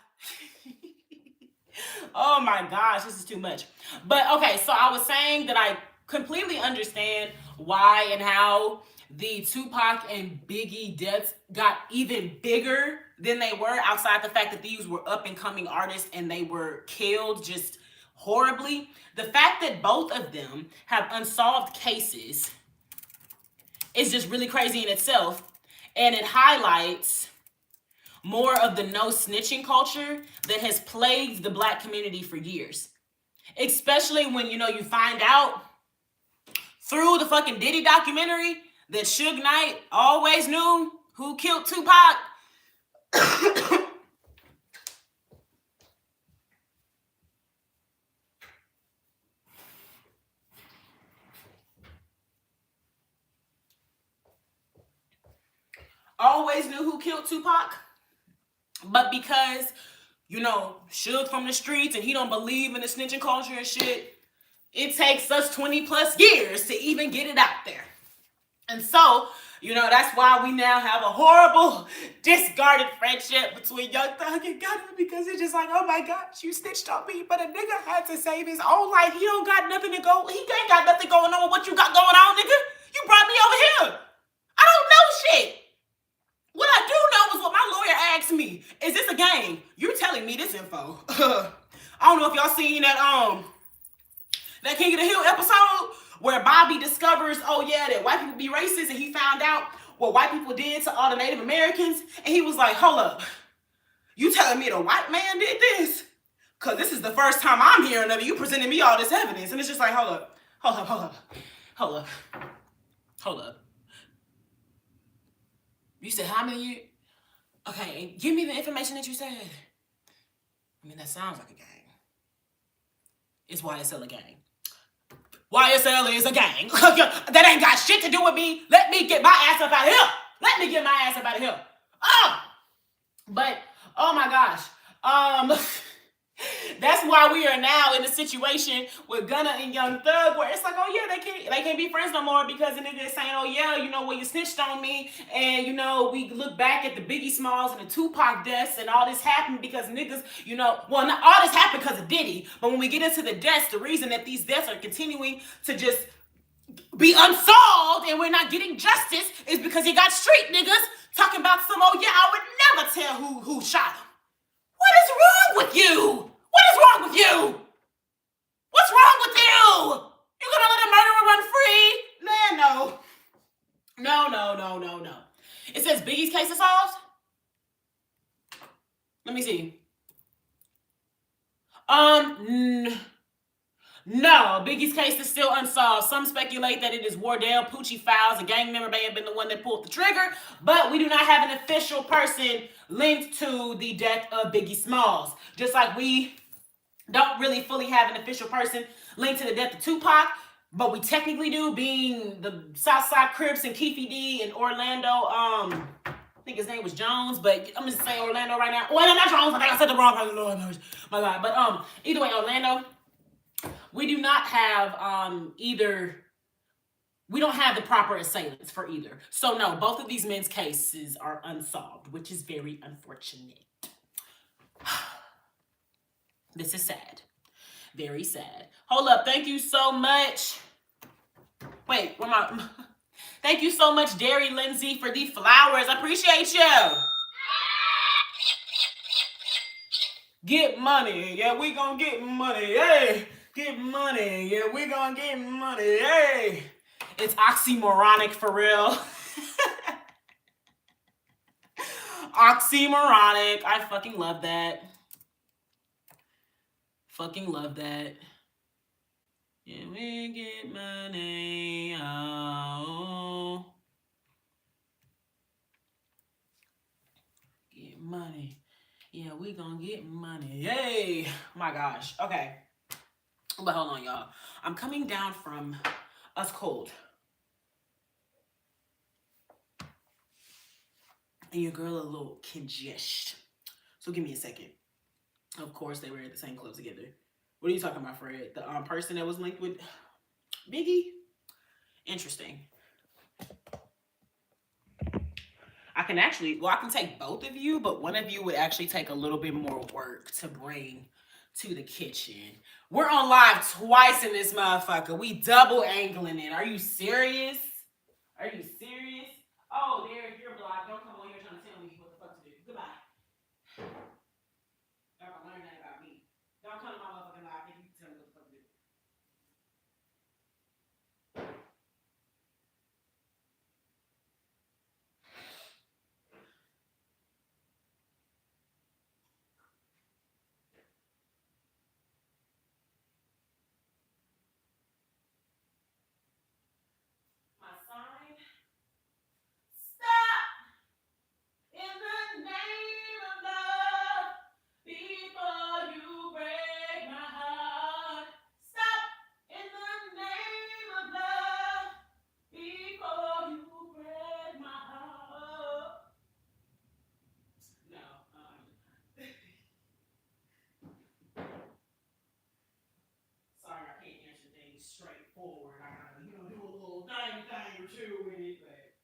Oh my gosh, this is too much. But okay, so I was saying that I completely understand why and how the Tupac and Biggie deaths got even bigger than they were, outside the fact that these were up and coming artists and they were killed just horribly. The fact that both of them have unsolved cases is just really crazy in itself, and it highlights more of the no snitching culture that has plagued the Black community for years. Especially when, you find out through the fucking Diddy documentary that Suge Knight always knew who killed Tupac. Always knew who killed Tupac. But because, Suge from the streets and he don't believe in the snitching culture and shit, it takes us 20 plus years to even get it out there. And so, that's why we now have a horrible, discarded friendship between Young Thug and Gunna, because it's just like, oh my gosh, you snitched on me, but a nigga had to save his own life. He don't got nothing to go. He ain't got nothing going on with what you got going on, nigga. You brought me over here. I don't know shit. What I do know is what my lawyer asked me. Is this a game? You're telling me this info. I don't know if y'all seen that King of the Hill episode where Bobby discovers, oh yeah, that white people be racist, and he found out what white people did to all the Native Americans, and he was like, hold up, you telling me the white man did this? Because this is the first time I'm hearing of it. You presenting me all this evidence, and it's just like, hold up. You said how many years? Okay, give me the information that you said. I mean, that sounds like a gang. It's YSL a gang. YSL is a gang. That ain't got shit to do with me. Let me get my ass up out of here. Let me get my ass up out of here. Oh, but oh my gosh. That's why we are now in a situation with Gunna and Young Thug, where it's like, oh yeah, they can't be friends no more because the nigga is saying, oh yeah, you know, well, you snitched on me, and you know, we look back at the Biggie Smalls and the Tupac deaths, and all this happened because niggas, you know, well, not all this happened because of Diddy, but when we get into the deaths, the reason that these deaths are continuing to just be unsolved and we're not getting justice is because you got street niggas talking about some, oh yeah, I would never tell who shot him. What is wrong with you? What is wrong with you? What's wrong with you? You gonna let a murderer run free? Man, no. No. It says Biggie's case is solved. Let me see. No, Biggie's case is still unsolved. Some speculate that it is Wardell Poochie Files, a gang member, may have been the one that pulled the trigger, but we do not have an official person linked to the death of Biggie Smalls. Just like we don't really fully have an official person linked to the death of Tupac, but we technically do, being the Southside Crips and Keefe D and Orlando, I think his name was Jones, but I'm just saying Orlando right now. Well, no, not Jones. I think I said the wrong person. Lord, my God. But either way, Orlando, we do not have we don't have the proper assailants for either. So no, both of these men's cases are unsolved, which is very unfortunate. This is sad. Very sad. Hold up. Thank you so much. Wait, where my... Thank you so much, Derry Lindsay, for the flowers. I appreciate you. Get money. Yeah, we gonna get money. Hey, get money. Yeah, we gonna get money. Hey. It's oxymoronic for real. Oxymoronic. I fucking love that. Fucking love that. Yeah, we get money. Oh. Get money. Yeah, we gonna get money. Yay. Oh my gosh. Okay. But hold on, y'all. I'm coming down from us cold. And your girl a little congested. So give me a second. Of course, they were at the same club together. What are you talking about, Fred? The person that was linked with Biggie? Interesting. I can take both of you, but one of you would actually take a little bit more work to bring to the kitchen. We're on live twice in this motherfucker. We double angling it. Are you serious? Are you serious? Oh, Derek, you're blocked. Don't come on here trying to tell me what the fuck to do. Goodbye. Don't learn that about me. Don't come to my motherfucking live and you can tell me what the fuck to do. My sign. Stop! In the name of love, before you break my heart. Stop! In the name of love, before you break my heart. No, sorry, I can't answer things straightforward. I gotta, do a little thing or two with it, but.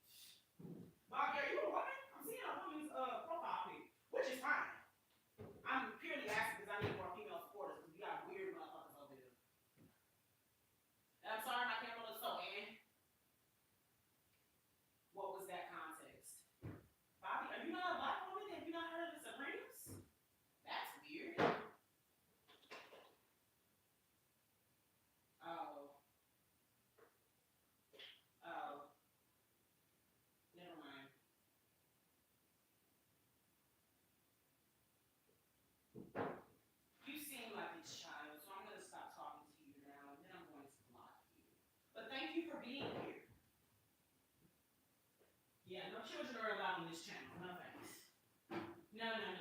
Bob, are you a woman? I'm seeing a woman's profile pic, which is fine. I'm purely asking because I need more female supporters because we got weird motherfuckers over here. And I'm sorry my camera looks so What was that context? Bobby, are you not a black woman? Have you not heard of the Supremes? That's weird. Oh. Never mind. You seem like this child, so I'm going to stop talking to you now, and then I'm going to block you. But thank you for being here. Yeah, no children are allowed on this channel. No thanks. No. No.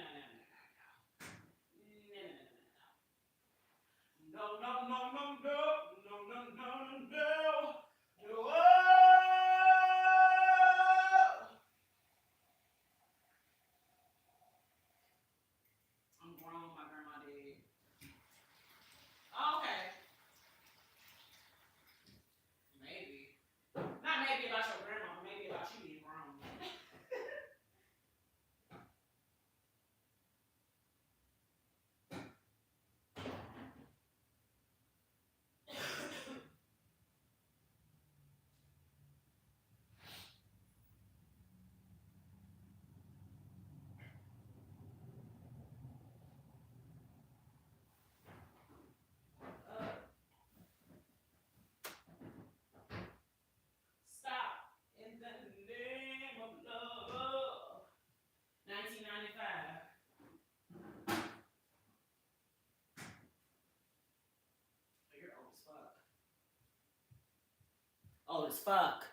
Old as fuck.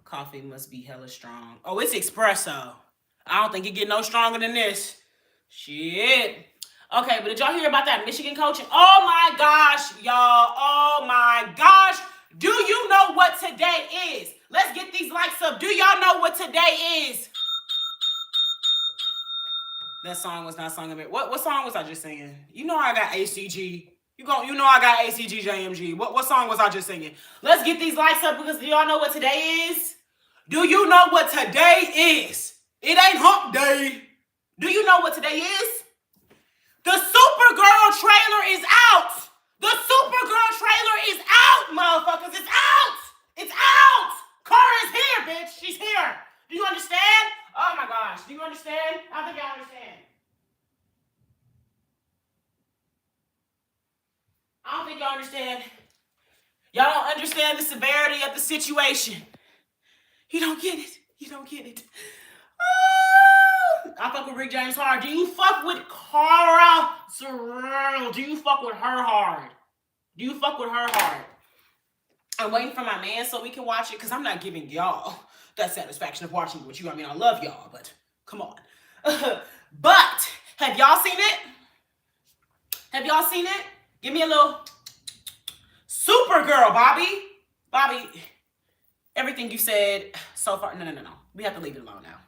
Coffee must be hella strong. Oh, it's espresso. I don't think it get no stronger than this. Shit. Okay, but did y'all hear about that Michigan coach? Oh my gosh, y'all. Oh my gosh. Do you know what today is? Let's get these likes up. Do y'all know what today is? That song was not sung a bit. What song was I just singing? You know I got ACG. You know I got ACG JMG. What song was I just singing? Let's get these likes up because do y'all know what today is? Do you know what today is? It ain't hump day. Do you know what today is? The Supergirl trailer is out. The Supergirl trailer is out, motherfuckers. It's out. It's out. Kara's here, bitch. She's here. Do you understand? Oh my gosh. Do you understand? I think y'all understand. I don't think y'all understand. Y'all don't understand the severity of the situation. You don't get it. You don't get it. I fuck with Rick James hard. Do you fuck with Cara Sorrell? Do you fuck with her hard? Do you fuck with her hard? I'm waiting for my man so we can watch it because I'm not giving y'all that satisfaction of watching it with you. I mean, I love y'all, but come on. But have y'all seen it? Have y'all seen it? Give me a little Supergirl, Bobby. Bobby, everything you said so far. No. We have to leave it alone now.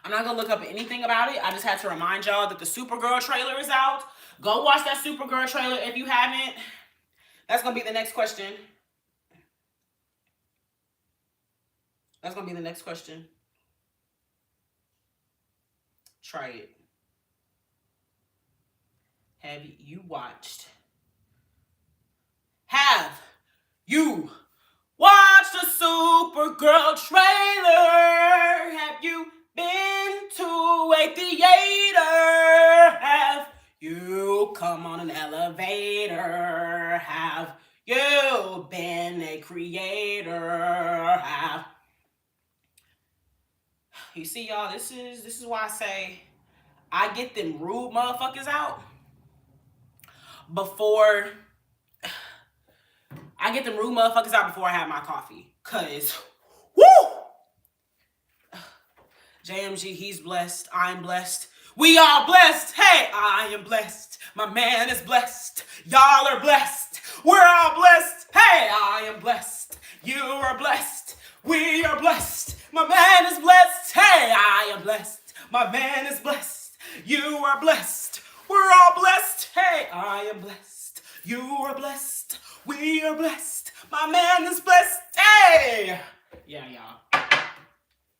I'm not going to look up anything about it. I just had to remind y'all that the Supergirl trailer is out. Go watch that Supergirl trailer if you haven't. That's going to be the next question. That's going to be the next question. Try it. Have you watched the Supergirl trailer? Have you been to a theater? Have you come on an elevator? Have you been a creator? You see, y'all, this is why I say I get them rude motherfuckers out before I have my coffee. Cause woo! JMG, he's blessed. I'm blessed. We are blessed. Hey, I am blessed. My man is blessed. Y'all are blessed. We're all blessed. Hey, I am blessed. You are blessed. We are blessed. My man is blessed. Hey, I am blessed. My man is blessed. You are blessed. We're all blessed. Hey, I am blessed. You are blessed. We are blessed. My man is blessed. Hey! Yeah, y'all.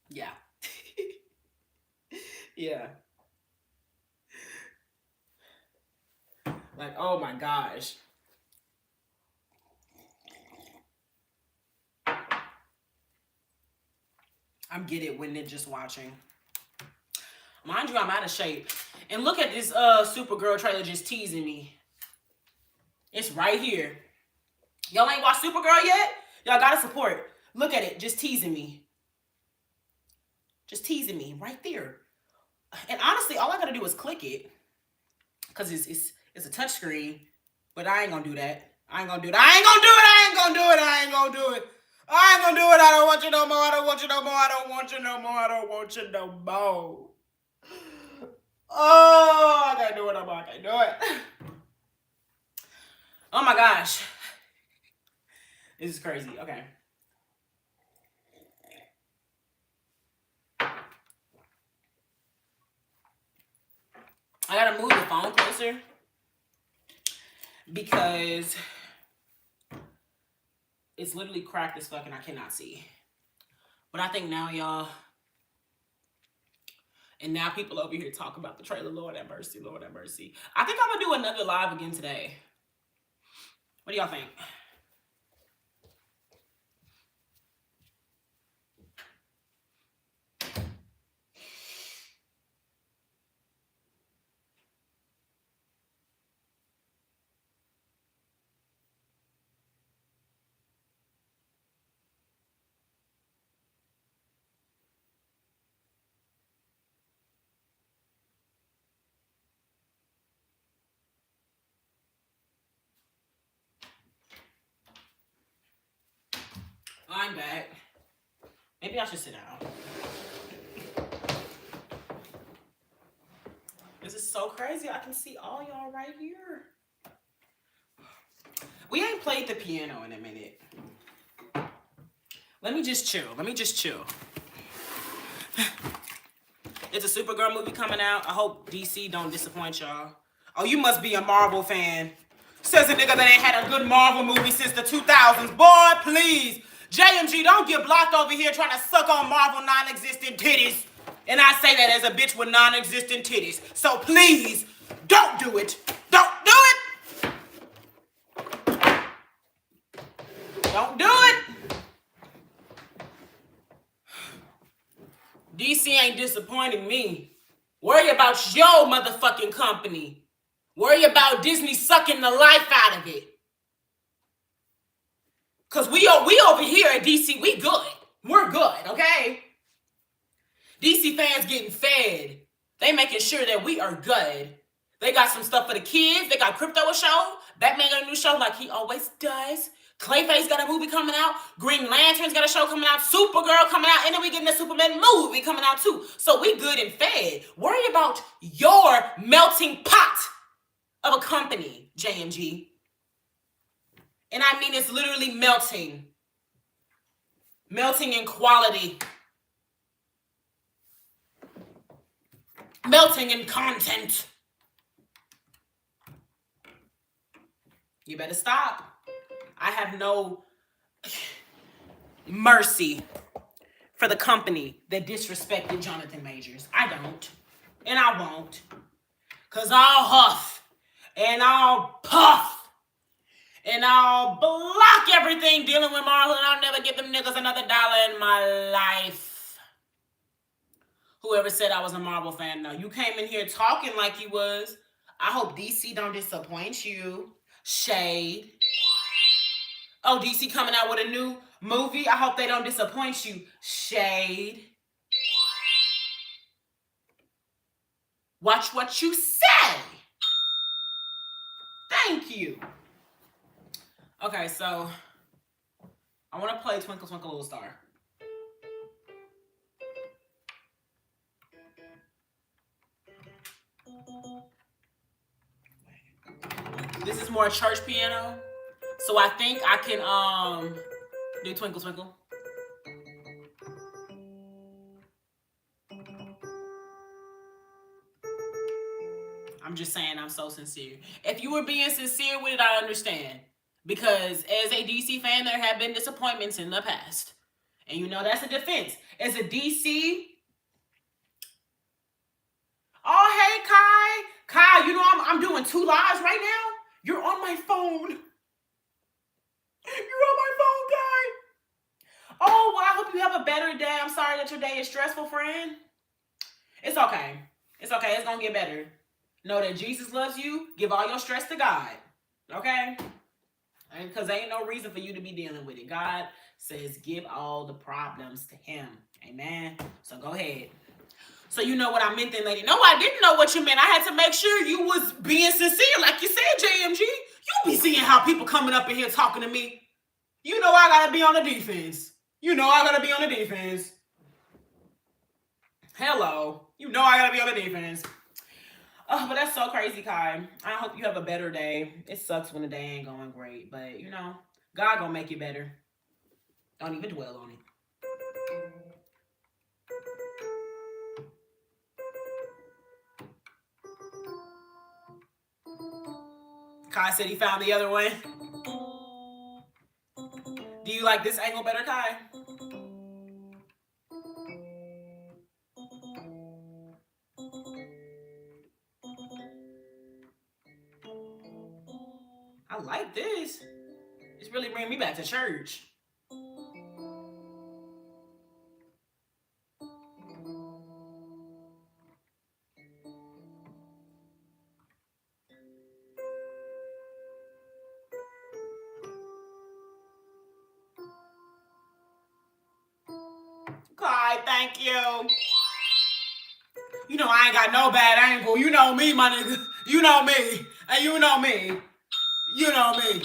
Yeah. Yeah. Like, oh my gosh. I'm get it when they're just watching. Mind you, I'm out of shape. And look at this Supergirl trailer just teasing me. It's right here. Y'all ain't watched Supergirl yet? Y'all gotta support. Look at it, just teasing me. Just teasing me right there. And honestly, all I gotta do is click it. Because it's a touch screen. But I ain't gonna do that. I ain't gonna do it. I ain't gonna do it. I ain't gonna do it. I ain't gonna do it. I ain't gonna do it. I don't want you no more. I don't want you no more. I don't want you no more. I don't want you no more. Oh, I can't do it no more. I can't do it. Oh my gosh. This is crazy. Okay. I gotta move the phone closer because it's literally cracked as fuck and I cannot see. But I think now, y'all, and now people over here talk about the trailer. Lord have mercy, Lord have mercy. I think I'm gonna do another live again today. What do y'all think? I'm back. Maybe I should sit down. This is so crazy. I can see all y'all right here. We ain't played the piano in a minute. Let me just chill. It's a Supergirl movie coming out. I hope DC don't disappoint y'all. Oh, you must be a Marvel fan. Says a nigga that ain't had a good Marvel movie since the 2000s. Boy, please. JMG, don't get blocked over here trying to suck on Marvel non-existent titties. And I say that as a bitch with non-existent titties. So please, don't do it. Don't do it. Don't do it. DC ain't disappointing me. Worry about your motherfucking company. Worry about Disney sucking the life out of it. Cause we over here at DC, we good. We're good, okay? DC fans getting fed. They making sure that we are good. They got some stuff for the kids. They got Crypto a show. Batman got a new show like he always does. Clayface got a movie coming out. Green Lantern's got a show coming out. Supergirl coming out. And then we getting a Superman movie coming out too. So we good and fed. Worry about your melting pot of a company, JMG. And I mean it's literally melting. Melting in quality. Melting in content. You better stop. I have no mercy for the company that disrespected Jonathan Majors. I don't. And I won't. Because I'll huff and I'll puff and I'll block everything dealing with Marvel and I'll never give them niggas another dollar in my life. Whoever said I was a Marvel fan, no. You came in here talking like you was. I hope DC don't disappoint you. Shade. Oh, DC coming out with a new movie. I hope they don't disappoint you. Shade. Watch what you say. Thank you. Okay, so I want to play Twinkle Twinkle Little Star. This is more church piano. So I think I can do Twinkle Twinkle. I'm just saying I'm so sincere. If you were being sincere with it, I understand. Because as a DC fan, there have been disappointments in the past. And you know that's a defense. As a DC... Oh, hey, Kai. Kai, you know I'm doing 2 lives right now? You're on my phone. You're on my phone, Kai. Oh, well, I hope you have a better day. I'm sorry that your day is stressful, friend. It's okay. It's okay. It's going to get better. Know that Jesus loves you. Give all your stress to God. Okay? Because there ain't no reason for you to be dealing with it. God says give all the problems to him. Amen? So go ahead. So you know what I meant then, lady. No, I didn't know what you meant. I had to make sure you was being sincere. Like you said, JMG. You be seeing how people coming up in here talking to me. You know I got to be on the defense. You know I got to be on the defense. Hello. You know I got to be on the defense. Oh, but that's so crazy, Kai. I hope you have a better day. It sucks when the day ain't going great. But, you know, God gonna make it better. Don't even dwell on it. Kai said he found the other one. Do you like this angle better, Kai? I like this. It's really bringing me back to church. Kai, thank you. You know I ain't got no bad angle. You know me, my nigga. You know me. And you know me. You know me.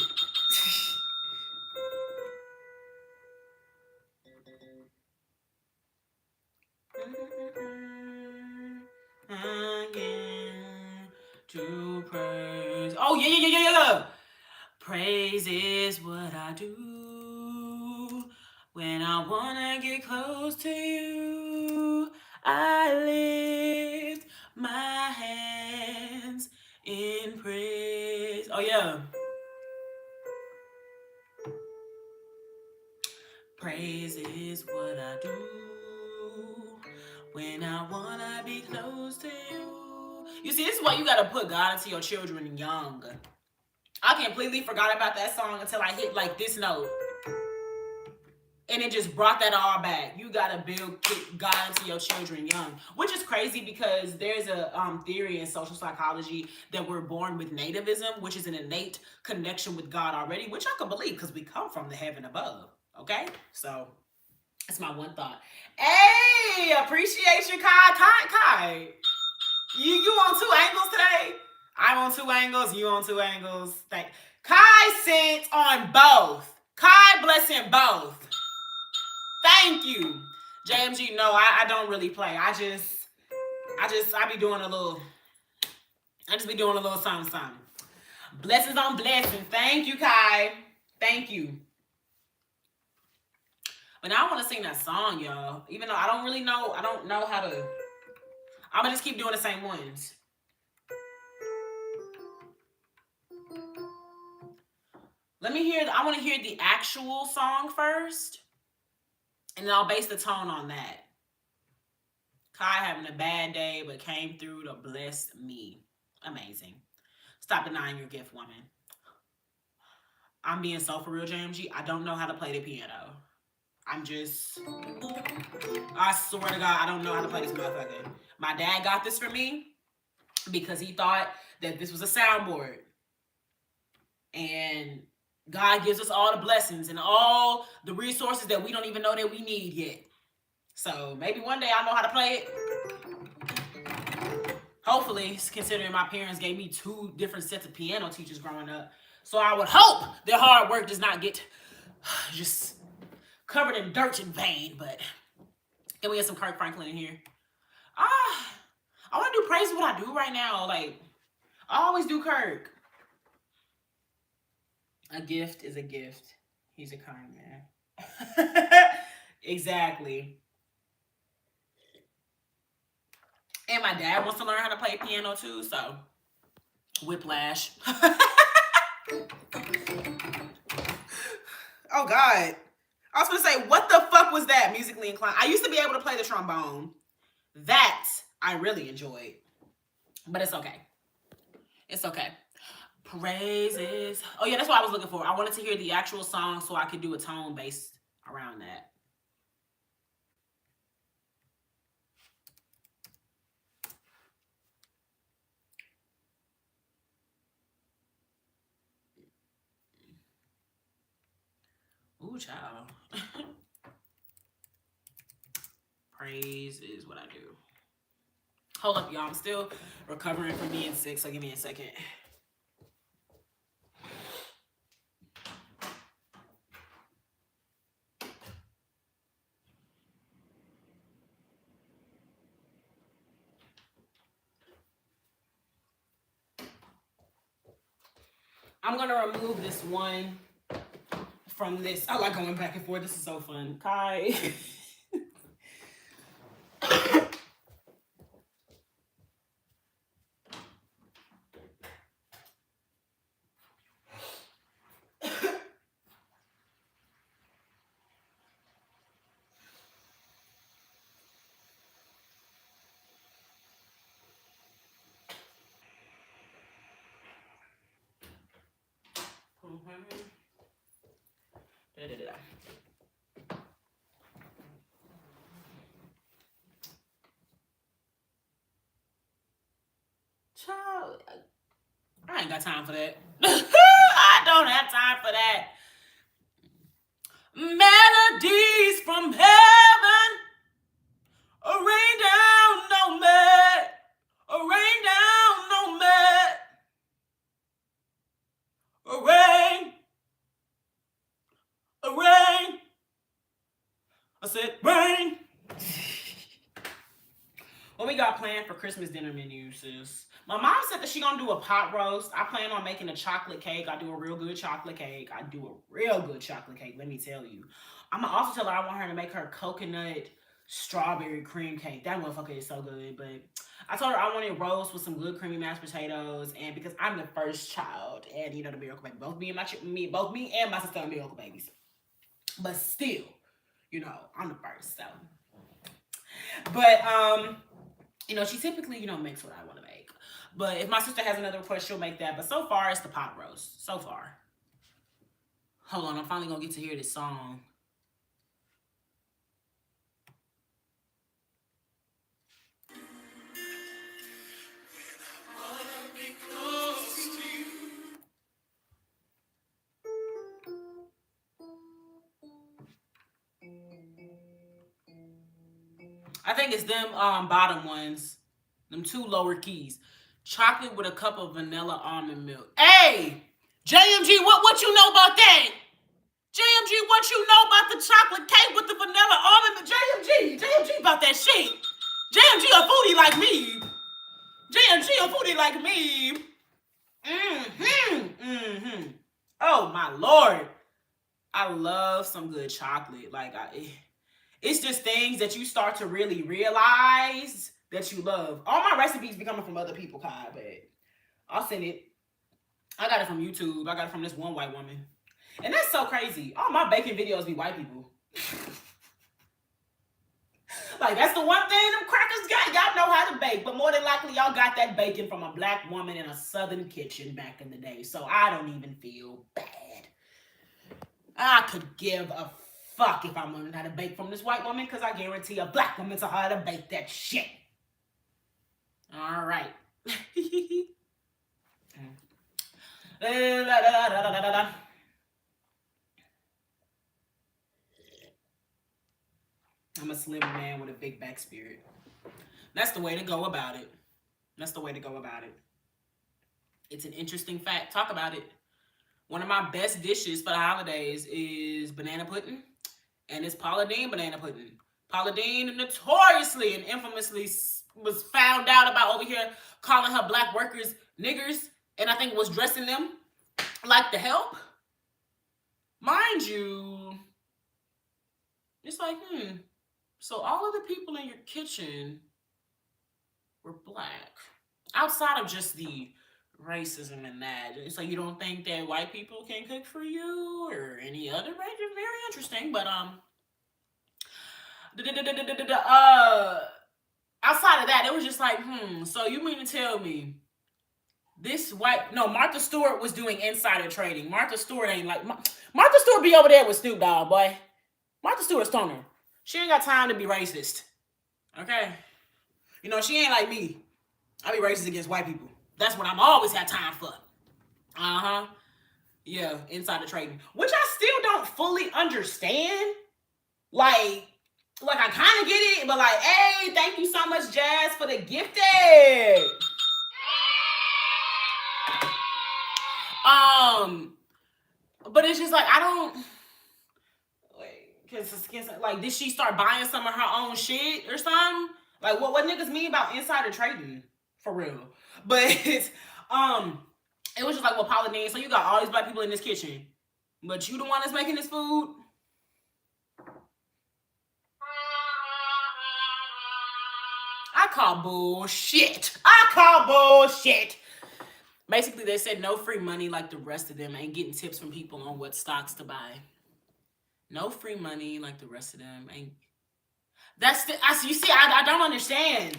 to praise. Oh, yeah, yeah, yeah, yeah, yeah. Praise is what I do when I wanna get close to you. I lift my hands in praise. Oh, yeah. Praise is what I do when I wanna be close to you. You see, this is why you gotta put God into your children young. I completely forgot about that song until I hit like this note. And it just brought that all back. You gotta build God into your children young, which is crazy because there's a theory in social psychology that we're born with nativism, which is an innate connection with God already, which I can believe because we come from the heaven above. Okay, so that's my one thought. Hey, appreciate you, Kai. You on two angles today? I'm on two angles. You on two angles. Kai sits on both. Kai blessing both. Thank you. JMG, no, I don't really play. I be doing a little, something. Blessings on blessings. Thank you, Kai. Thank you. But now I want to sing that song, y'all. Even though I don't know how to. I'm going to just keep doing the same ones. I want to hear the actual song first. And then I'll base the tone on that. Kai having a bad day, but came through to bless me. Amazing. Stop denying your gift, woman. I'm being so for real, JMG. I don't know how to play the piano. I swear to God, I don't know how to play this motherfucker. My dad got this for me because he thought that this was a soundboard. And God gives us all the blessings and all the resources that we don't even know that we need yet. So maybe one day I'll know how to play it. Hopefully, considering my parents gave me 2 different sets of piano teachers growing up. So I would hope their hard work does not get just covered in dirt and vain. But can we get some Kirk Franklin in here? I want to do praise what I do right now. Like, I always do Kirk. A gift is a gift. He's a kind man. Exactly. And my dad wants to learn how to play piano too, so whiplash. Oh God. I was gonna say, what the fuck was that? Musically inclined. I used to be able to play the trombone. That I really enjoyed. But it's okay. It's okay. Praises. Oh yeah, that's what I was looking for. I wanted to hear the actual song so I could do a tone based around that. Ooh, child. Praise is what I do. Hold up, y'all. I'm still recovering from being sick, so give me a second. I'm going to remove this one from this. I like going back and forth. This is so fun. Kai. Child, I ain't got time for that. I don't have time for that. Melodies from heaven, rain down on me, rain down on me, rain, rain. I said rain. When we got planned for Christmas dinner menu, sis? My mom said that she gonna do a pot roast. I plan on making a chocolate cake. I do a real good chocolate cake. I do a real good chocolate cake, let me tell you. I'm gonna also tell her I want her to make her coconut strawberry cream cake. That motherfucker is so good. But I told her I wanted roast with some good creamy mashed potatoes, and because I'm the first child, and the miracle baby, both me and my sister are miracle babies. But still, I'm the first, so. But she typically, makes what I want to make. But if my sister has another request, she'll make that. But so far, it's the pot roast. So far. Hold on, I'm finally gonna get to hear this song. I think it's them bottom ones. Them two lower keys. Chocolate with a cup of vanilla almond milk. Hey! JMG, what you know about that? JMG, what you know about the chocolate cake with the vanilla almond milk? JMG about that shit. JMG a foodie like me. JMG a foodie like me. Oh my Lord. I love some good chocolate. It's just things that you start to really realize that you love. All my recipes be coming from other people, Kai, but I'll send it. I got it from YouTube. I got it from this one white woman. And that's so crazy. All my baking videos be white people. That's the one thing them crackers got. Y'all know how to bake, but more than likely y'all got that bacon from a black woman in a southern kitchen back in the day. So I don't even feel bad. I could give a fuck if I'm learning how to bake from this white woman, because I guarantee a black woman taught how to bake that shit. All right. I'm a slim man with a big back spirit. That's the way to go about it. That's the way to go about it. It's an interesting fact. Talk about it. One of my best dishes for the holidays is banana pudding, and it's Paula Deen banana pudding. Paula Deen notoriously and infamously was found out about over here calling her black workers niggers, and I think was dressing them like the help. Mind you, it's like, so all of the people in your kitchen were black. Outside of just the racism and that. So you don't think that white people can cook for you or any other race? It's very interesting. But outside of that, it was just like, so you mean to tell me this Martha Stewart was doing insider trading. Martha Stewart ain't like Martha Stewart be over there with Snoop Dogg, boy. Martha Stewart's stoner. She ain't got time to be racist. Okay? She ain't like me. I be racist against white people. That's what I'm always had time for. Yeah, insider trading. Which I still don't fully understand. I kind of get it, but hey, thank you so much, Jazz, for the gifted. But it's just I don't... Because did she start buying some of her own shit or something? What niggas mean about insider trading? For real. But it was just well, Paula Deen, so you got all these black people in this kitchen, but you the one that's making this food? I call bullshit. Basically, they said no free money like the rest of them, ain't getting tips from people on what stocks to buy. No free money like the rest of them ain't. You see, I don't understand.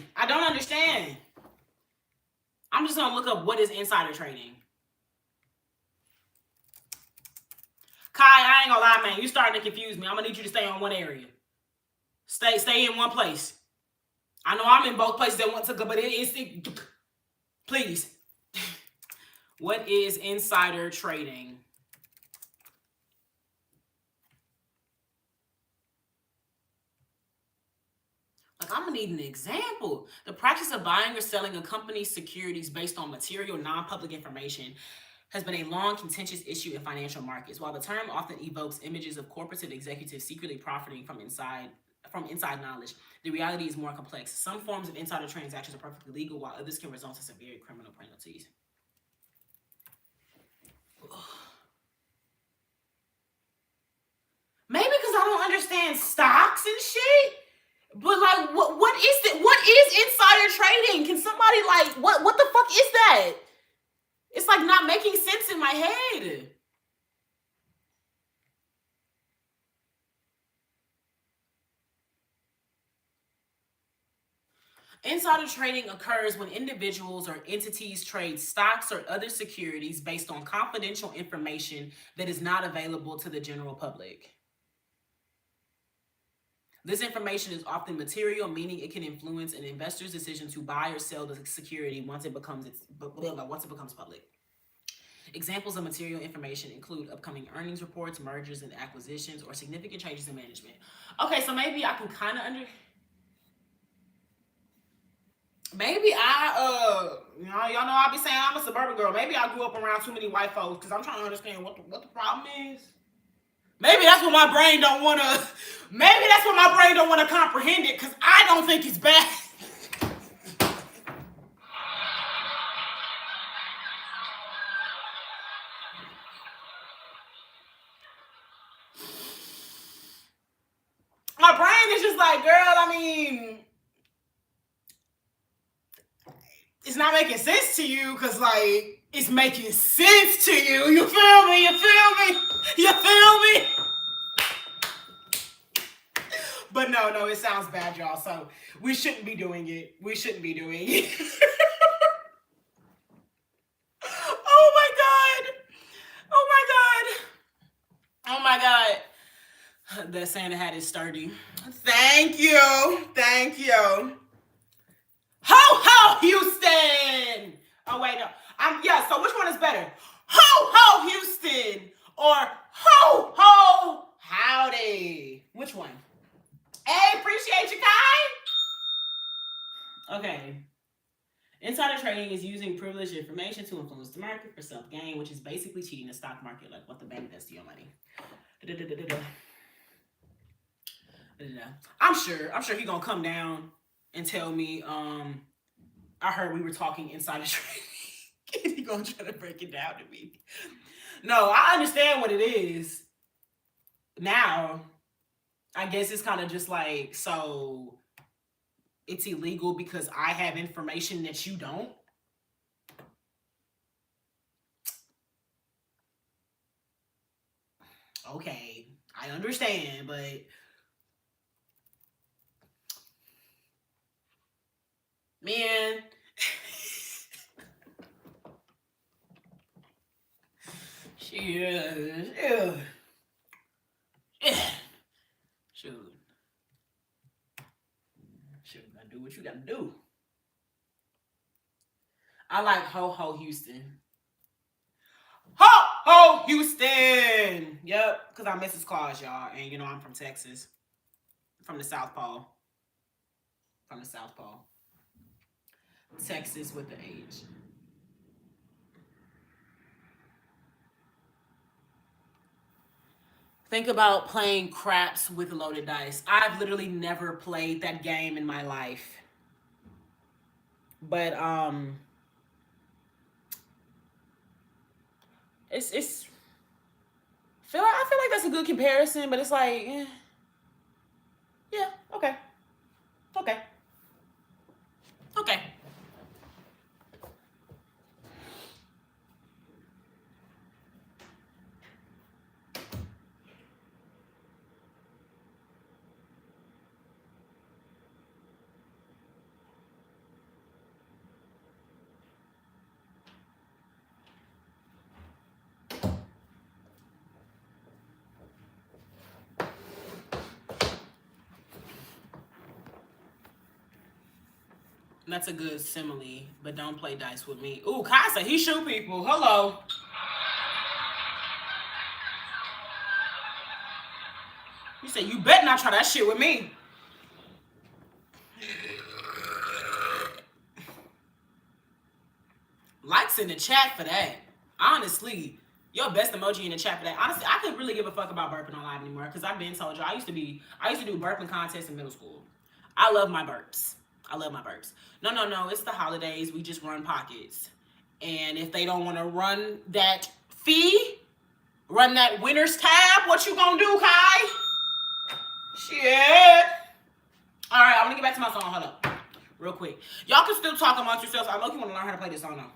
I'm just gonna look up what is insider trading. Kai, I ain't gonna lie, man. You starting to confuse me. I'm gonna need you to stay on one area. Stay in one place. I know I'm in both places at once, but please. What is insider trading? I'm gonna need an example. The practice of buying or selling a company's securities based on material, non-public information has been a long, contentious issue in financial markets. While the term often evokes images of corporates and executives secretly profiting from inside from inside knowledge. The reality is more complex. Some forms of insider transactions are perfectly legal, while others can result in severe criminal penalties. Maybe because I don't understand stocks and shit. But like, what is it? What is insider trading? Can somebody like what the fuck is that? It's like not making sense in my head. Insider trading occurs when individuals or entities trade stocks or other securities based on confidential information that is not available to the general public. This information is often material, meaning it can influence an investor's decision to buy or sell the security once it becomes public. Examples of material information include upcoming earnings reports, mergers and acquisitions, or significant changes in management. Okay, so maybe I can kind of maybe y'all know I be saying I'm a suburban girl. Maybe I grew up around too many white folks because I'm trying to understand what the problem is. Maybe that's what my brain don't want to. Maybe that's what my brain don't want to comprehend it because I don't think it's bad. My brain is just like, girl. I mean, it's not making sense to you because like it's making sense to you. You feel me? You feel me? You feel me? But no, it sounds bad, y'all. So we shouldn't be doing it. We shouldn't be doing it. Oh my god. Oh my god. Oh my god. That Santa hat is sturdy. Thank you. Thank you. Ho Ho Houston. Oh wait, no. So which one is better? Ho Ho Houston or Ho Ho Howdy? Which one? Hey, appreciate you, Kai. Okay. Insider trading is using privileged information to influence the market for self-gain, which is basically cheating the stock market, like what the bank does to your money. I'm sure he gonna come down and tell me, I heard we were talking insider trading. And he gonna try to break it down to me. No, I understand what it is. Now, I guess it's kind of just like, so it's illegal because I have information that you don't. Okay, I understand, but man, shoot. Gotta do what you gotta do. I like Ho Ho Houston. Ho Ho Houston. Yep, because I'm Mrs. Claus, y'all, and you know I'm from Texas, from the South Pole. Texas with the H. Think about playing craps with loaded dice. I've literally never played that game in my life. But it's I feel like that's a good comparison, but it's like yeah, okay. That's a good simile, but don't play dice with me. Ooh, Casa, he shoot people. Hello. You say you better not try that shit with me. Likes in the chat for that. Honestly, Your best emoji in the chat for that. Honestly, I couldn't really give a fuck about burping on live anymore because I've been told you I used to do burping contests in middle school. I love my burps. I love my burps. No, no, no. It's the holidays. We just run pockets. And if they don't want to run that fee, run that winner's tab, what you gonna do, Kai? Shit. All right, I want to get back to my song. Hold up. Real quick. Y'all can still talk amongst yourselves. I low-key want to learn how to play this song now.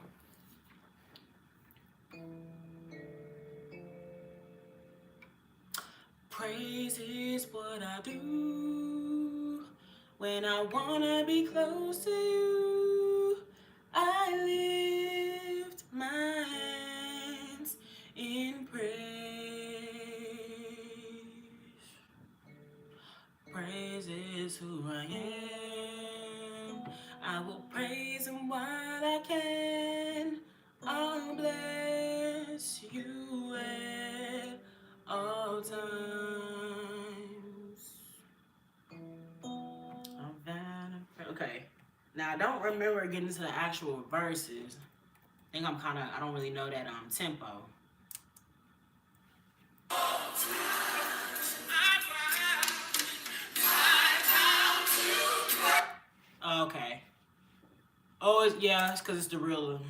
Praise is what I do when I wanna be close to you. I lift my hands in praise. Praise is who I am. I will praise him while I can. I'll bless you at all times. Okay. Now I don't remember getting to the actual verses. I think I don't really know that tempo. Okay. Oh, it's because it's the real one.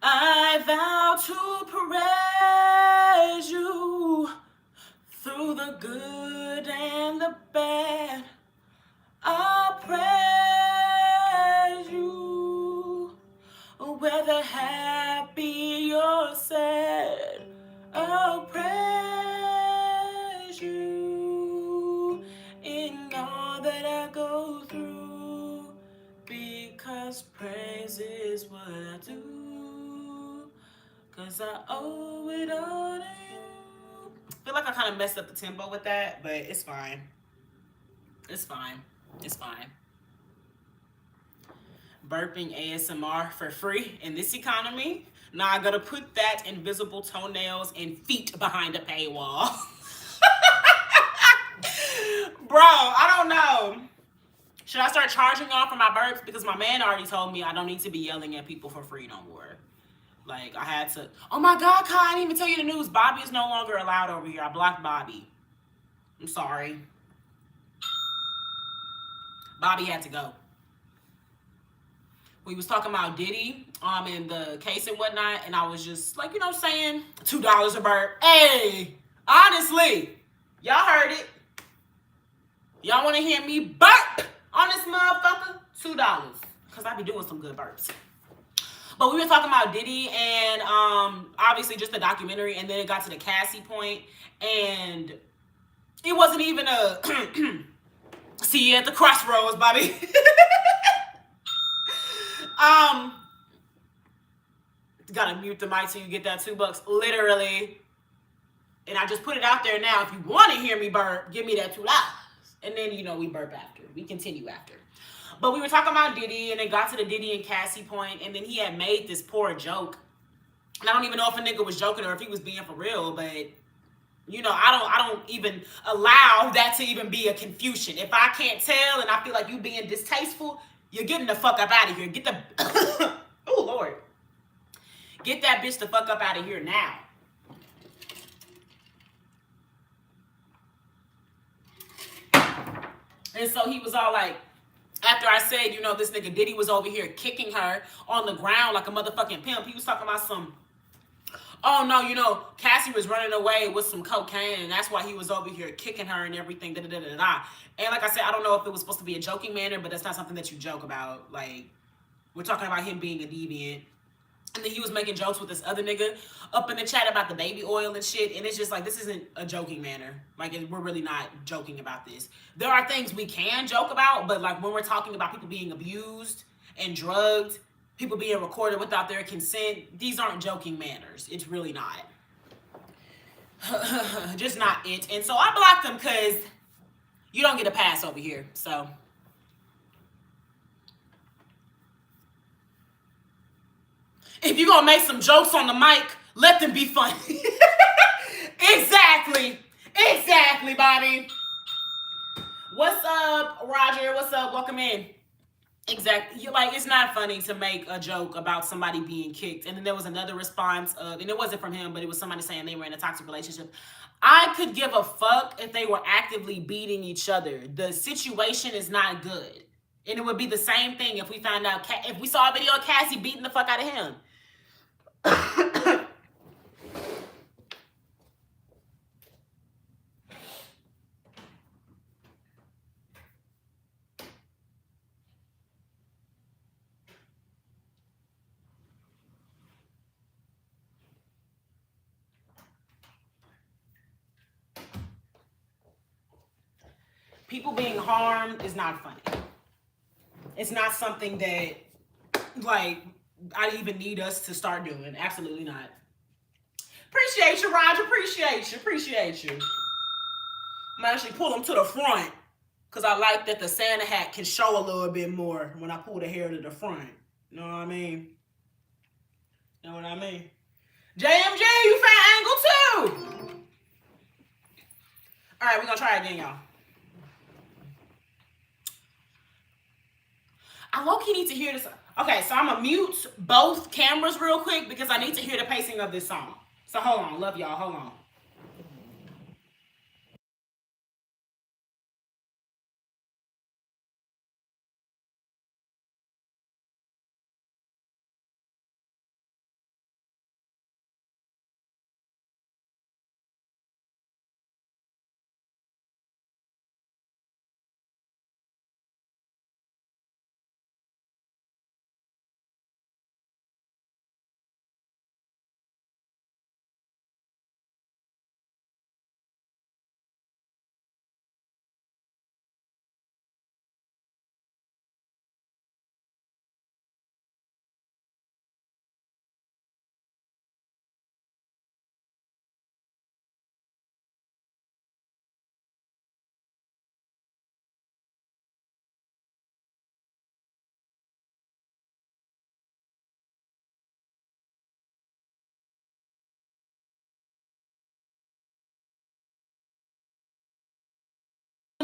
I vow to praise you through the good and the bad. I'll praise you whether happy or sad. I'll praise you in all that I go through, because praise is what I do, 'cause I owe it all to you. I feel like I kind of messed up the tempo with that, but it's fine. It's fine. It's fine. Burping ASMR for free in this economy. Now I gotta put that invisible toenails and feet behind a paywall. Bro, I don't know. Should I start charging y'all for my burps? Because my man already told me I don't need to be yelling at people for free no more. Like, I had to. Oh my God, Kai, I didn't even tell you the news. Bobby is no longer allowed over here. I blocked Bobby. I'm sorry. Bobby had to go. We was talking about Diddy in the case and whatnot, and I was just like, saying $2 a burp. Hey, honestly, y'all heard it. Y'all want to hear me burp on this motherfucker? $2, because I be doing some good burps. But we were talking about Diddy and obviously just the documentary, and then it got to the Cassie point, and it wasn't even a see you at the crossroads, Bobby. Gotta mute the mic till you get that $2, literally. And I just put it out there now. If you want to hear me burp, give me that $2. And then, we burp after. We continue after. But we were talking about Diddy, and it got to the Diddy and Cassie point, and then he had made this poor joke. And I don't even know if a nigga was joking or if he was being for real, but I don't even allow that to even be a confusion. If I can't tell and I feel like you being distasteful, you're getting the fuck up out of here. Get the oh Lord. Get that bitch the fuck up out of here now. And so he was all like, after I said, this nigga Diddy was over here kicking her on the ground like a motherfucking pimp, he was talking about oh no, Cassie was running away with some cocaine, and that's why he was over here kicking her and everything, da-da-da-da-da. And like I said, I don't know if it was supposed to be a joking manner, but that's not something that you joke about. Like, we're talking about him being a deviant. And then he was making jokes with this other nigga up in the chat about the baby oil and shit. And it's just like, this isn't a joking manner. Like, we're really not joking about this. There are things we can joke about, but like when we're talking about people being abused and drugged, people being recorded without their consent, these aren't joking manners. It's really not. Just not it. And so I blocked him because you don't get a pass over here. So if you're going to make some jokes on the mic, let them be funny. Exactly. Exactly, Bobby. What's up, Roger? What's up? Welcome in. Exactly. Like, it's not funny to make a joke about somebody being kicked. And then there was another response of, and it wasn't from him, but it was somebody saying they were in a toxic relationship. I could give a fuck if they were actively beating each other. The situation is not good. And it would be the same thing if we found out, if we saw a video of Cassie beating the fuck out of him. People being harmed is not funny. It's not something that, like, I even need us to start doing. Absolutely not. Appreciate you, Roger. Appreciate you. Appreciate you. I'm actually pull them to the front because I like that the Santa hat can show a little bit more when I pull the hair to the front. You know what I mean? You know what I mean? JMG, you found angle too. All right, we're gonna try again, y'all. I low-key need to hear this. Okay, so I'm gonna mute both cameras real quick because I need to hear the pacing of this song. So hold on, love y'all, hold on.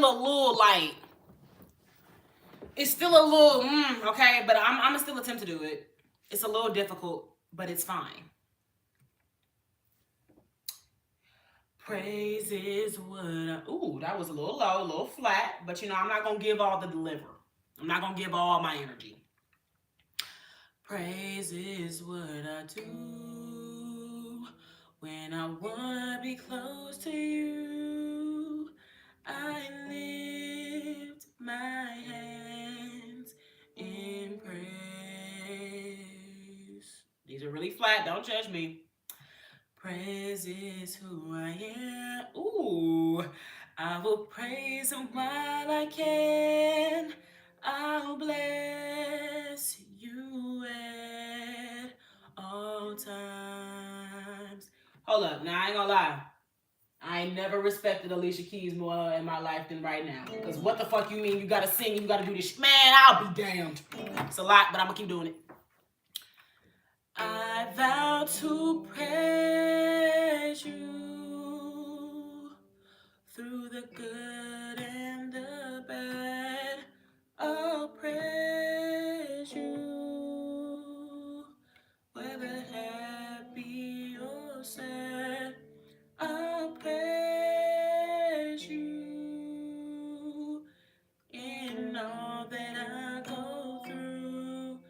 A little like, it's still a little okay, but I'm gonna still attempt to do it. It's a little difficult, but it's fine. Praise is what ooh, that was a little low, a little flat, but you know, I'm not gonna give all the deliver. I'm not gonna give all my energy. Praise is what I do when I wanna be close to you. I lift my hands in praise. These are really flat, don't judge me. Praise is who I am. Ooh, I will praise him while I can. I'll bless you at all times. Hold up, now I ain't gonna lie. I ain't never respected Alicia Keys more in my life than right now. Because what the fuck you mean you gotta sing and you gotta do this? Man, I'll be damned. It's a lot, but I'm gonna keep doing it. I vow to praise you through the good and the bad. I'll praise you whether happy or sad. I'll praise you in all that I go through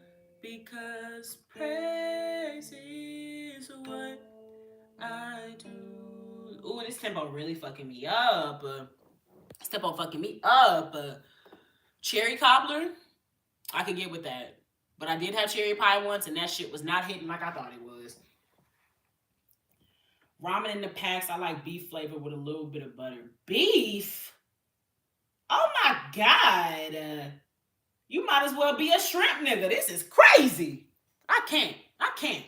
because praise is what I do. Ooh, this tempo really fucking me up. This tempo fucking me up. Cherry cobbler, I could get with that. But I did have cherry pie once, and that shit was not hitting like I thought it was. Ramen in the packs, I like beef flavor with a little bit of butter. Beef? Oh my God. You might as well be a shrimp nigga. This is crazy. I can't. I can't.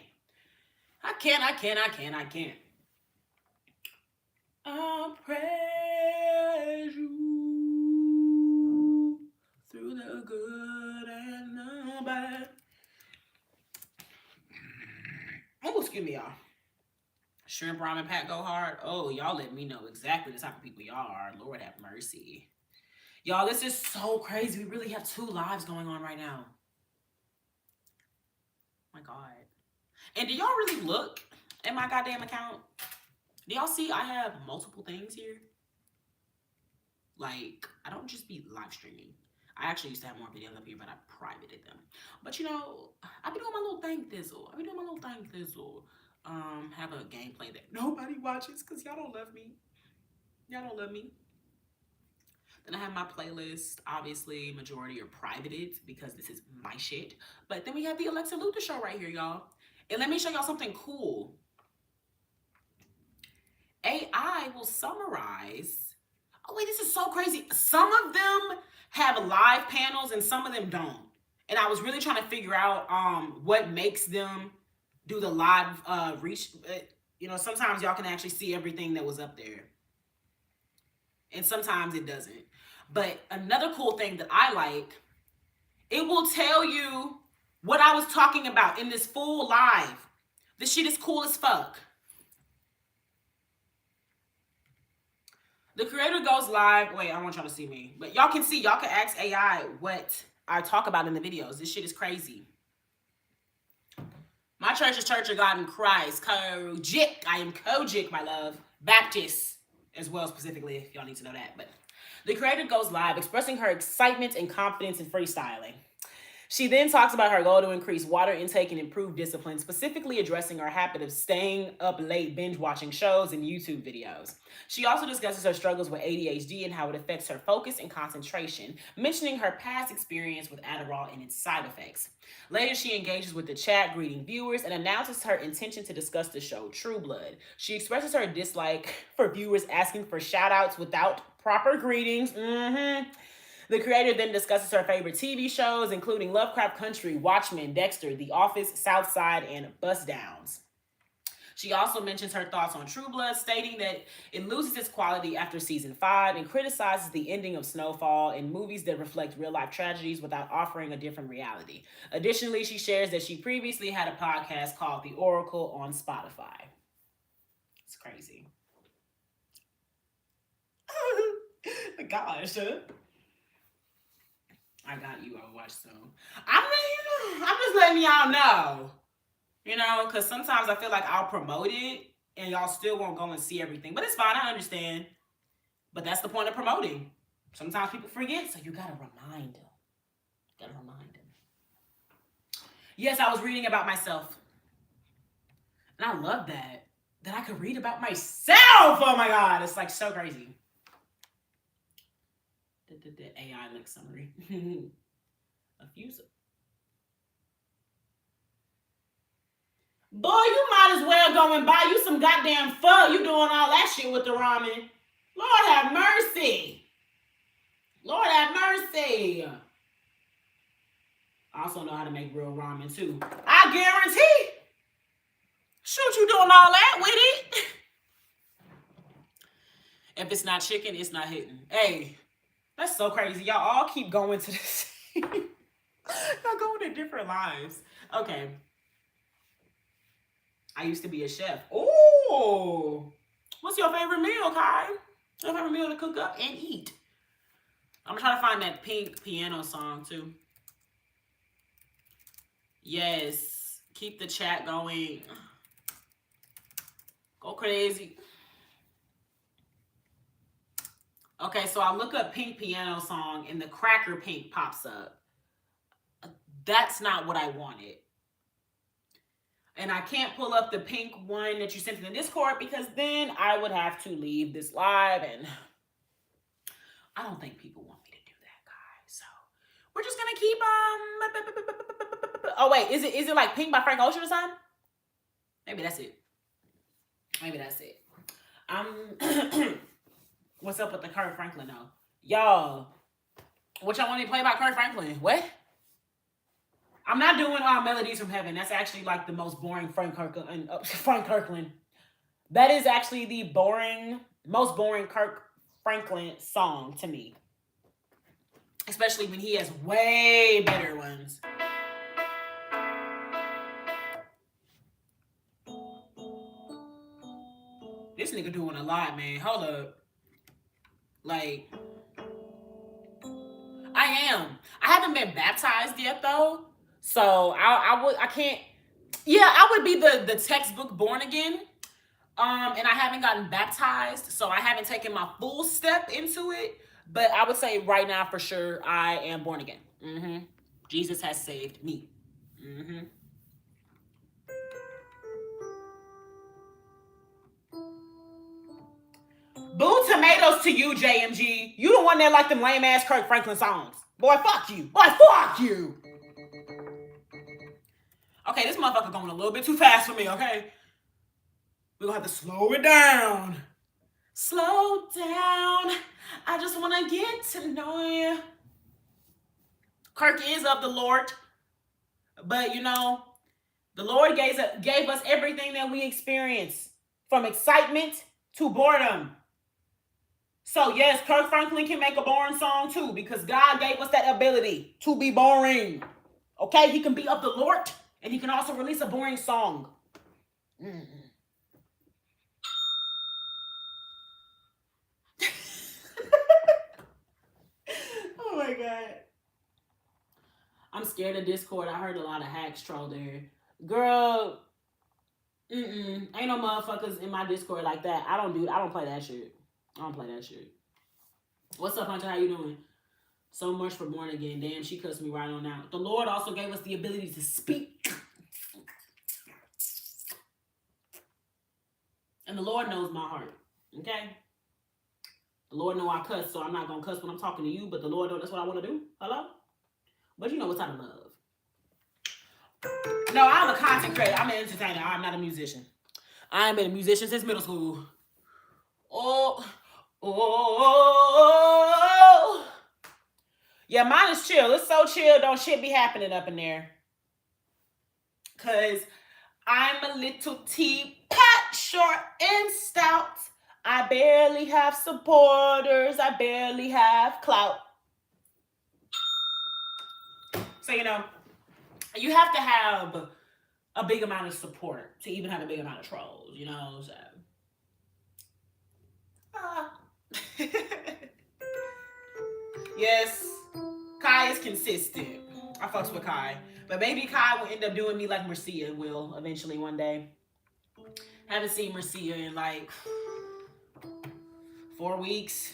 I can't. I can't. I can't. I can't. I'll praise you through the good and the bad. Oh, excuse me, y'all. Shrimp ramen pack go hard. Oh, y'all let me know exactly the type of people y'all are. Lord have mercy. Y'all, this is so crazy. We really have 2 lives going on right now. Oh my God. And do y'all really look at my goddamn account? Do y'all see I have multiple things here? Like, I don't just be live streaming. I actually used to have more videos up here, but I privated them. But you know, I be doing my little thing thizzle. Have a gameplay that nobody watches because y'all don't love me. Y'all don't love me. Then I have my playlist. Obviously, majority are privated because this is my shit. But then we have the Alexa Luther show right here, y'all. And let me show y'all something cool. AI will summarize. Oh wait, this is so crazy. Some of them have live panels and some of them don't. And I was really trying to figure out what makes them do the live reach. You know, sometimes y'all can actually see everything that was up there. And sometimes it doesn't. But another cool thing that I like, it will tell you what I was talking about in this full live. This shit is cool as fuck. The creator goes live. Wait, I want y'all to see me. But y'all can see, y'all can ask AI what I talk about in the videos. This shit is crazy. My church is Church of God in Christ. Kojic. I am Kojic, my love. Baptist as well, specifically, if y'all need to know that. But the creator goes live expressing her excitement and confidence in freestyling. She then talks about her goal to increase water intake and improve discipline, specifically addressing her habit of staying up late binge watching shows and YouTube videos. She also discusses her struggles with ADHD and how it affects her focus and concentration, mentioning her past experience with Adderall and its side effects. Later, she engages with the chat, greeting viewers, and announces her intention to discuss the show True Blood. She expresses her dislike for viewers asking for shout-outs without proper greetings. The creator then discusses her favorite TV shows, including Lovecraft Country, Watchmen, Dexter, The Office, South Side, and Bust Downs. She also mentions her thoughts on True Blood, stating that it loses its quality after season 5 and criticizes the ending of Snowfall and movies that reflect real-life tragedies without offering a different reality. Additionally, she shares that she previously had a podcast called The Oracle on Spotify. It's crazy. Gosh. I got you. I'll watch soon. I'm just letting y'all know. You know, because sometimes I feel like I'll promote it and y'all still won't go and see everything. But it's fine. I understand. But that's the point of promoting. Sometimes people forget, so you got to remind them. Yes, I was reading about myself. And I love that. That I could read about myself. Oh my God. It's like so crazy. The AI like summary. A few. Boy, you might as well go and buy you some goddamn pho. You doing all that shit with the ramen. Lord have mercy. Lord have mercy. I also know how to make real ramen too. I guarantee. Shoot, you doing all that with it? If it's not chicken, it's not hitting. Hey, that's so crazy. Y'all all keep going to this. Y'all going to different lives. Okay. I used to be a chef. Oh, what's your favorite meal, Kai? Your favorite meal to cook up and eat? I'm trying to find that Pink piano song too. Yes, keep the chat going. Go crazy. Okay, so I look up Pink piano song and the Cracker Pink pops up. That's not what I wanted. And I can't pull up the pink one that you sent in the Discord because then I would have to leave this live and I don't think people want me to do that, guys. So we're just gonna keep oh wait, is it like Pink by Frank Ocean or something? Maybe that's it. What's up with the Kirk Franklin though? Y'all, what y'all want me to play about Kirk Franklin? What? I'm not doing Melodies from Heaven. That's actually like the most boring Frank Kirkland. That is actually the most boring Kirk Franklin song to me. Especially when he has way better ones. This nigga doing a lot, man. Hold up. Like, haven't been baptized yet though, so I can't. Yeah, I would be the textbook born again. And I haven't gotten baptized, so I haven't taken my full step into it. But I would say right now for sure I am born again. Jesus has saved me. Boo tomatoes to you, JMG. You the one that like them lame ass Kirk Franklin songs. Boy, fuck you. Boy, fuck you. Okay, this motherfucker going a little bit too fast for me, okay? We're gonna have to slow it down. Slow down. I just wanna get to know you. Kirk is of the Lord. But you know, the Lord gave us everything that we experience. From excitement to boredom. So yes, Kirk Franklin can make a boring song too, because God gave us that ability to be boring. Okay, he can be of the Lord, and he can also release a boring song. Oh my God. I'm scared of Discord. I heard a lot of hacks troll there. Girl, ain't no motherfuckers in my Discord like that. I don't play that shit. I don't play that shit. What's up, Hunter? How you doing? So much for born again. Damn, she cussed me right on out. The Lord also gave us the ability to speak. And the Lord knows my heart. Okay? The Lord know I cuss, so I'm not going to cuss when I'm talking to you, but the Lord knows that's what I want to do. Hello? But you know what type of love. No, I'm a content creator. I'm an entertainer. I'm not a musician. I ain't been a musician since middle school. Oh. Yeah, mine is chill. It's so chill. Don't shit be happening up in there. Because I'm a little teapot, short and stout. I barely have supporters. I barely have clout. So, you know, you have to have a big amount of support to even have a big amount of trolls, you know? So. Yes, Kai is consistent. I fucks with Kai. But maybe Kai will end up doing me like Marcia will eventually one day. Haven't seen Marcia in like 4 weeks.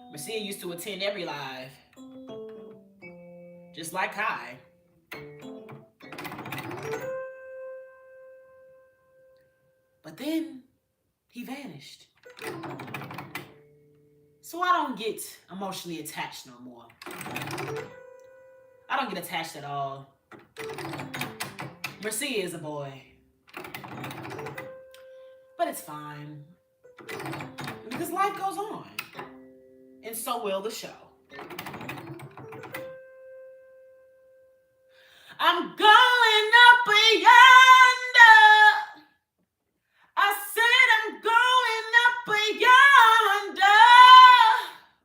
Marcia used to attend every live. Just like Kai. But then he vanished. So I don't get emotionally attached no more. I don't get attached at all. Marcia is a boy. But it's fine. Because life goes on. And so will the show. I'm going up yonder. I said I'm going up yonder.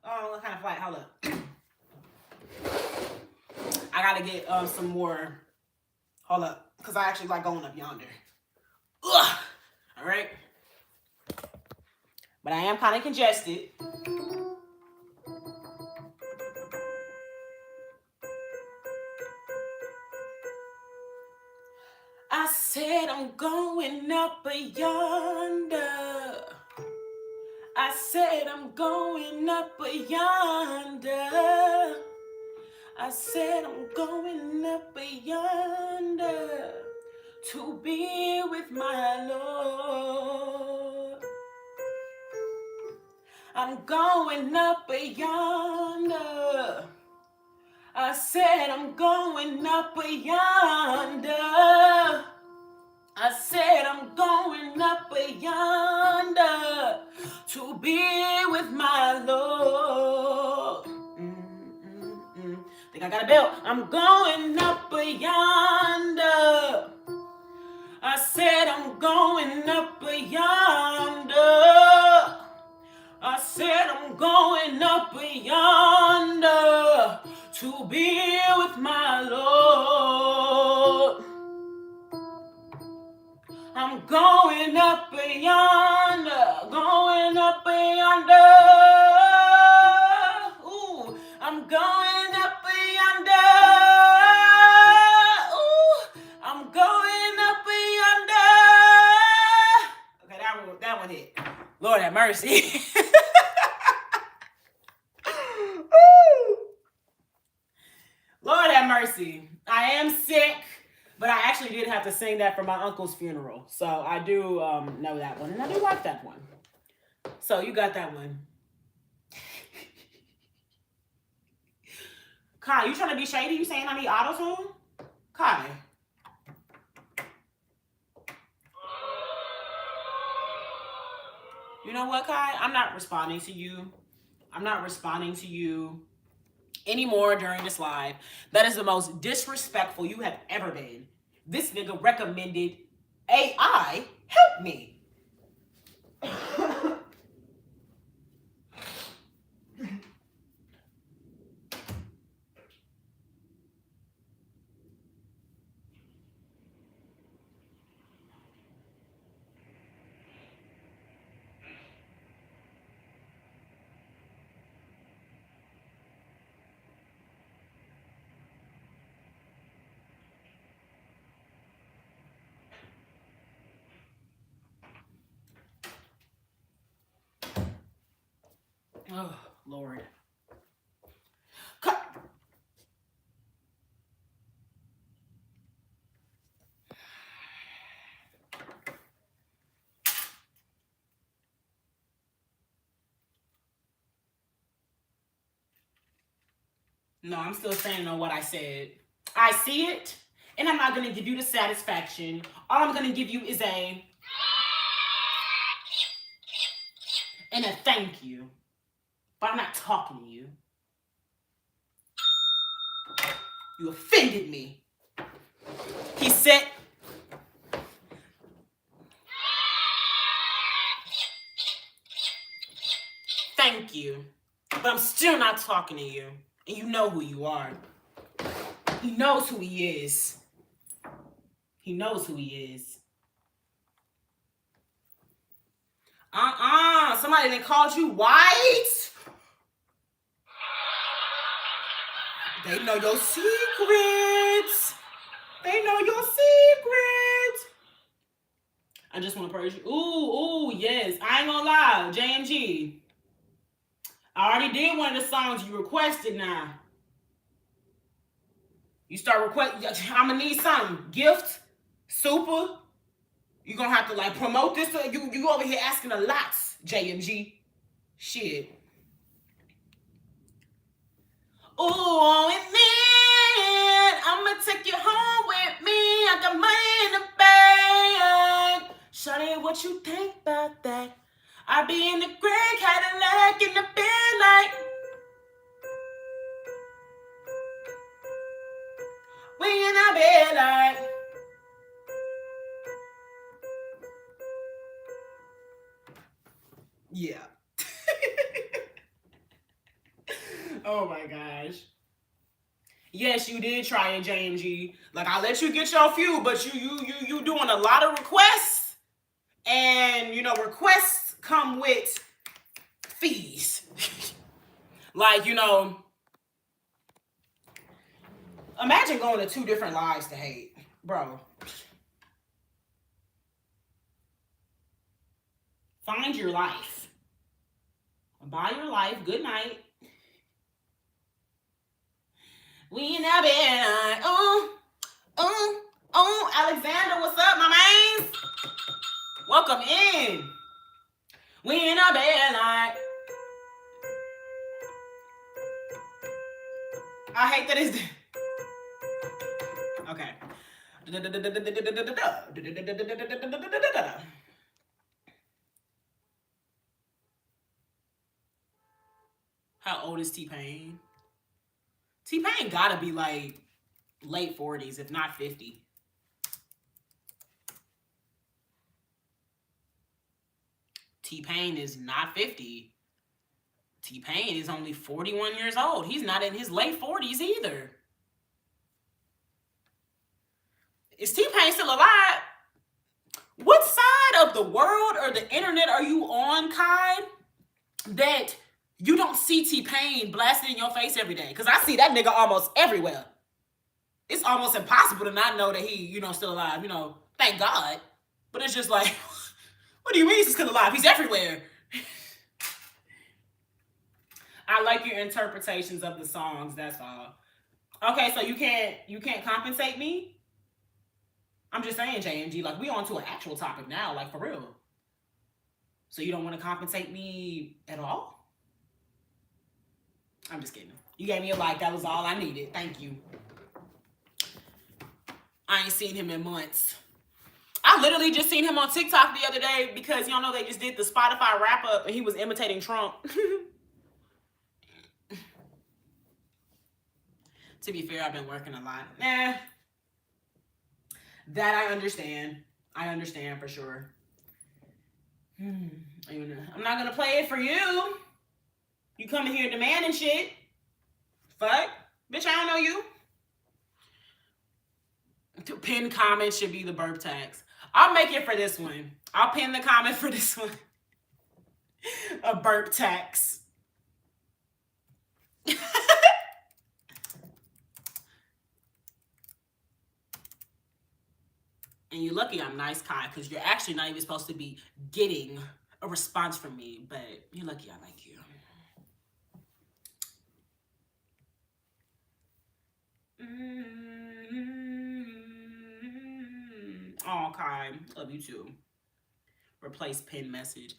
Oh, what kind of flight? Hold up. I gotta get some more. Hold up. Because I actually like going up yonder. Ugh. All right. But I am kind of congested. I said I'm going up yonder. I said I'm going up yonder. I said I'm going up yonder to be with my Lord. I'm going up yonder. I said I'm going up yonder. I said I'm going up yonder to be with my Lord. Think I got a belt. I'm going up yonder. I said I'm going up yonder. I said I'm going up yonder to be with my Lord. I'm going up yonder, going up yonder. Ooh, I'm going mercy. Lord have mercy. I am sick, but I actually did have to sing that for my uncle's funeral. So I do know that one, and I do like that one. So you got that one. Kai, you trying to be shady? You saying I need auto-tune? Kai. You know what, Kai? I'm not responding to you. I'm not responding to you anymore during this live. That is the most disrespectful you have ever been. This nigga recommended AI help me. Oh, Lord. No, I'm still standing on what I said. I see it, and I'm not going to give you the satisfaction. All I'm going to give you is a thank you. But I'm not talking to you. You offended me. He said... Thank you. But I'm still not talking to you. And you know who you are. He knows who he is. He knows who he is. Somebody done called you white? They know your secrets. They know your secrets. I just want to praise you. Ooh, yes. I ain't gonna lie. JMG. I already did one of the songs you requested now. You start requesting. I'm gonna need something. Gift. Super. You're gonna have to like promote this. You over here asking a lot, JMG. Shit. Ooh, and then I'ma take you home with me. I got money in the bank. Shawty, what you think about that? I be in the gray Cadillac in the bed like. We in our bed like. Yeah. Oh my gosh. Yes, you did try it, JMG. Like, I let you get your few, but you doing a lot of requests. And, you know, requests come with fees. Like, you know, imagine going to 2 different lives to hate. Bro. Find your life. Buy your life. Good night. We in our bed. Oh, Alexander, what's up, my man? Welcome in. We in our bed like. I hate that it's. Okay. How old is T-Pain? T-Pain gotta be like late 40s, if not 50. T-Pain is not 50. T-Pain is only 41 years old. He's not in his late 40s either. Is T-Pain still alive? What side of the world or the internet are you on, Kai, that you don't see T-Pain blasted in your face every day? Because I see that nigga almost everywhere. It's almost impossible to not know that he, you know, still alive. You know, thank God. But it's just like, what do you mean he's still alive? He's everywhere. I like your interpretations of the songs. That's all. Okay, so you can't compensate me. I'm just saying, JMG. Like we on to an actual topic now. Like for real. So you don't want to compensate me at all? I'm just kidding. You gave me a like. That was all I needed. Thank you. I ain't seen him in months. I literally just seen him on TikTok the other day because y'all know they just did the Spotify wrap up and he was imitating Trump. To be fair, I've been working a lot. Nah, that I understand. I understand for sure. I'm not gonna play it for you. You coming here demanding shit. Fuck. Bitch, I don't know you. Pin comment should be the burp tax. I'll make it for this one. I'll pin the comment for this one. A burp tax. And you're lucky I'm nice, Kai, because you're actually not even supposed to be getting a response from me, but you're lucky I like you. Oh, Kai, love you too. Replace pin message.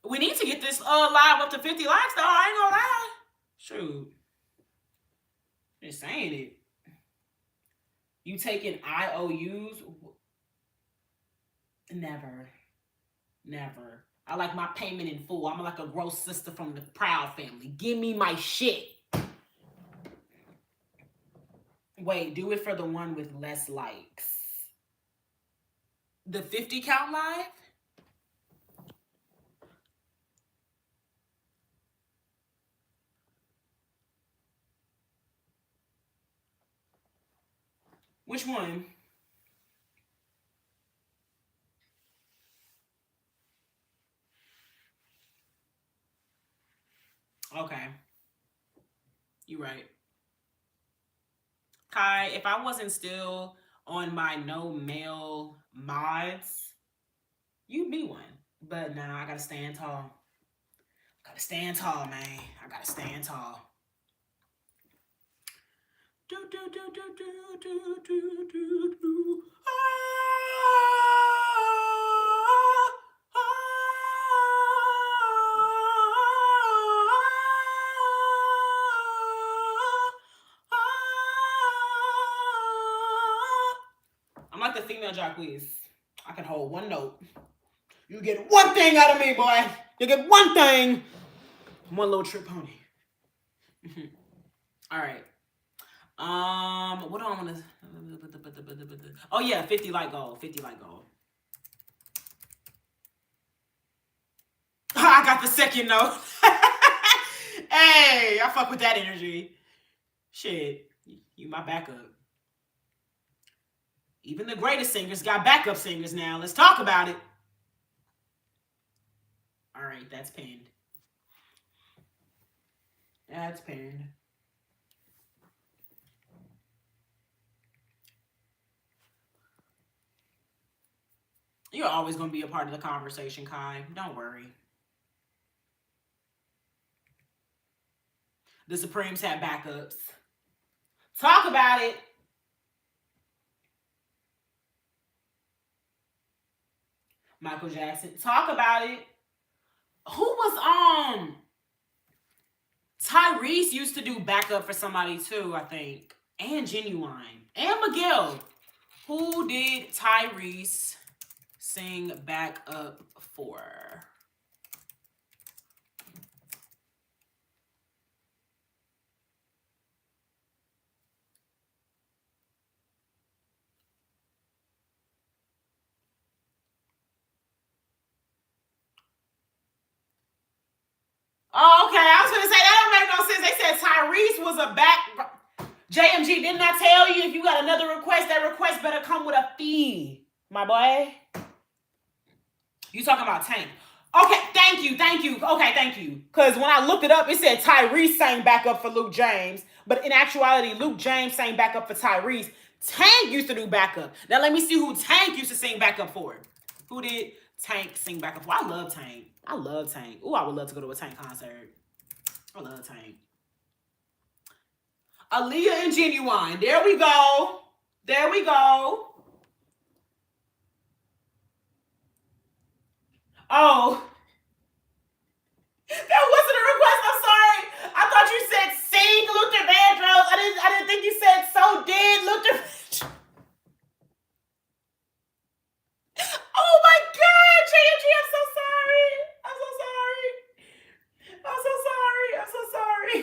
We need to get this live up to 50 likes, though. I ain't gonna lie. Shoot. Just saying it. You taking IOUs? Never. Never. I like my payment in full. I'm like a gross sister from the Proud family. Give me my shit. Wait, do it for the one with less likes. The 50 count live? Which one? Okay. You right. Kai, if I wasn't still on my no male mods, you'd be one. But now I gotta stand tall. Gotta stand tall, man. I gotta stand tall. Do, do, do, do, do, do, do, do, do. I'm like the female Jacquees. I can hold one note. You get one thing out of me, boy. You get one thing. One little trip pony. All right. What do I want to? Oh yeah, 50 like goal. 50 like goal. I got the second note. Hey, I fuck with that energy. Shit, you my backup. Even the greatest singers got backup singers now. Let's talk about it. All right, that's pinned. That's pinned. You're always going to be a part of the conversation, Kai. Don't worry. The Supremes have backups. Talk about it. Michael Jackson. Talk about it. Who was Tyrese used to do backup for somebody too, I think. And Genuine. And Miguel. Who did Tyrese sing backup for? Oh, okay. I was going to say, that don't make no sense. They said Tyrese was a back. JMG, didn't I tell you if you got another request, that request better come with a fee, my boy? You talking about Tank. Okay, thank you. Okay, thank you. Because when I looked it up, it said Tyrese sang backup for Luke James. But in actuality, Luke James sang backup for Tyrese. Tank used to do backup. Now let me see who Tank used to sing backup for. Who did Tank sing backup for? I love Tank. Ooh, I would love to go to a Tank concert. I love Tank. Aaliyah and Genuine. There we go. There we go. Oh. That wasn't a request. I'm sorry. I thought you said sing Luther Vandross. I didn't think you said so did Luther. Oh my God, JMG, I'm so sorry. I'm so sorry. I'm so sorry. I'm so sorry.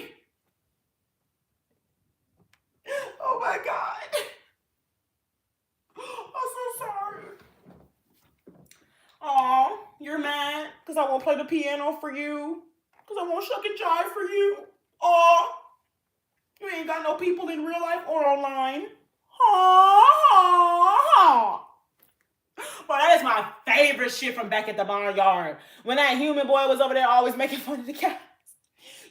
Oh my God. I'm so sorry. Aw, you're mad because I won't play the piano for you. Because I won't shuck and jive for you. Aw, you ain't got no people in real life or online. Aw. Bro, that is my favorite shit from back at the barnyard. When that human boy was over there always making fun of the cows.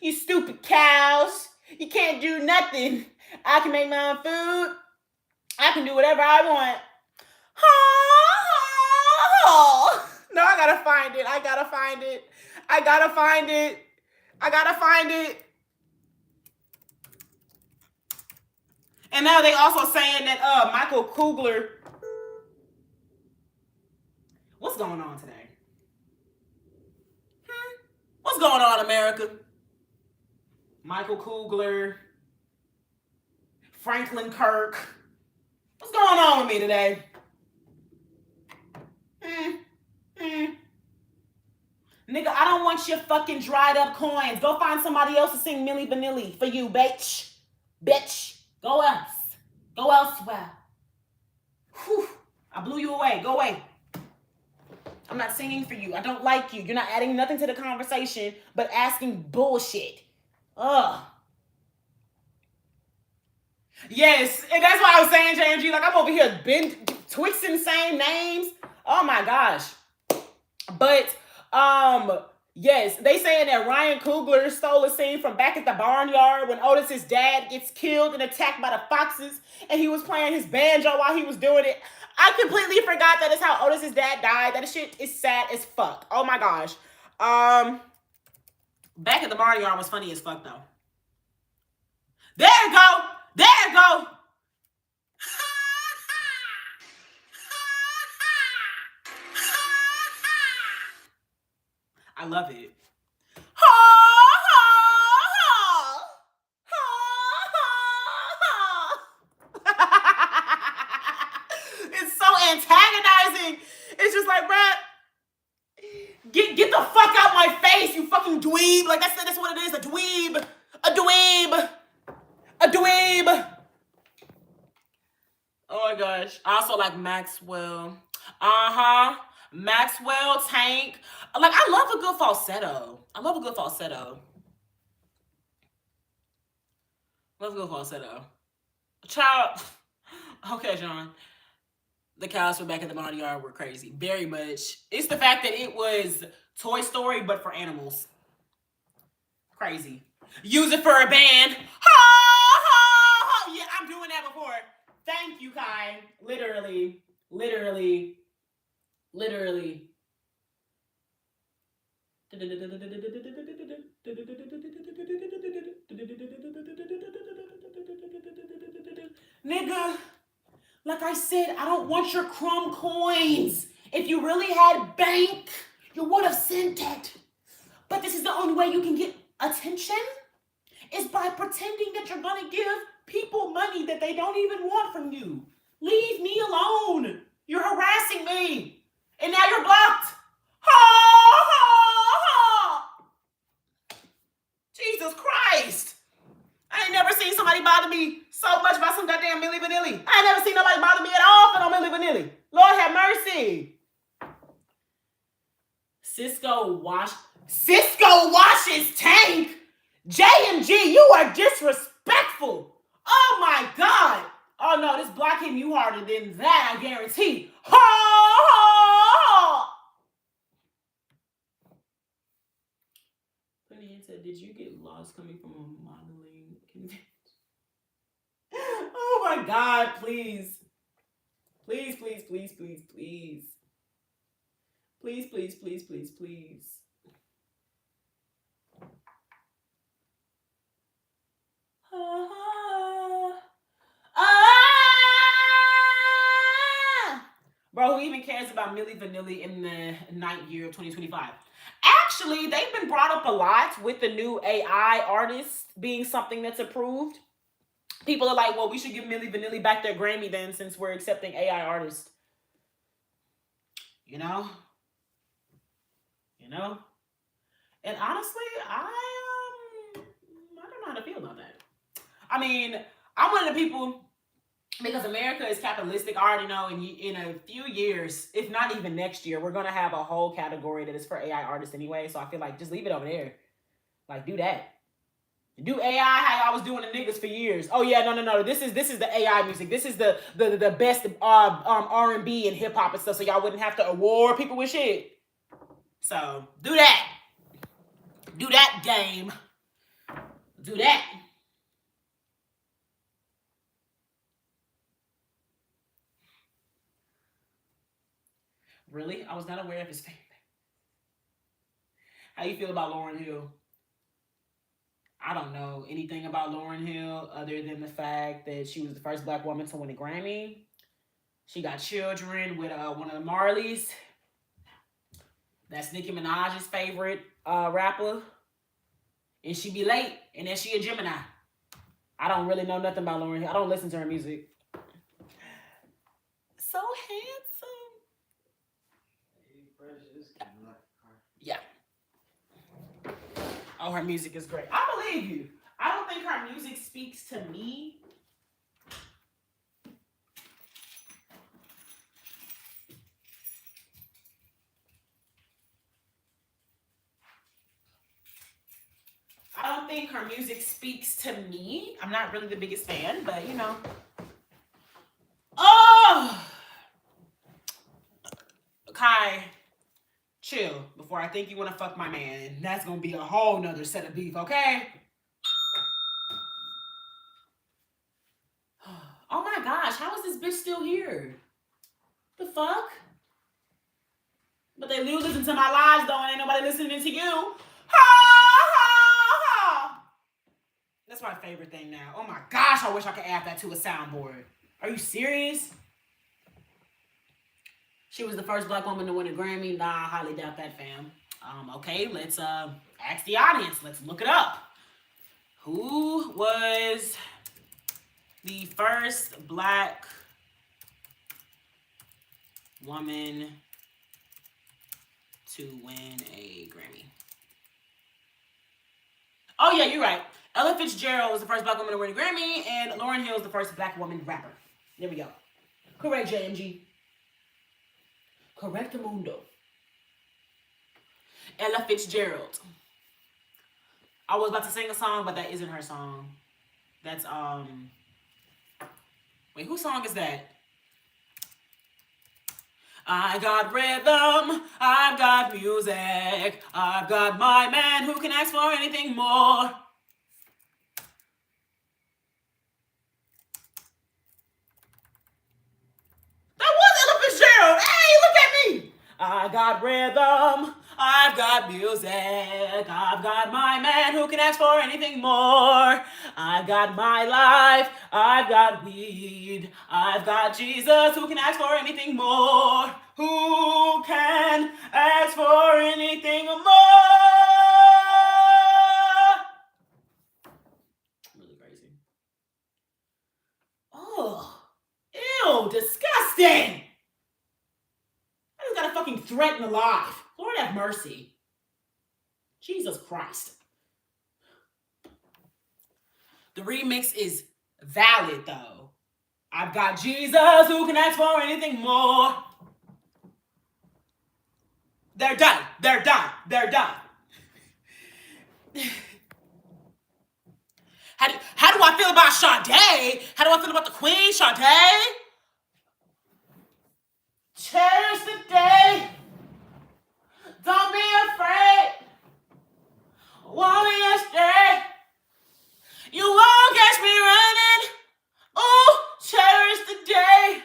You stupid cows. You can't do nothing. I can make my own food. I can do whatever I want. No, I gotta find it. I gotta find it. I gotta find it. I gotta find it. And now they also saying that Michael Kugler. What's going on today? What's going on, America? Michael Kugler, Franklin Kirk. What's going on with me today? Nigga, I don't want your fucking dried up coins. Go find somebody else to sing Milli Vanilli for you, bitch. Bitch. Go else. Go elsewhere. Whew. I blew you away. Go away. I'm not singing for you. I don't like you. You're not adding nothing to the conversation but asking bullshit. Ugh. Yes, and that's why I was saying, JMG, like I'm over here twisting same names. Oh my gosh. But yes, they saying that Ryan Coogler stole a scene from back at the barnyard when Otis's dad gets killed and attacked by the foxes, and he was playing his banjo while he was doing it. I completely forgot that is how Otis's dad died. That shit is sad as fuck. Oh my gosh. Back at the barnyard was funny as fuck though. There you go. There you go. I love it. It's so antagonizing. It's just like, bruh, get the fuck out my face, you fucking dweeb. Like that's what it is, a dweeb. A dweeb. A dweeb. Oh my gosh. I also like Maxwell. Maxwell, Tank. Like, I love a good falsetto. I love a good falsetto. Love a good falsetto. Child. Okay, John. The cows from back in the barnyard were crazy. Very much. It's the fact that it was Toy Story, but for animals. Crazy. Use it for a band. Yeah, I'm doing that before. Thank you, Kai. Literally. Nigga, like I said, I don't want your crumb coins. If you really had bank, you would have sent it. But this is the only way you can get attention, is by pretending that you're gonna give people money that they don't even want from you. Leave me alone. You're harassing me. And now you're blocked. Jesus Christ. I ain't never seen somebody bother me so much about some goddamn Milli Vanilli. I ain't never seen nobody bother me at all for no Milli Vanilli. Lord have mercy. Cisco washes Tank. JMG, you are disrespectful. Oh my God. Oh no, this block hitting you harder than that, I guarantee. Penny said, did you get lost coming from a modeling convention? Oh my God, please. Please. Ah, ah. Bro, who even cares about Milli Vanilli in the night year of 2025? Actually, they've been brought up a lot with the new AI artists being something that's approved. People are like, well, we should give Milli Vanilli back their Grammy then, since we're accepting AI artists. You know? You know? And honestly, I don't know how to feel about that. I mean, I'm one of the people, because America is capitalistic. I already know in a few years, if not even next year, we're gonna have a whole category that is for AI artists anyway. So I feel like just leave it over there. Like, do that. Do AI how I was doing the niggas for years. Oh yeah, no. This is the AI music. This is the best R&B and hip hop and stuff. So y'all wouldn't have to award people with shit. So do that. Do that game. Do that. Really? I was not aware of his fame. How you feel about Lauryn Hill? I don't know anything about Lauryn Hill other than the fact that she was the first black woman to win a Grammy. She got children with one of the Marleys. That's Nicki Minaj's favorite rapper. And she be late, and then she a Gemini. I don't really know nothing about Lauryn Hill. I don't listen to her music. So handsome. Yeah. Oh, her music is great. I believe you. I don't think her music speaks to me. I don't think her music speaks to me. I'm not really the biggest fan, but you know. Oh! Kai, chill before I think you want to fuck my man. That's going to be a whole nother set of beef, okay? Oh my gosh, how is this bitch still here? The fuck? But they do listen to my lies though, and ain't nobody listening to you. Ha ha ha! That's my favorite thing now. Oh my gosh, I wish I could add that to a soundboard. Are you serious? She was the first black woman to win a Grammy. Nah, I highly doubt that, fam. Okay, let's ask the audience. Let's look it up. Who was the first black woman to win a Grammy? Oh yeah, you're right. Ella Fitzgerald was the first black woman to win a Grammy, and Lauryn Hill is the first black woman rapper. There we go. Correct, JMG. Correctamundo. Ella Fitzgerald. I was about to sing a song, but that isn't her song. That's wait, whose song is that? I got rhythm, I've got music, I've got my man who can ask for anything more. That was Ella Fitzgerald. Hey, look at me. I got rhythm, I've got music, I've got my man who can ask for anything more. I've got my life, I've got weed, I've got Jesus who can ask for anything more. Who can ask for anything more? Really crazy. Oh, ew, disgusting. I just got a fucking threaten alive. Lord have mercy. Jesus Christ. The remix is valid though. I've got Jesus who can ask for anything more. They're done. They're done. They're done. How do I feel about Sade? How do I feel about the Queen, Sade? Cherish the day. Don't be afraid. Won't be astray. You won't catch me running. Ooh, cherish the day.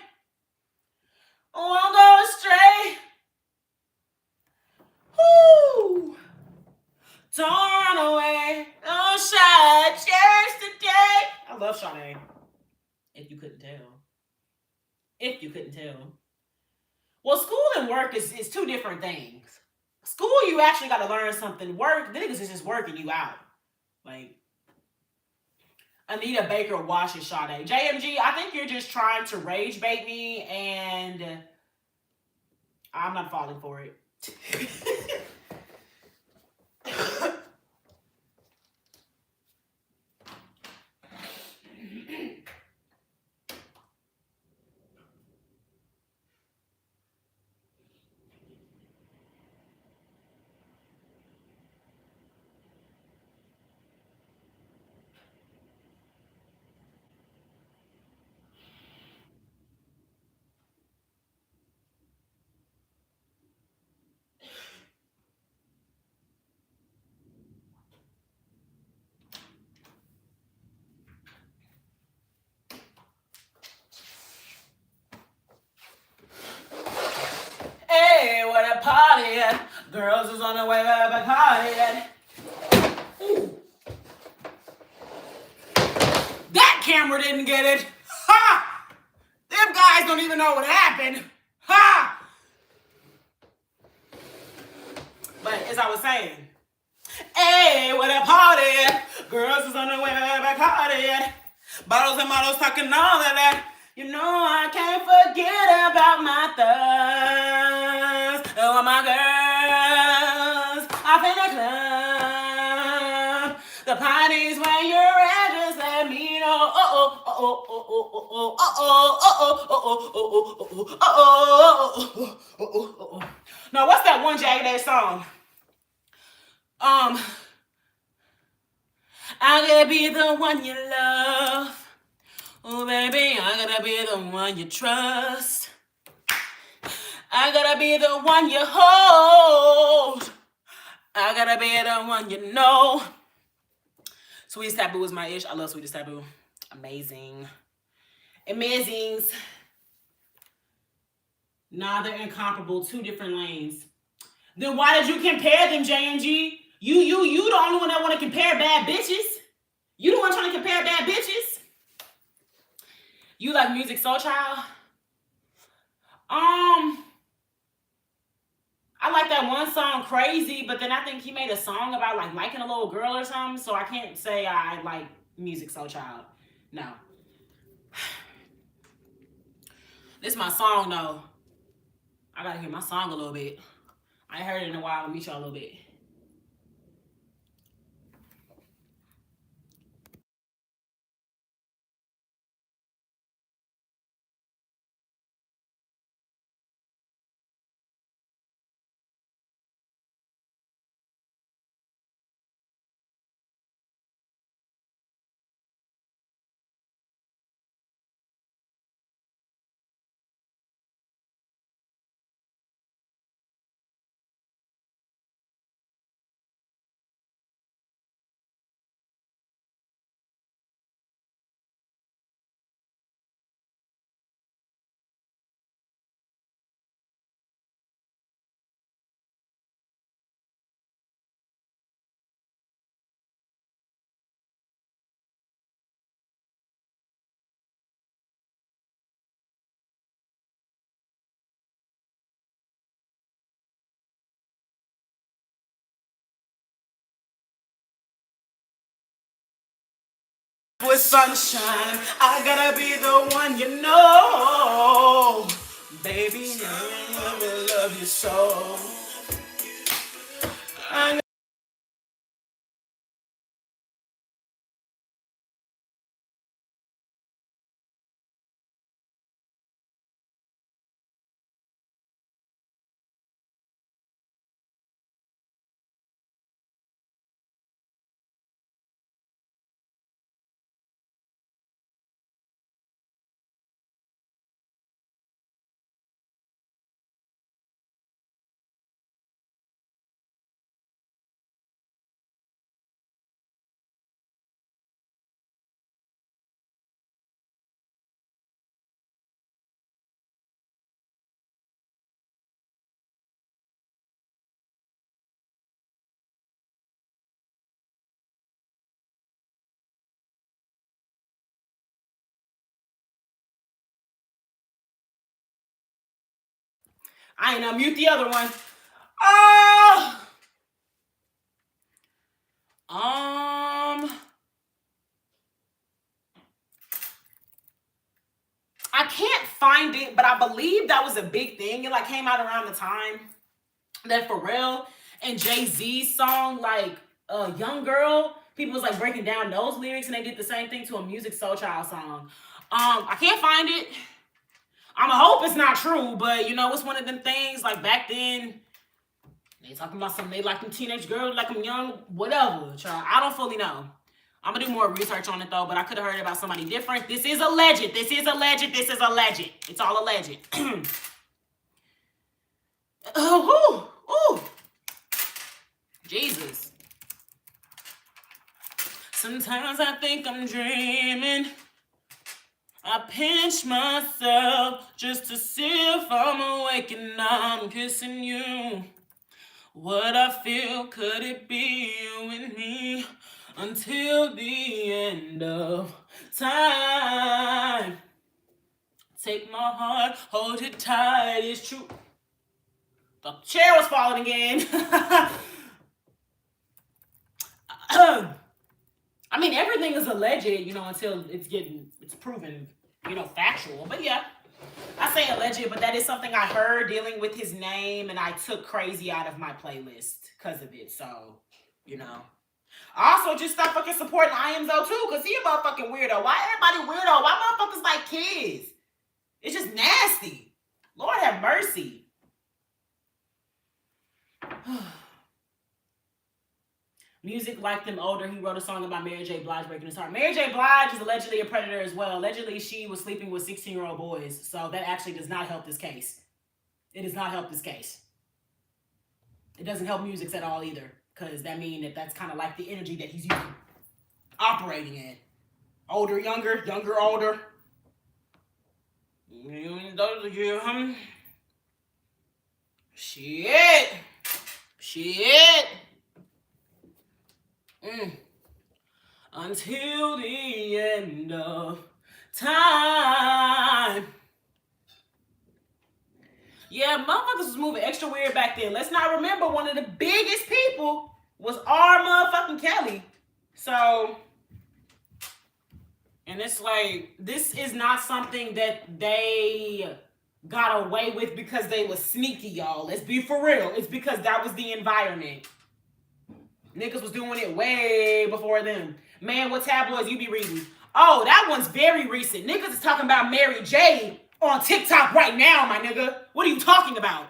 Won't go astray. Ooh. Don't run away. Don't shy. Cherish the day. if you couldn't tell. Well, school and work is two different things. School, you actually got to learn something. Work, the niggas is just working you out. Like, Anita Baker watching Sade. JMG, I think you're just trying to rage bait me, and I'm not falling for it. Hey, what a party at. Girls is on the way to a party at. Ooh. That camera didn't get it. Ha! Them guys don't even know what happened. Ha! But as I was saying, hey, what a party. Girls is on the way to a party at. Bottles and models talking all of that. You know I can't forget about my thugs. Oh, my girls off in the club. The party's where you're at, just let me know. Oh, oh, oh, oh, oh, oh, oh, oh, oh, oh, oh, oh, oh, oh. No, what's that one Jagged Edge song? I'm gonna be the one you love. Oh, baby, I gotta be the one you trust. I gotta be the one you hold. I gotta be the one you know. Sweetest Taboo is my ish. I love Sweetest Taboo. Amazing. Amazings. Nah, they're incomparable. Two different lanes. Then why did you compare them, J&G? You the only one that want to compare bad bitches. You the one trying to compare bad bitches. You like Music Soul Child? I like that one song, Crazy, but then I think he made a song about like liking a little girl or something, so I can't say I like Music Soul Child. No. This is my song though. I gotta hear my song a little bit. I ain't heard it in a while. I'll meet y'all a little bit. With sunshine, I gotta be the one you know. Baby, I will love you so. I ain't unmute the other one. Oh! I can't find it, but I believe that was a big thing. It like came out around the time that Pharrell and Jay-Z's song, like Young Girl, people was like breaking down those lyrics, and they did the same thing to a Music Soul Child song. I can't find it. I'ma hope it's not true, but you know, it's one of them things like back then. They talking about something, they like them teenage girls, like them young, whatever. Child. I don't fully know. I'm gonna do more research on it though, but I could have heard about somebody different. This is alleged. This is alleged. This is alleged. It's all alleged. Oh, Jesus. Sometimes I think I'm dreaming. I pinch myself just to see if I'm awake and I'm kissing you. What I feel, could it be you and me until the end of time? Take my heart, hold it tight, it's true. The chair was falling again. I mean, everything is alleged, you know, until it's proven, you know, factual. But yeah, I say alleged, but that is something I heard dealing with his name, and I took Crazy out of my playlist because of it. So, you know. I also just stop fucking supporting IMZO too, because he a motherfucking weirdo. Why everybody weirdo? Why motherfuckers like kids? It's just nasty. Lord have mercy. Music like them older. He wrote a song about Mary J. Blige breaking his heart. Mary J. Blige is allegedly a predator as well. Allegedly, she was sleeping with 16-year-old boys. So that actually does not help this case. It does not help this case. It doesn't help music at all either. Because that means that's kind of like the energy that he's using. Operating in. Older, younger, younger, older. Shit. Shit. Until the end of time. Yeah, motherfuckers was moving extra weird back then. Let's not remember one of the biggest people was our motherfucking Kelly. So, and it's like, this is not something that they got away with because they was sneaky, y'all. Let's be for real. It's because that was the environment. Niggas was doing it way before them. Man, what tabloids you be reading? Oh, that one's very recent. Niggas is talking about Mary J on TikTok right now, my nigga. What are you talking about?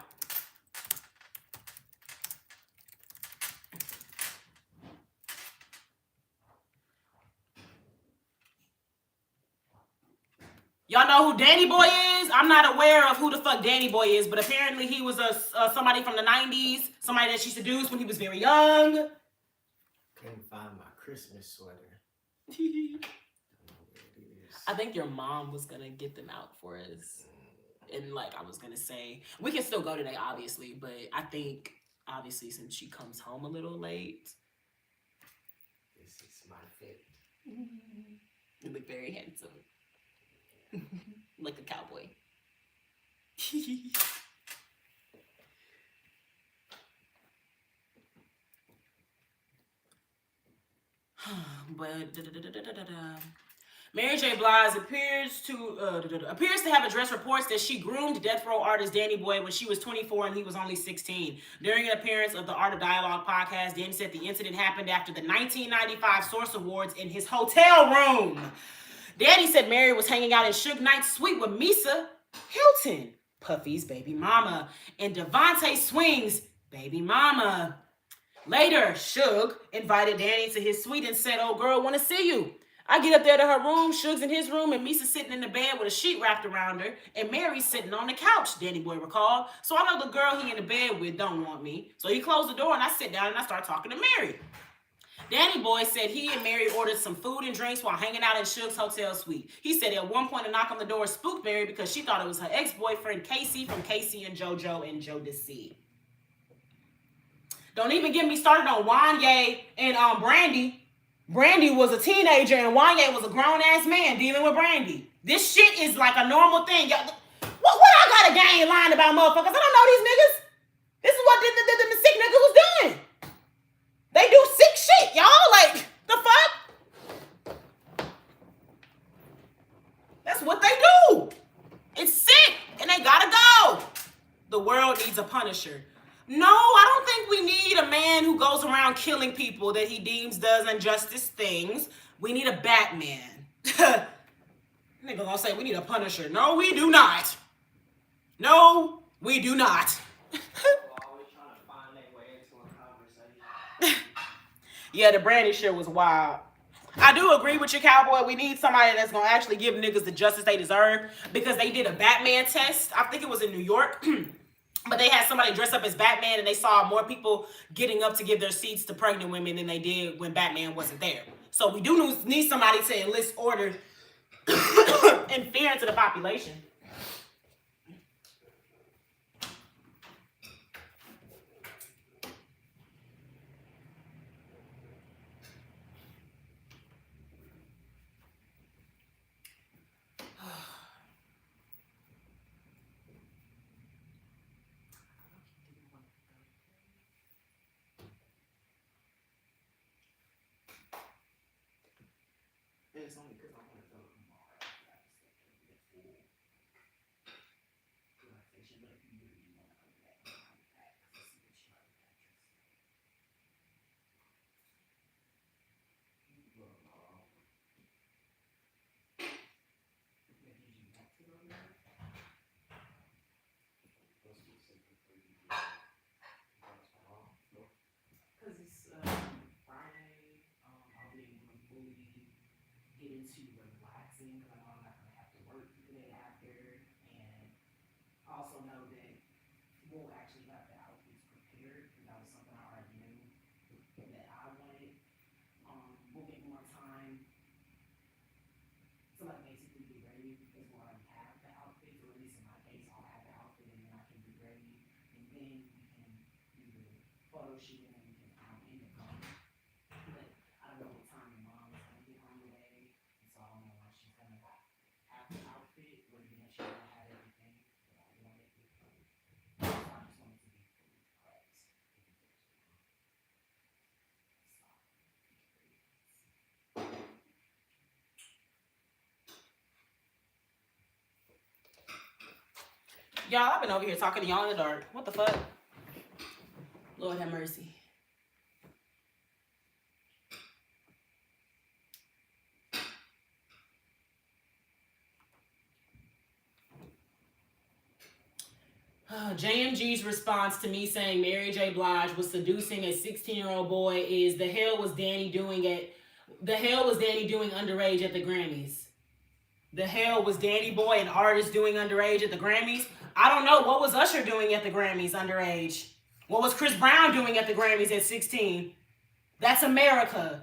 Y'all know who Danny Boy is? I'm not aware of who the fuck Danny Boy is, but apparently he was somebody from the 90s, somebody that she seduced when he was very young. Couldn't find my Christmas sweater. I think your mom was gonna get them out for us. And like I was gonna say, we can still go today, obviously, but I think obviously since she comes home a little late. This is my fit. You look very handsome. Like a cowboy. But Mary J. Blige appears to have addressed reports that she groomed death row artist Danny Boy when she was 24 and he was only 16. During an appearance of the Art of Dialogue podcast, Danny said the incident happened after the 1995 Source Awards in his hotel room. Danny said Mary was hanging out in Suge Knight's suite with Misa Hilton, Puffy's baby mama, and Devontae Swing's baby mama. Later, Suge invited Danny to his suite and said, "Oh, girl, want to see you." I get up there to her room, Suge's in his room, and Misa sitting in the bed with a sheet wrapped around her, and Mary's sitting on the couch, Danny Boy recalled. So I know the girl he in the bed with don't want me. So he closed the door, and I sit down and I start talking to Mary. Danny Boy said he and Mary ordered some food and drinks while hanging out in Suge's hotel suite. He said at one point a knock on the door spooked Mary because she thought it was her ex-boyfriend Casey from Casey and JoJo and Jodeci. Don't even get me started on Wanye and Brandy. Brandy was a teenager and Wanye was a grown-ass man dealing with Brandy. This shit is like a normal thing. What I got a gang line about motherfuckers. I don't know these niggas. This is what the sick niggas was doing. They do sick shit, y'all. Like, the fuck? That's what they do. It's sick, and they gotta go. The world needs a Punisher. No, I don't think we need a man who goes around killing people that he deems does injustice things. We need a Batman. Nigga gonna say we need a Punisher. No, we do not. No, we do not. Always trying to find their way into a conversation. Yeah, the Brandy shit was wild. I do agree with you, Cowboy. We need somebody that's gonna actually give niggas the justice they deserve, because they did a Batman test. I think it was in New York. But they had somebody dress up as Batman, and they saw more people getting up to give their seats to pregnant women than they did when Batman wasn't there. So we do need somebody to enlist order and fear into the population. It's only because I want to go tomorrow. Because it's Friday, I'll be able to fully get into relaxing, because I know I'm not going to have to work the day after, and I also know that we'll actually have the outfits prepared, because that was something I already knew that I wanted. We'll get more time to like basically get ready, because we'll already have the outfits, or at least in my case, I'll have the outfit and then I can be ready, and then we can do the photo shoot, and then we can end it going. But I don't know what time your mom is going to get home today, and so I don't know when she's going to have the outfit, or even if she's going to have everything that I wanted. So I just want it to be fully prepped. Y'all, I've been over here talking to y'all in the dark. What the fuck? Lord have mercy. JMG's response to me saying Mary J. Blige was seducing a 16-year-old boy is the hell was Danny doing underage at the Grammys? The hell was Danny Boy, an artist, doing underage at the Grammys? I don't know. What was Usher doing at the Grammys underage? What was Chris Brown doing at the Grammys at 16? That's America.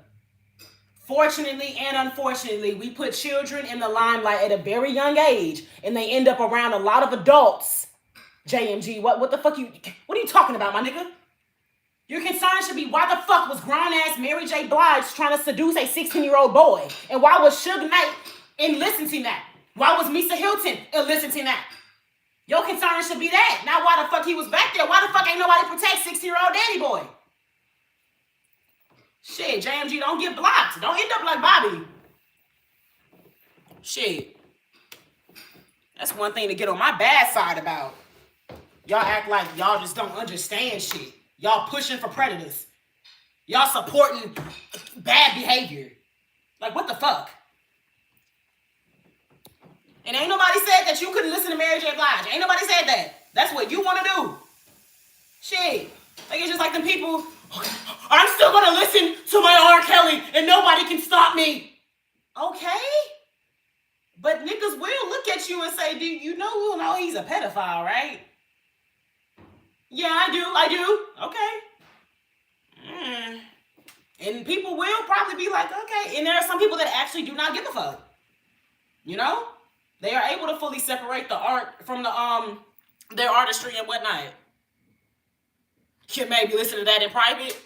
Fortunately and unfortunately, we put children in the limelight at a very young age, and they end up around a lot of adults. JMG, what the fuck what are you talking about, my nigga? Your concern should be, why the fuck was grown-ass Mary J. Blige trying to seduce a 16-year-old boy? And why was Suge Knight enlisting that? Why was Misa Hilton enlisting that? Your concern should be that. Not why the fuck he was back there. Why the fuck ain't nobody protect 16-year-old Danny Boy? Shit, JMG, don't get blocked. Don't end up like Bobby. Shit. That's one thing to get on my bad side about. Y'all act like y'all just don't understand shit. Y'all pushing for predators. Y'all supporting bad behavior. Like, what the fuck? And ain't nobody said that you couldn't listen to Mary J. Blige. Ain't nobody said that. That's what you want to do. Shit. Like, it's just like them people, I'm still going to listen to my R. Kelly and nobody can stop me. Okay. But niggas will look at you and say, you know he's a pedophile, right? Yeah, I do. Okay. And people will probably be like, okay. And there are some people that actually do not give a fuck. You know? They are able to fully separate the art from their artistry and whatnot. You maybe listen to that in private.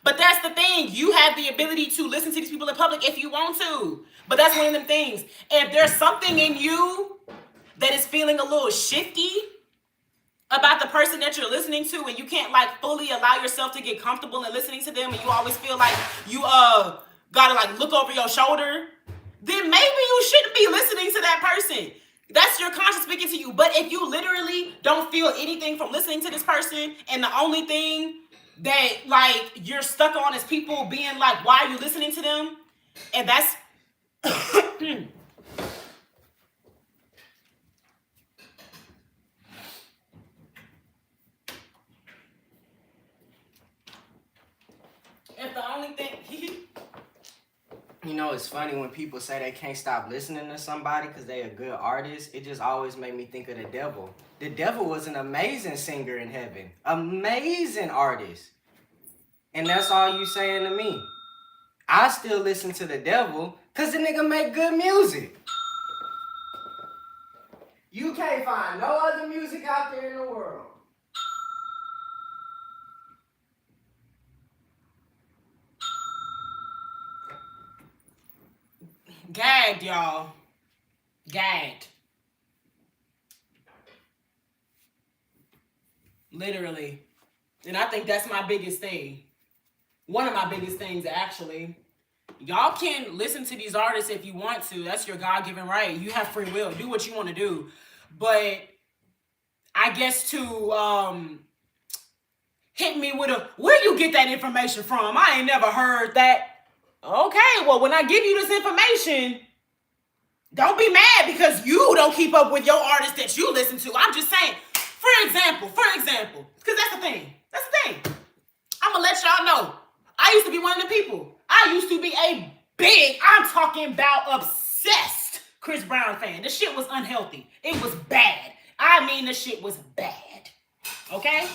But that's the thing. You have the ability to listen to these people in public if you want to. But that's one of them things. If there's something in you that is feeling a little shifty, about the person that you're listening to, and you can't like fully allow yourself to get comfortable in listening to them, and you always feel like you gotta like look over your shoulder, then maybe you shouldn't be listening to that person. That's your conscience speaking to you. But if you literally don't feel anything from listening to this person, and the only thing that like you're stuck on is people being like, why are you listening to them? And that's if the only thing You know, it's funny when people say they can't stop listening to somebody because they a good artist. It just always made me think of the devil. The devil was an amazing singer in heaven. Amazing artist. And that's all you saying to me. I still listen to the devil because the nigga make good music. You can't find no other music out there in the world. gagged, y'all. Gagged. Literally. And I think that's my biggest thing. One of my biggest things, actually. Y'all can listen to these artists if you want to. That's your God-given right. You have free will. Do what you want to do. But I guess to hit me with a, where you get that information from? I ain't never heard that. Okay, well, when I give you this information, don't be mad because you don't keep up with your artists that you listen to. I'm just saying, for example, because that's the thing. I'm going to let y'all know. I used to be one of the people. I used to be a big, I'm talking about obsessed Chris Brown fan. The shit was unhealthy. It was bad. I mean, the shit was bad. Okay?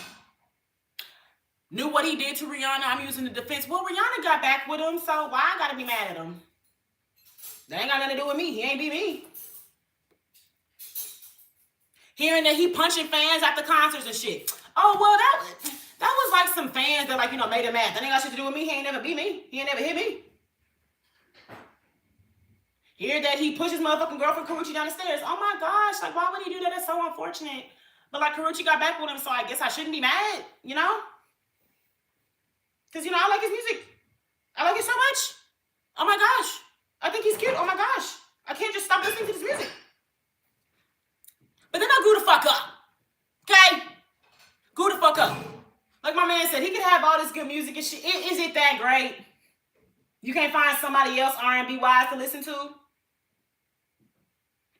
Knew what he did to Rihanna. I'm using the defense. Well, Rihanna got back with him, so why I gotta be mad at him? That ain't got nothing to do with me. He ain't be me. Hearing that he punching fans at the concerts and shit. Oh, well, that was like some fans that like, made him mad. That ain't got shit to do with me. He ain't never be me. He ain't never hit me. Hear that he pushed his motherfucking girlfriend Karrueche down the stairs. Oh my gosh, like why would he do that? That's so unfortunate. But like Karrueche got back with him, so I guess I shouldn't be mad, Because, I like his music. I like it so much. Oh my gosh. I think he's cute. Oh my gosh. I can't just stop listening to this music. But then I grew the fuck up. Okay? Grew the fuck up. Like my man said, he could have all this good music and shit. Is it that great? You can't find somebody else R&B wise to listen to?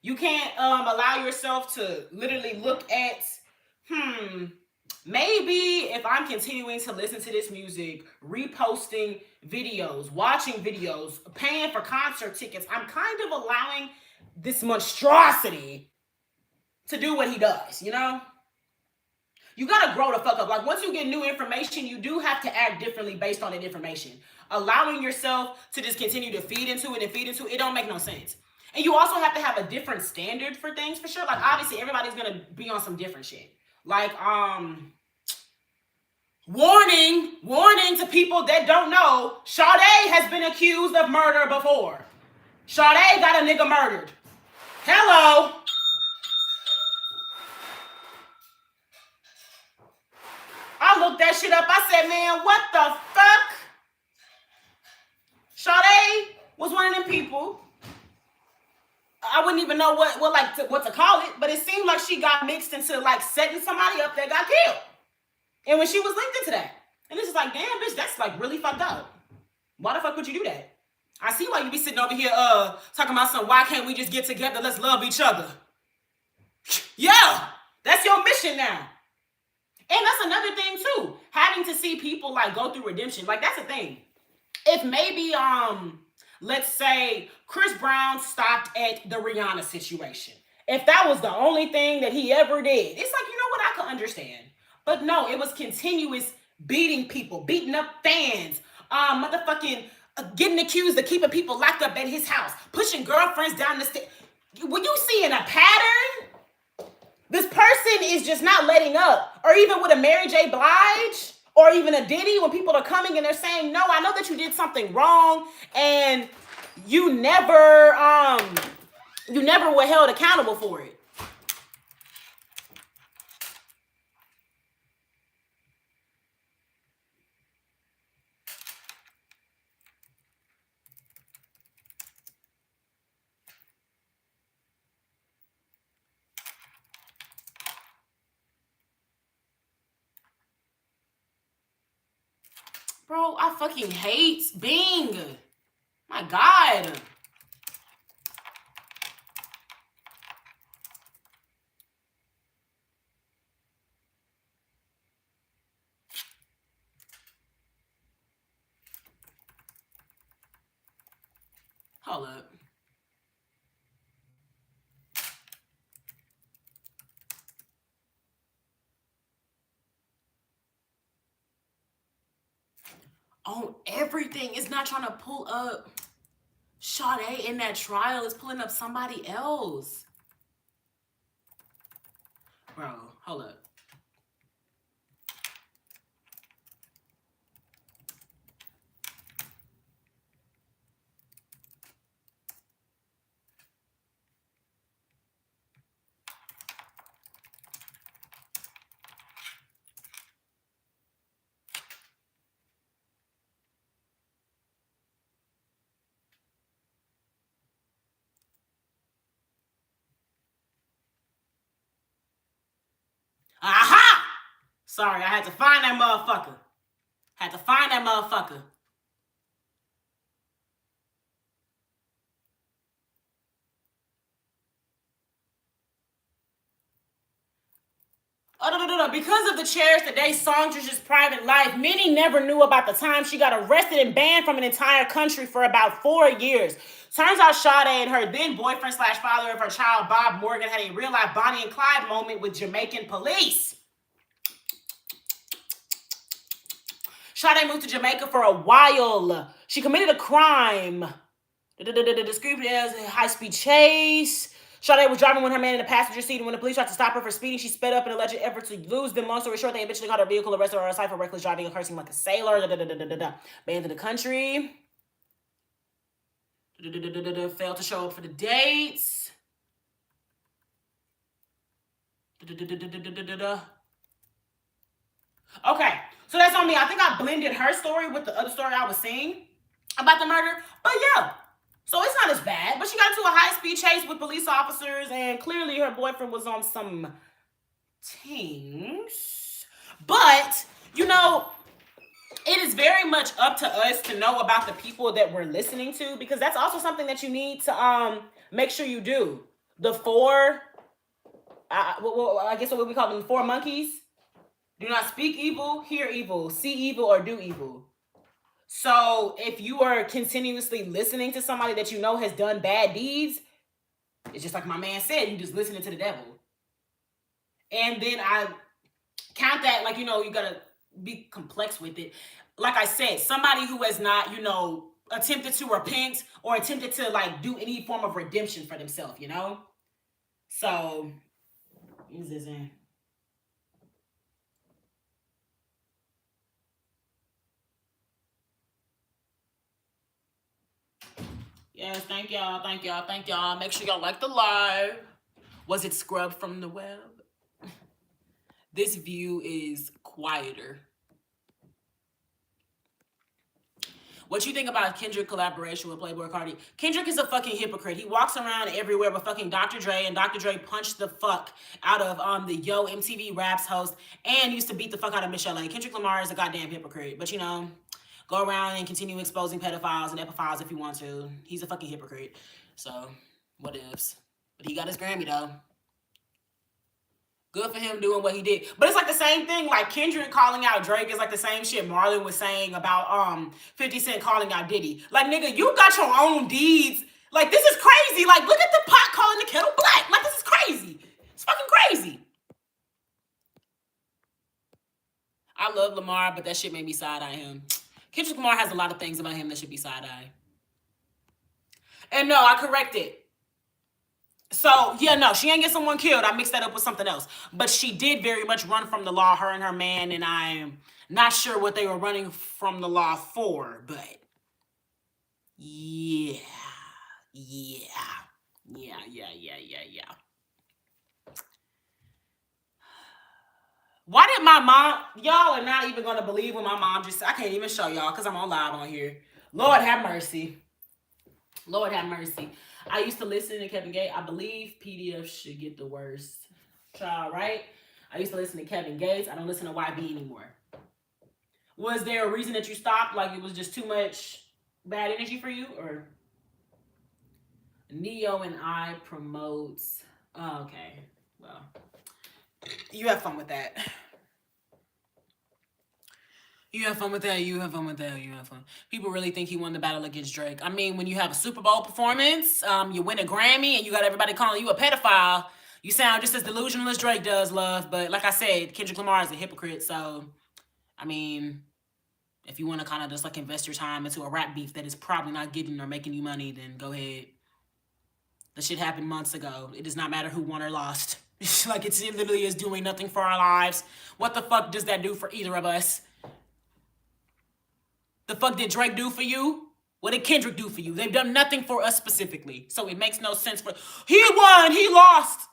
You can't allow yourself to literally look at, maybe if I'm continuing to listen to this music, reposting videos, watching videos, paying for concert tickets, I'm kind of allowing this monstrosity to do what he does, You gotta grow the fuck up. Like once you get new information, you do have to act differently based on that information. Allowing yourself to just continue to feed into it, it don't make no sense. And you also have to have a different standard for things, for sure. Like obviously everybody's gonna be on some different shit. Like, warning to people that don't know, Sade has been accused of murder before. Sade got a nigga murdered. Hello. I looked that shit up. I said, man, what the fuck? Sade was one of them people. I wouldn't even know what to call it, but it seemed like she got mixed into like setting somebody up that got killed. And when she was linked into that. And it's just like, damn, bitch, that's like really fucked up. Why the fuck would you do that? I see why you be sitting over here talking about some, why can't we just get together? Let's love each other. Yeah, that's your mission now. And that's another thing too. Having to see people like go through redemption. Like that's a thing. If maybe, let's say Chris Brown stopped at the Rihanna situation. If that was the only thing that he ever did, it's like, what, I could understand. But no, it was continuous beating people, beating up fans, motherfucking getting accused of keeping people locked up at his house, pushing girlfriends down the stairs. When you seeing a pattern, this person is just not letting up. Or even with a Mary J. Blige, or even a Diddy, when people are coming and they're saying, no, I know that you did something wrong, and you never were held accountable for it. Bro, I fucking hate Bing. My God. Hold up. On everything. It's not trying to pull up Sade in that trial. It's pulling up somebody else. Bro, hold up. Aha! Sorry, I had to find that motherfucker. Had to find that motherfucker. Oh, no. Because of the chairs today, Sandra's private life, many never knew about the time she got arrested and banned from an entire country for about 4 years. Turns out Sade and her then boyfriend / father of her child, Bob Morgan, had a real life Bonnie and Clyde moment with Jamaican police. Sade moved to Jamaica for a while. She committed a crime. Described as a high-speed chase. Sade was driving with her man in the passenger seat, and when the police tried to stop her for speeding, she sped up in an alleged effort to lose them. Long story short, they eventually caught her vehicle, arrested her on site for reckless driving and cursing like a sailor. Banned in the country. Failed to show up for the dates. Okay, so that's on me. I think I blended her story with the other story I was saying about the murder. But yeah, so it's not as bad. But she got into a high-speed chase with police officers, and clearly her boyfriend was on some things. But, you know, it is very much up to us to know about the people that we're listening to, because that's also something that you need to make sure you do. The four, I guess what we call them, the 4 monkeys. Do not speak evil, hear evil, see evil, or do evil. So if you are continuously listening to somebody that you know has done bad deeds, it's just like my man said, you just listening to the devil. And then I count that, like, you know, you gotta be complex with it. Like I said, somebody who has not, you know, attempted to repent or attempted to, like, do any form of redemption for themselves, you know? So, is this in? Yes, thank y'all. Make sure y'all like the live. Was it scrubbed from the web? This view is quieter. What you think about Kendrick collaboration with Playboy Cardi? Kendrick is a fucking hypocrite. He walks around everywhere with fucking Dr. Dre, and Dr. Dre punched the fuck out of the Yo MTV Raps host and used to beat the fuck out of Michelle A. Kendrick Lamar is a goddamn hypocrite. But, you know, go around and continue exposing pedophiles and epiphiles if you want to. He's a fucking hypocrite. So, what ifs. But he got his Grammy, though. Good for him doing what he did. But it's like the same thing. Like Kendrick calling out Drake is like the same shit Marlon was saying about 50 Cent calling out Diddy. Like, nigga, you got your own deeds. Like, this is crazy. Like, look at the pot calling the kettle black. Like, this is crazy. It's fucking crazy. I love Lamar, but that shit made me side-eye him. Kendrick Lamar has a lot of things about him that should be side-eye. And no, I corrected. So, yeah, no, she ain't get someone killed. I mixed that up with something else. But she did very much run from the law, her and her man, and I'm not sure what they were running from the law for, but yeah. Why did my mom, y'all are not even going to believe what my mom just said. I can't even show y'all because I'm on live on here. Lord have mercy. Lord have mercy. I used to listen to Kevin Gates. I believe PDF should get the worst trial, right? I used to listen to Kevin Gates. I don't listen to YB anymore. Was there a reason that you stopped? Like it was just too much bad energy for you, or Neo and I promotes? Oh, okay, well, you have fun with that. You have fun with that. You have fun with that. You have fun. People really think he won the battle against Drake. I mean, when you have a Super Bowl performance, you win a Grammy, and you got everybody calling you a pedophile. You sound just as delusional as Drake does, love. But like I said, Kendrick Lamar is a hypocrite. So, I mean, if you want to kind of just like invest your time into a rap beef that is probably not giving or making you money, then go ahead. The shit happened months ago. It does not matter who won or lost. Like it literally is doing nothing for our lives. What the fuck does that do for either of us? The fuck did Drake do for you? What did Kendrick do for you? They've done nothing for us specifically. So it makes no sense for he won, he lost.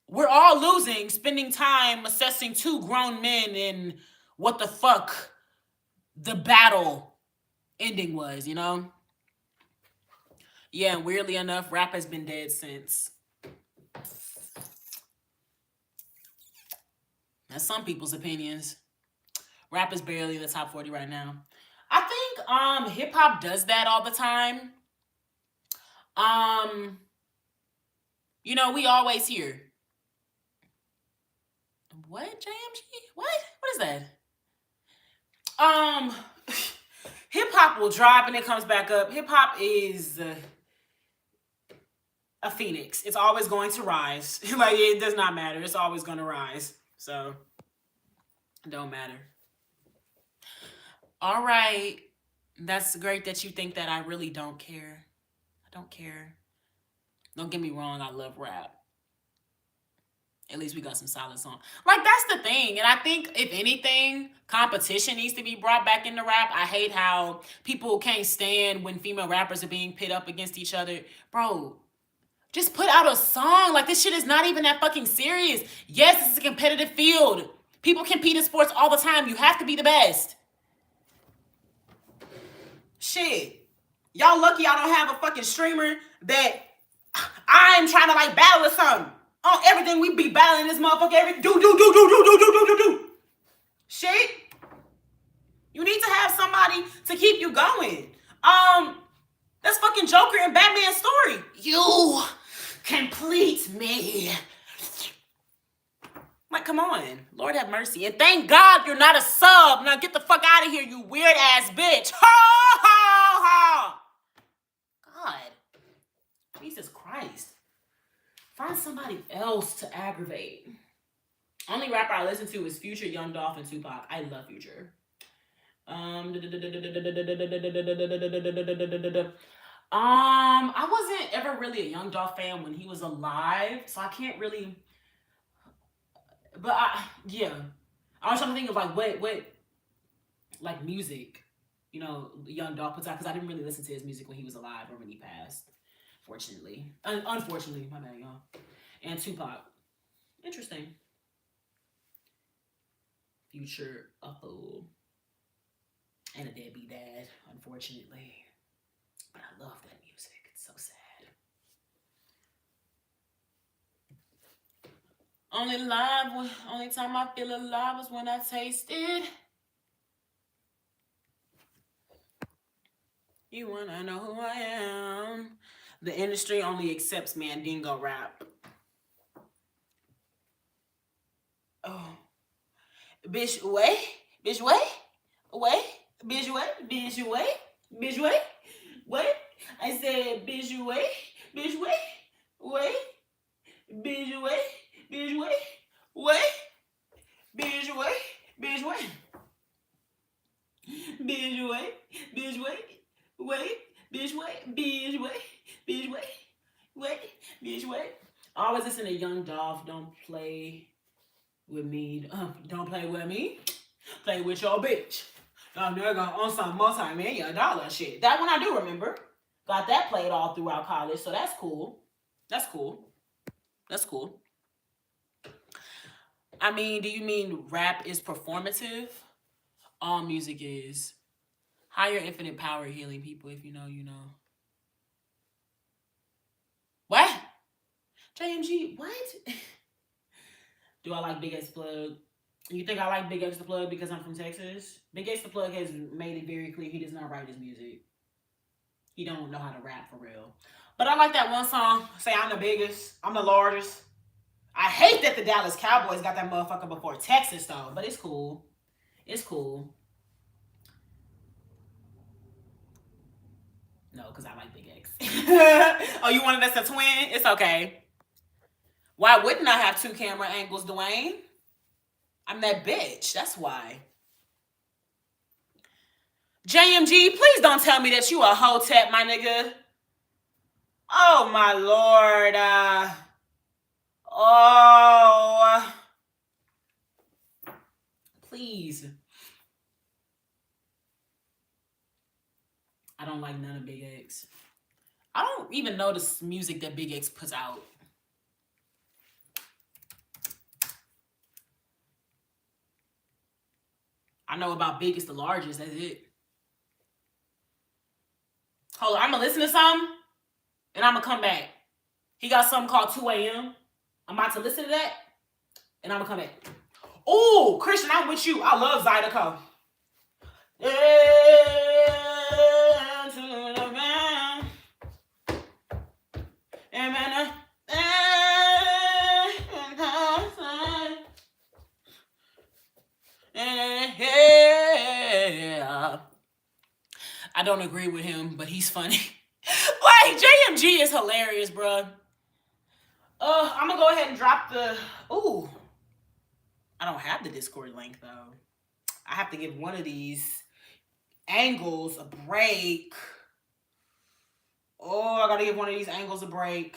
We're all losing, spending time assessing two grown men in what the fuck the battle ending was, you know? Yeah, and weirdly enough, rap has been dead since. That's some people's opinions. Rap is barely in the top 40 right now. I think hip hop does that all the time. You know, we always hear. What, JMG? What? What is that? Hip hop will drop and it comes back up. Hip hop is a phoenix. It's always going to rise. Like it does not matter. It's always going to rise. So it don't matter. All right. That's great that you think that I really don't care. I don't care. Don't get me wrong, I love rap. At least we got some solid songs. Like, that's the thing. And I think, if anything, competition needs to be brought back into rap. I hate how people can't stand when female rappers are being pit up against each other. Bro, just put out a song. Like, this shit is not even that fucking serious. Yes, it's a competitive field. People compete in sports all the time. You have to be the best. Shit. Y'all lucky I don't have a fucking streamer that I'm trying to, like, battle or something. On everything we be battling this motherfucker every do. Shit. You need to have somebody to keep you going. That's fucking Joker and Batman's story. You complete me. Like, come on. Lord have mercy. And thank God you're not a sub. Now get the fuck out of here, you weird ass bitch. Ha ha ha. God. Jesus Christ. Find somebody else to aggravate. Only rapper I listen to is Future, Young Dolph, and Tupac. I love Future. I wasn't ever really a Young Dolph fan when he was alive, so I can't really. But yeah, I was trying to think of like what, like music, you know, Young Dolph puts out because I didn't really listen to his music when he was alive or when he passed. Fortunately, unfortunately, my bad, y'all. And Tupac, interesting. Future, a fool, and a deadbeat dad, unfortunately. But I love that music. It's so sad. Only time I feel alive is when I taste it. You wanna know who I am? The industry only accepts Mandingo rap. Oh. Bitch, wait. Bitch, wait. Wait. Bitch, wait. Bitch, wait. Bitch, wait. Wait. I said, bitch, wait. Bitch, wait. Wait. Bitch, wait. Bitch, wait. Wait. Bitch, wait. Bitch, wait. Bitch, wait. Bitch, wait. Wait. Bitch, wait. Bitch, wait. Bitch, wait. Wait. Bitch, wait. I always listen to Young Dolph. Don't play with me. Don't play with me. Play with your bitch. I'm nigga on some multi-million dollar shit. That one I do remember. Got that played all throughout college, so that's cool. That's cool. That's cool. I mean, do you mean rap is performative? All music is. Higher infinite power healing people. If you know, you know. What? JMG, what? Do I like Big Ass Plug? You think I like Big X the Plug because I'm from Texas? Big X the Plug has made it very clear he does not write his music. He don't know how to rap for real. But I like that one song. Say I'm the biggest. I'm the largest. I hate that the Dallas Cowboys got that motherfucker before Texas though. But it's cool. It's cool. No, because I like Big X. Oh, you wanted us to twin? It's okay. Why wouldn't I have two camera angles, Dwayne? I'm that bitch. That's why. JMG, please don't tell me that you a hotep, my nigga. Oh my lord. Oh. Please. I don't like none of Big X. I don't even know the music that Big X puts out. I know about Biggest the Largest. That's it. Hold on. I'm going to listen to something and I'm going to come back. He got something called 2 a.m. I'm about to listen to that and I'm going to come back. Oh, Christian, I'm with you. I love Zydeco. I don't agree with him, but he's funny. Like, JMG is hilarious, bro. I'm gonna go ahead and drop the. Ooh, I don't have the Discord link though. I have to give one of these angles a break. Oh, I gotta give one of these angles a break.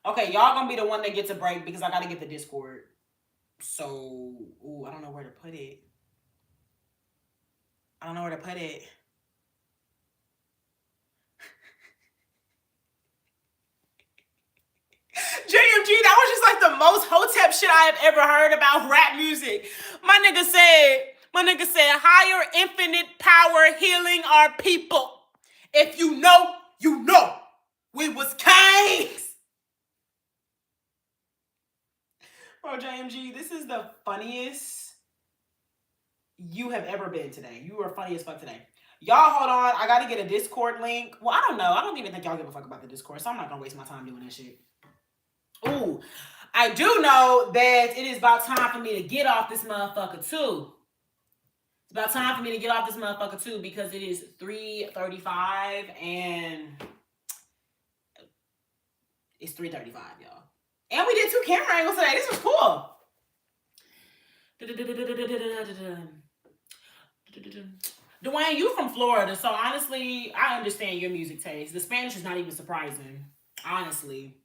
Okay, y'all gonna be the one that gets a break because I gotta get the Discord. So, ooh, I don't know where to put it. I don't know where to put it. JMG, that was just like the most hotep shit I have ever heard about rap music. My nigga said, higher infinite power healing our people. If you know, you know. We was kings. Bro, JMG, this is the funniest you have ever been today. You were funny as fuck today. Y'all, hold on. I gotta get a Discord link. Well, I don't know. I don't even think y'all give a fuck about the Discord, so I'm not gonna waste my time doing that shit. Ooh, I do know that it is about time for me to get off this motherfucker too. It's about time for me to get off this motherfucker too because it is 3:35 and it's 3:35, y'all. And we did 2 camera angles today. This was cool. Dwayne, you from Florida, so honestly, I understand your music taste. The Spanish is not even surprising. Honestly.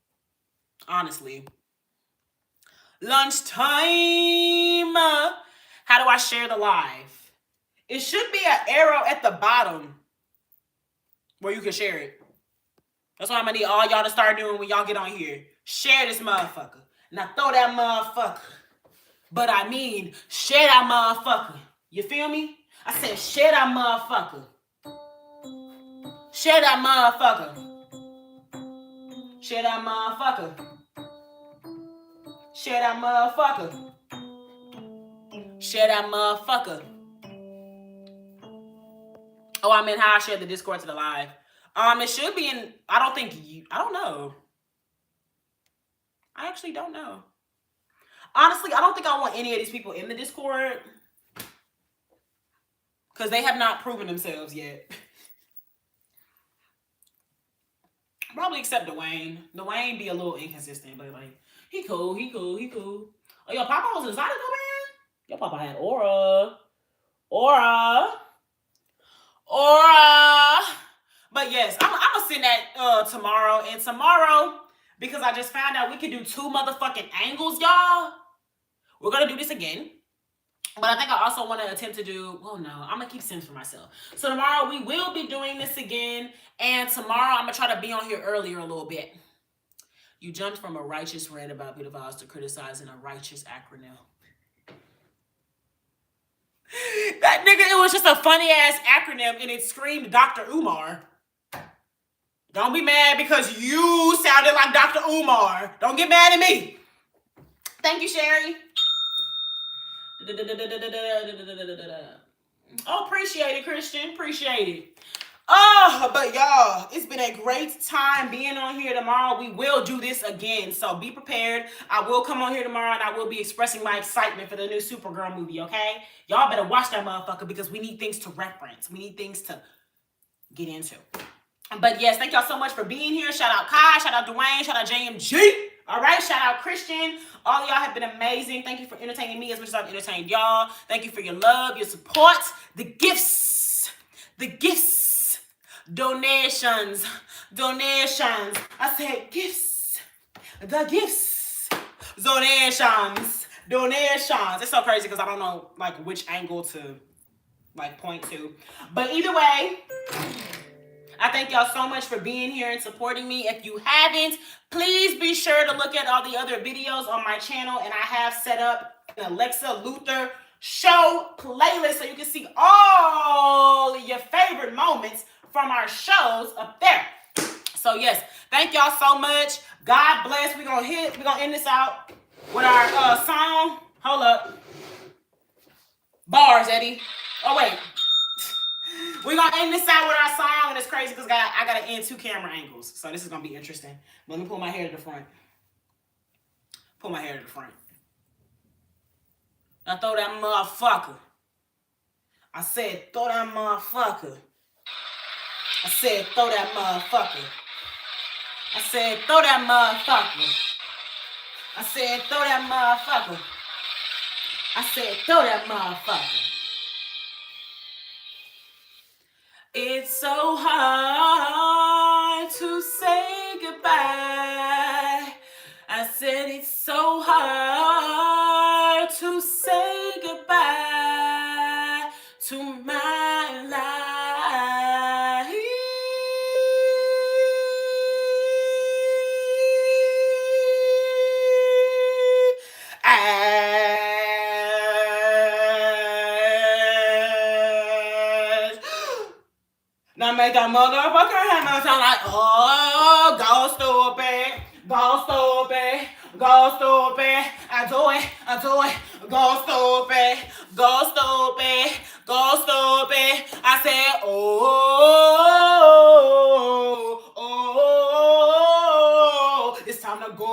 Lunchtime. How do I share the live? It should be an arrow at the bottom where you can share it. That's what I'm gonna need all y'all to start doing when y'all get on here. Share this motherfucker. Now throw that motherfucker. But I mean, share that motherfucker. You feel me? I said share that motherfucker. Share that motherfucker. Share that motherfucker. Share that motherfucker. Share that motherfucker. Oh, I meant how I shared the Discord to the live. It should be in. I don't know. I actually don't know. Honestly, I don't think I want any of these people in the Discord because they have not proven themselves yet. Probably except Dwayne. Dwayne be a little inconsistent, but like he cool. Oh, yo, Papa was inside of the man. Yo, Papa had aura. But yes, I'm gonna send that tomorrow. And tomorrow, because I just found out we can do 2 motherfucking angles, y'all. We're gonna do this again. But I think I also want to attempt to do, well, no, I'm going to keep Sims for myself. So tomorrow we will be doing this again. And tomorrow I'm going to try to be on here earlier a little bit. You jumped from a righteous rant about pedophiles to criticizing a righteous acronym. That nigga, it was just a funny ass acronym and it screamed Dr. Umar. Don't be mad because you sounded like Dr. Umar. Don't get mad at me. Thank you, Sherry. Oh, appreciate it, Christian. Appreciate it. Oh, but y'all, it's been a great time being on here tomorrow. We will do this again, so be prepared. I will come on here tomorrow and I will be expressing my excitement for the new Supergirl movie, okay? Y'all better watch that motherfucker because we need things to reference. We need things to get into. But yes, thank y'all so much for being here. Shout out Kai, shout out Dwayne, shout out JMG. All right, shout out Christian. All of y'all have been amazing. Thank you for entertaining me as much as I've entertained y'all. Thank you for your love, your support, the gifts, donations. I said gifts, the gifts, donations. It's so crazy because I don't know like which angle to like point to. But either way, I thank y'all so much for being here and supporting me. If you haven't, please be sure to look at all the other videos on my channel. And I have set up an Alexa Luther show playlist so you can see all of your favorite moments from our shows up there. So yes, thank y'all so much. God bless. We're gonna end this out with our song. Hold up. Bars, Eddie. Oh wait. We're gonna end this out with our song, and it's crazy because I gotta end 2 camera angles. So this is gonna be interesting. Let me pull my hair to the front. Now throw that motherfucker. I said throw that motherfucker. I said throw that motherfucker. I said throw that motherfucker. I said throw that motherfucker. I said throw that motherfucker. It's so hard to say goodbye. I said it's so hard to say goodbye to my life. Now make that motherfucker hammer sound like, oh, go stupid, go stupid, go stupid. I do it, go stupid, go stupid, go stupid. I said, oh, it's time to go.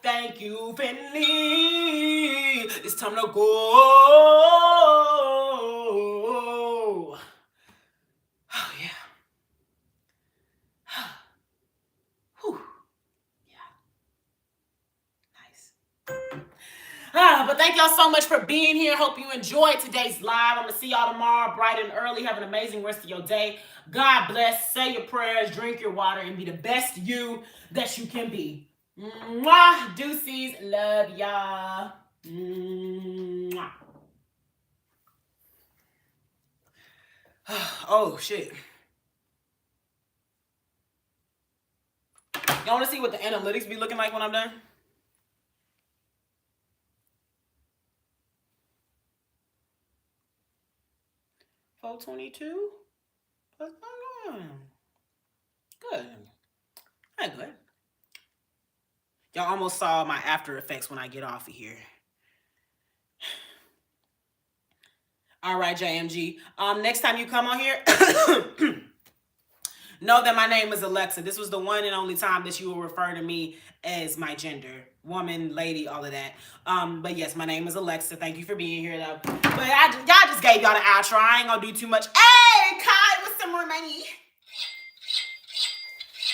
Thank you, Finley. It's time to go. But thank y'all so much for being here. Hope you enjoyed today's live. I'm going to see y'all tomorrow bright and early. Have an amazing rest of your day. God bless. Say your prayers. Drink your water. And be the best you that you can be. Mwah. Deuces. Love y'all. Mwah. Oh, shit. Y'all want to see what the analytics be looking like when I'm done? $422? What's going on? Good. Hey, good. Y'all almost saw my after effects when I get off of here. All right, JMG. Next time you come on here, know that my name is Alexa. This was the one and only time that you will refer to me as my gender. Woman, lady, all of that. But yes, my name is Alexa. Thank you for being here, though. But y'all just gave y'all the outro. I ain't gonna do too much. Hey, Kai, with some more money.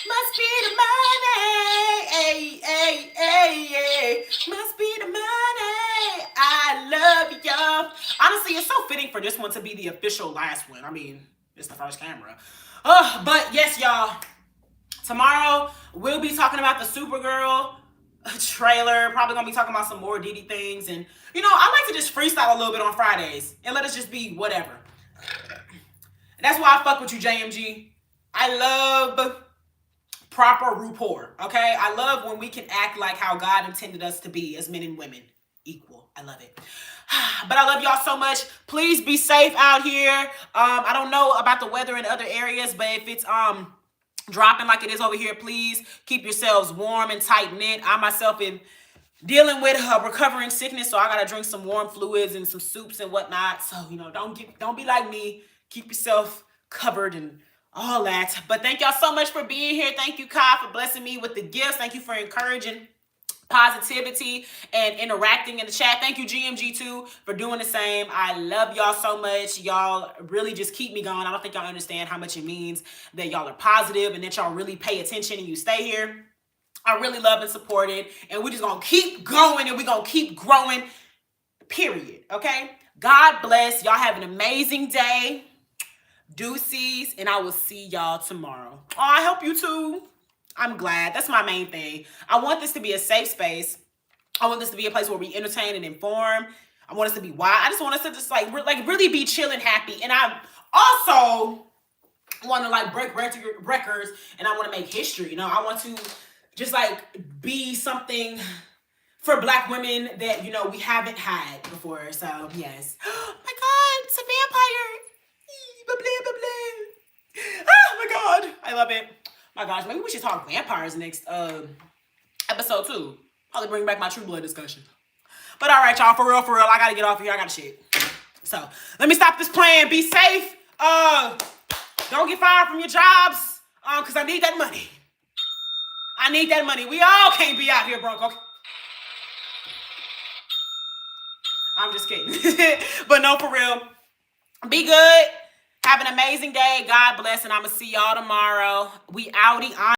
Must be the money. Hey, hey, hey, hey. Must be the money. I love y'all. Honestly, it's so fitting for this one to be the official last one. I mean, it's the first camera. But yes, y'all. Tomorrow, we'll be talking about the Supergirl trailer. Probably gonna be talking about some more Diddy things. And, you know, I like to just freestyle a little bit on Fridays. And let us just be whatever. And that's why I fuck with you, JMG. I love proper rapport, okay? I love when we can act like how God intended us to be as men and women. Equal. I love it. But I love y'all so much. Please be safe out here. I don't know about the weather in other areas, but if it's dropping like it is over here, please keep yourselves warm and tight knit. I myself am dealing with recovering sickness, so I gotta drink some warm fluids and some soups and whatnot. So don't be like me. Keep yourself covered and all that. But thank y'all so much for being here. Thank you, Kai, for blessing me with the gifts. Thank you for encouraging positivity and interacting in the chat. Thank you, GMG, too, for doing the same. I love y'all so much. Y'all really just keep me going. I don't think y'all understand how much it means that y'all are positive and that y'all really pay attention and you stay here. I really love and support it. And we're just going to keep going and we're going to keep growing, period. Okay? God bless. Y'all have an amazing day. Deuces. And I will see y'all tomorrow. Oh, I hope you too. I'm glad. That's my main thing. I want this to be a safe space. I want this to be a place where we entertain and inform. I want us to be wild. I just want us to just like really be chill and happy. And I also want to like break records and I want to make history. I want to just like be something for Black women that we haven't had before. So yes. Oh my God, it's a vampire. Blah, blah, blah, blah. Oh my God, I love it. My gosh, maybe we should talk vampires next episode too. Probably bring back my True Blood discussion. But all right, y'all, for real, I gotta get off of here. I gotta shit. So let me stop this plan. Be safe. Don't get fired from your jobs. Cause I need that money. I need that money. We all can't be out here broke. Okay. I'm just kidding. But no, for real. Be good. Have an amazing day. God bless, and I'm gonna see y'all tomorrow. We outie on.